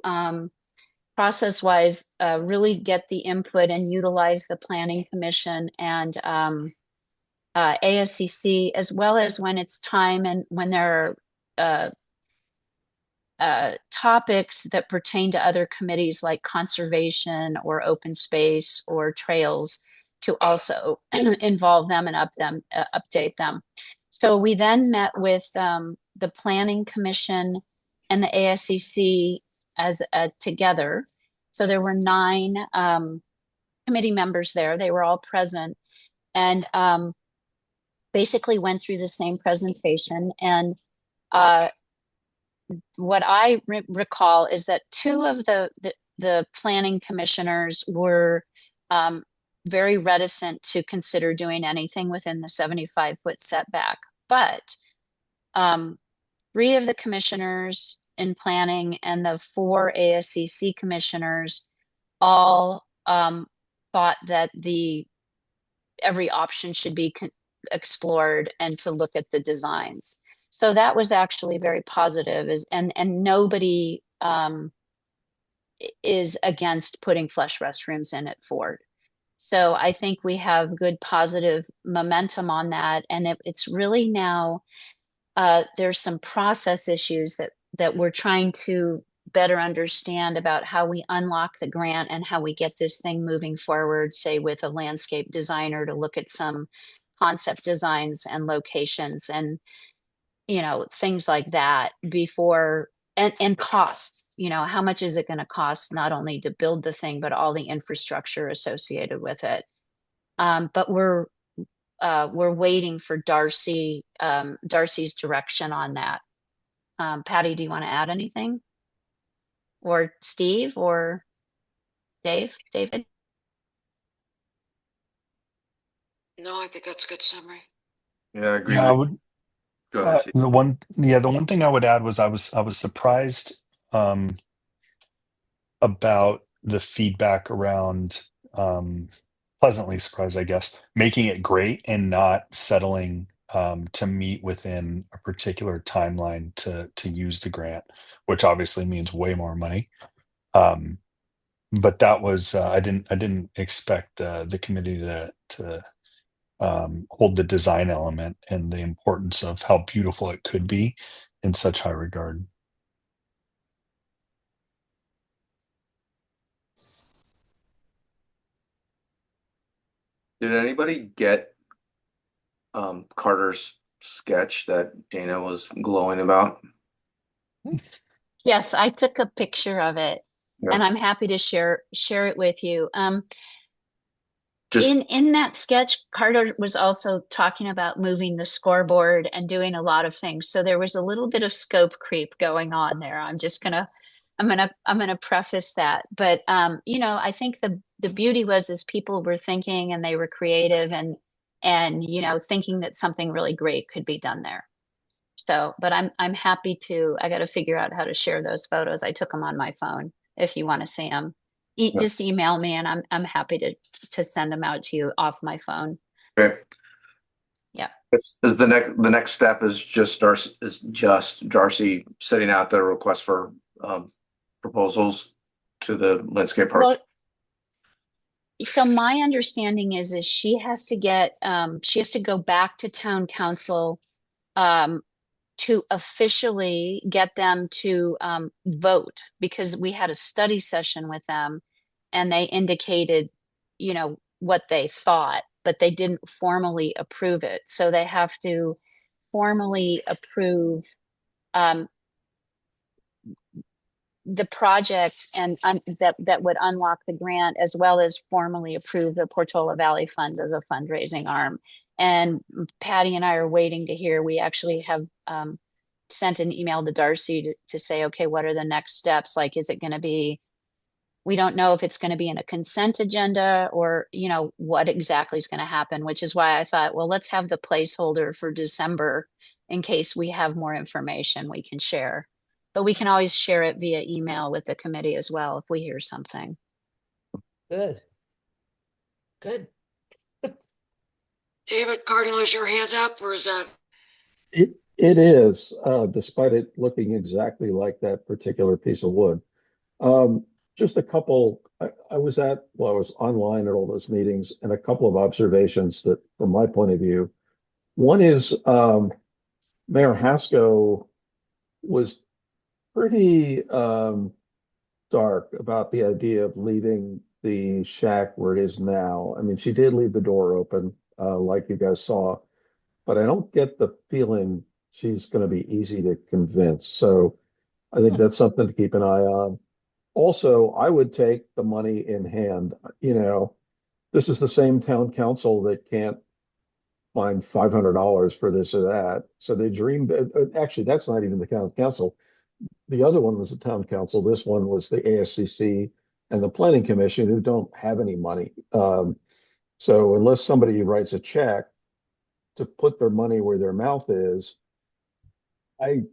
process-wise, really get the input and utilize the Planning Commission and ASCC, as well as when it's time and when there are topics that pertain to other committees like conservation or open space or trails, to also involve them and update them. So we then met with the Planning Commission and the ASCC as together. So there were 9 committee members there. They were all present, and basically went through the same presentation. And what I recall is that 2 of the planning commissioners were very reticent to consider doing anything within the 75-foot setback. But 3 of the commissioners in planning and the 4 ASCC commissioners all thought that every option should be explored and to look at the designs. So that was actually very positive, and nobody is against putting flush restrooms in at Ford. So I think we have good positive momentum on that, and it's really now there's some process issues that we're trying to better understand about how we unlock the grant and how we get this thing moving forward, say with a landscape designer to look at some concept designs and locations. And things like that before, and costs, how much is it going to cost not only to build the thing, but all the infrastructure associated with it. But we're waiting for Darcy's direction on that. Patty, do you want to add anything? Or Steve or David? No, I think that's a good summary. Yeah, I agree. Yeah, I would. Go ahead, Steve. The one thing I would add was I was surprised about the feedback around, pleasantly surprised, I guess, making it great and not settling to meet within a particular timeline to use the grant, which obviously means way more money. But that was I didn't expect the committee to hold the design element and the importance of how beautiful it could be in such high regard. Did anybody get Carter's sketch that Dana was glowing about? Yes, I took a picture of it, Yeah. and I'm happy to share it with you. Just In that sketch, Carter was also talking about moving the scoreboard and doing a lot of things. So there was a little bit of scope creep going on there. I'm gonna preface that. But I think the beauty was is people were thinking and they were creative and thinking that something really great could be done there. So, but I'm happy to. I got to figure out how to share those photos. I took them on my phone. If you want to see them, just email me, and I'm happy to send them out to you off my phone. okay. Yeah. It's the next step is just Darcy setting out the request for proposals to the landscape park. Well, so my understanding is she has to go back to town council to officially get them to vote, because we had a study session with them and they indicated, what they thought, but they didn't formally approve it. So they have to formally approve the project and that would unlock the grant, as well as formally approve the Portola Valley Fund as a fundraising arm. And Patty and I are waiting to hear. We actually have sent an email to Darcy to say, okay, what are the next steps? Like, is it going to be, we don't know if it's going to be in a consent agenda or, what exactly is going to happen, which is why I thought, well, let's have the placeholder for December in case we have more information we can share. But we can always share it via email with the committee as well if we hear something. Good. Good. David Cardinal, is your hand up, or is that? It is, despite it looking exactly like that particular piece of wood. Just a couple, I was online at all those meetings, and a couple of observations that, from my point of view, one is Mayor Haskell was pretty dark about the idea of leaving the shack where it is now. I mean, she did leave the door open, like you guys saw, but I don't get the feeling she's going to be easy to convince. So I think that's something to keep an eye on. Also, I would take the money in hand. This is the same town council that can't find $500 for this or that. So they dreamed, actually, that's not even the town council. The other one was the town council. This one was the ASCC and the planning commission, who don't have any money. So unless somebody writes a check to put their money where their mouth is, I'm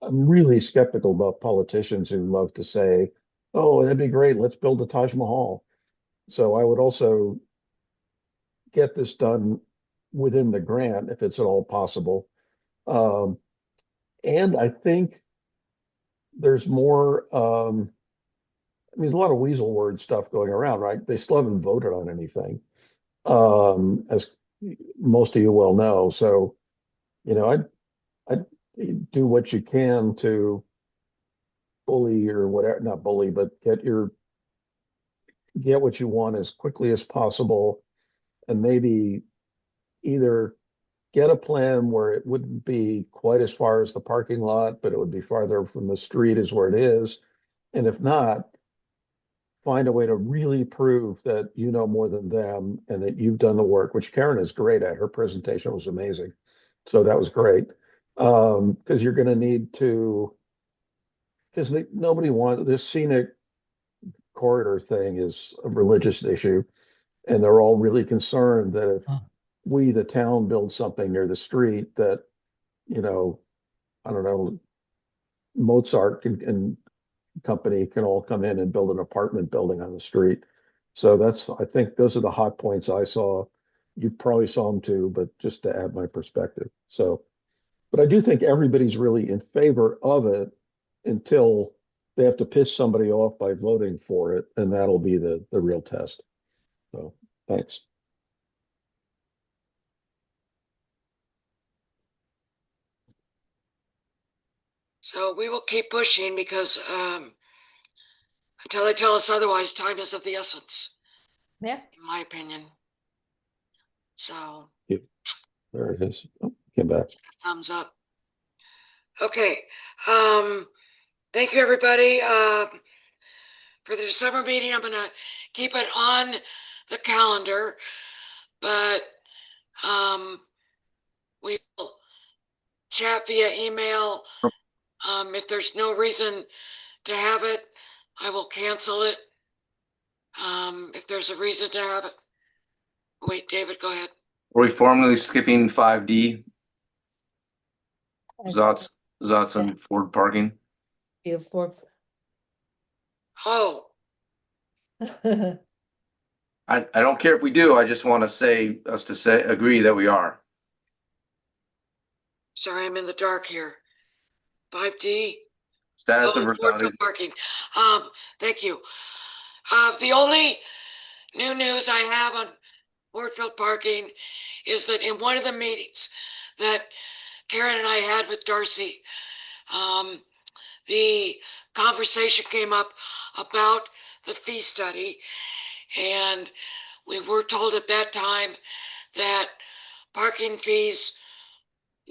really skeptical about politicians who love to say, oh, that'd be great, let's build a Taj Mahal. So I would also get this done within the grant if it's at all possible. And I think there's more, there's a lot of weasel word stuff going around, right? They still haven't voted on anything, as most of you well know. So, I'd do what you can to bully or whatever, not bully, but get what you want as quickly as possible, and maybe either get a plan where it wouldn't be quite as far as the parking lot, but it would be farther from the street is where it is. And if not, find a way to really prove that you know more than them and that you've done the work, which Karen is great at. Her presentation was amazing. So that was great. Because you're going to need to, because nobody wants this scenic corridor thing is a religious issue. And they're all really concerned that if we, the town, build something near the street that, you know, I don't know, Mozart and company can all come in and build an apartment building on the street. So I think those are the hot points I saw. You probably saw them too, but just to add my perspective. So, but I do think everybody's really in favor of it until they have to piss somebody off by voting for it, and that'll be the real test. So, thanks. So we will keep pushing because until they tell us otherwise, time is of the essence, Yeah. in my opinion. So There it is. Oh, came back. thumbs up. Okay. Thank you, everybody. For the December meeting, I'm going to keep it on the calendar, but we will chat via email. If there's no reason to have it, I will cancel it. If there's a reason to have it. Wait, David, go ahead. Are we formally skipping 5D? Zots and Ford parking? You have four. Oh, I don't care if we do. I just want to say agree that we are. sorry, I'm in the dark here. 5D. Status Oh, of and Fordfield Regalities. parking. Thank you. The only new news I have on Fordfield parking is that in one of the meetings that Karen and I had with Darcy, the conversation came up about the fee study, and we were told at that time that parking fees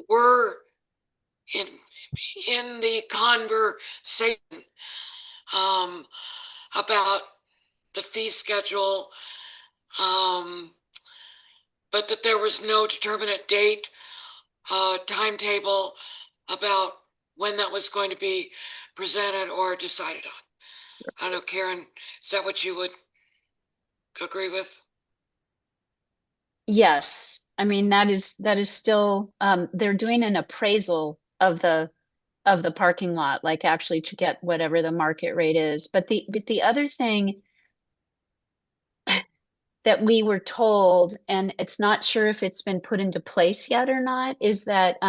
were in the conversation about the fee schedule, but that there was no determinate date, timetable about when that was going to be presented or decided on. I don't know, Karen, is that what you would agree with? Yes, I mean that is still they're doing an appraisal of the parking lot, like actually to get whatever the market rate is. But the other thing that we were told, and it's not sure if it's been put into place yet or not, is that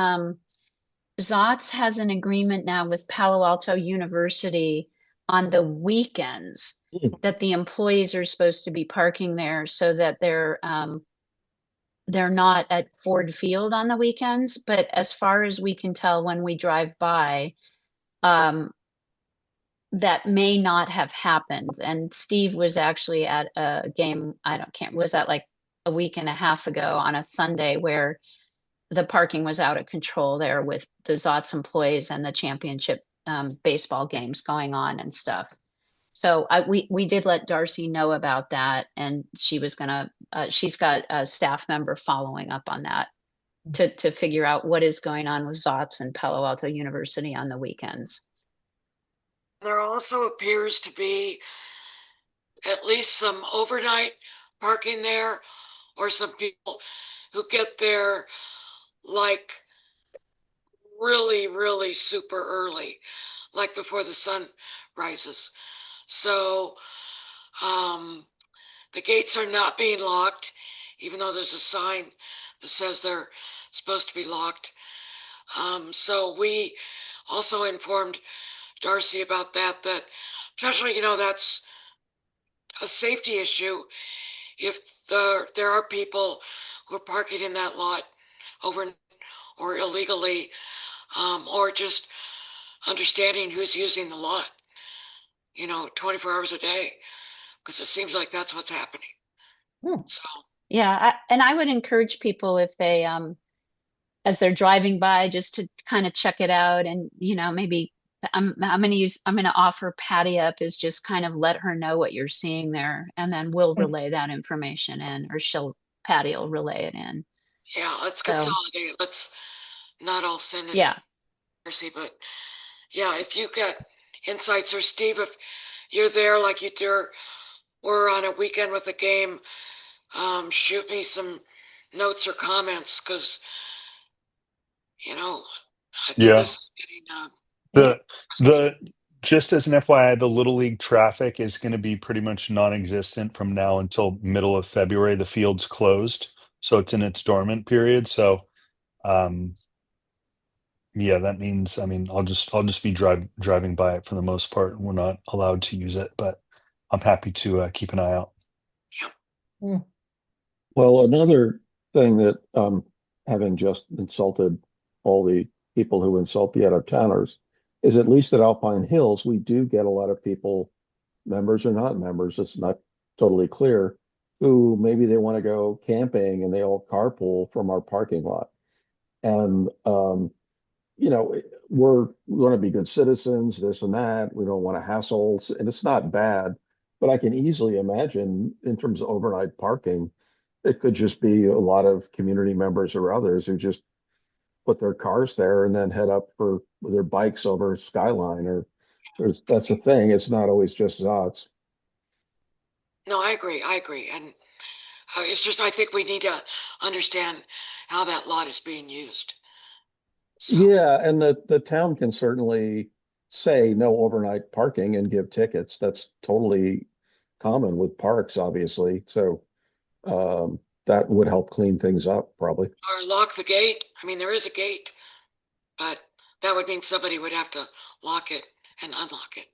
Zotz has an agreement now with Palo Alto University on the weekends that the employees are supposed to be parking there so that they're not at Ford Field on the weekends. But as far as we can tell when we drive by, that may not have happened. And Steve was actually at a game, was that like a week and a half ago on a Sunday where the parking was out of control there with the Zotz employees and the championship baseball games going on and stuff. So we did let Darcy know about that, and she was she's got a staff member following up on that to figure out what is going on with Zotz and Palo Alto University on the weekends. There also appears to be at least some overnight parking there, or some people who get there like really, really super early, like before the sun rises. So the gates are not being locked, even though there's a sign that says they're supposed to be locked. So we also informed Darcy about that especially, that's a safety issue if there are people who are parking in that lot overnight or illegally, or just understanding who's using the lot, 24 hours a day, because it seems like that's what's happening. So yeah, and I would encourage people if they as they're driving by, just to kind of check it out. And, maybe I'm going to offer Patty up is just kind of let her know what you're seeing there. And then we'll relay that information in, or Patty will relay it in. Yeah, let's So- consolidate it. Let's not all send it. Yeah. Mercy, but yeah, if you get insights, or Steve, if you're there like you were on a weekend with a game, shoot me some notes or comments, because I think Yeah. this is getting The just as an FYI, the Little League traffic is going to be pretty much non-existent from now until middle of February. The field's closed, so it's in its dormant period. So, yeah, that means, I'll just be driving by it for the most part. We're not allowed to use it, but I'm happy to keep an eye out. Well, another thing that, having just insulted all the people who insult the out-of-towners, is at least at Alpine Hills, we do get a lot of people, members or not members, it's not totally clear, who maybe they want to go camping and they all carpool from our parking lot. And, we're going to be good citizens, this and that. We don't want to hassle, and it's not bad, but I can easily imagine in terms of overnight parking, it could just be a lot of community members or others who just put their cars there and then head up for their bikes over Skyline, or that's a thing. It's not always just Zots. No, I agree. And it's just, I think we need to understand how that lot is being used. So, Yeah, and the town can certainly say no overnight parking and give tickets. That's totally common with parks, obviously. So that would help clean things up, probably. or lock the gate. There is a gate, but that would mean somebody would have to lock it and unlock it.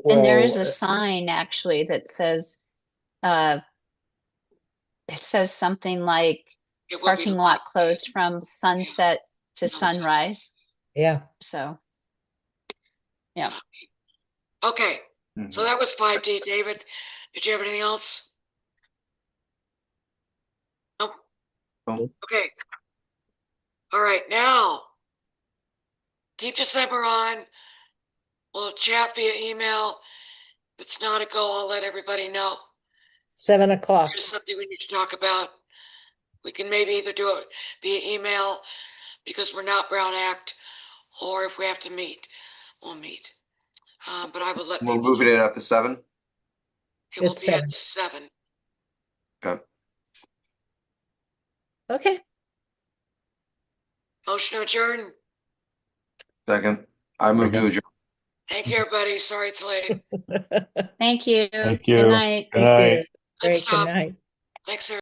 And there is Well, a sign actually that says, it says something like It will be parking lot closed from sunset to sunrise. Yeah. So, yeah. Okay, so that was 5D. David, did you have anything else? Nope. Nope. Okay. All right, now keep December on. We'll chat via email. If it's not a go, I'll let everybody know. 7 o'clock. There's something we need to talk about. We can maybe either do it via email because we're not Brown Act, or if we have to meet, we'll meet. But I will let We're people moving know. it up to 7. It will It's be at 7. Okay. Okay. Motion to adjourn. Second. I move to adjourn. Thank you, everybody. Sorry it's late. Thank you. Thank you. Good night. Good night. Good Great. Good stuff. night. Thanks, everybody.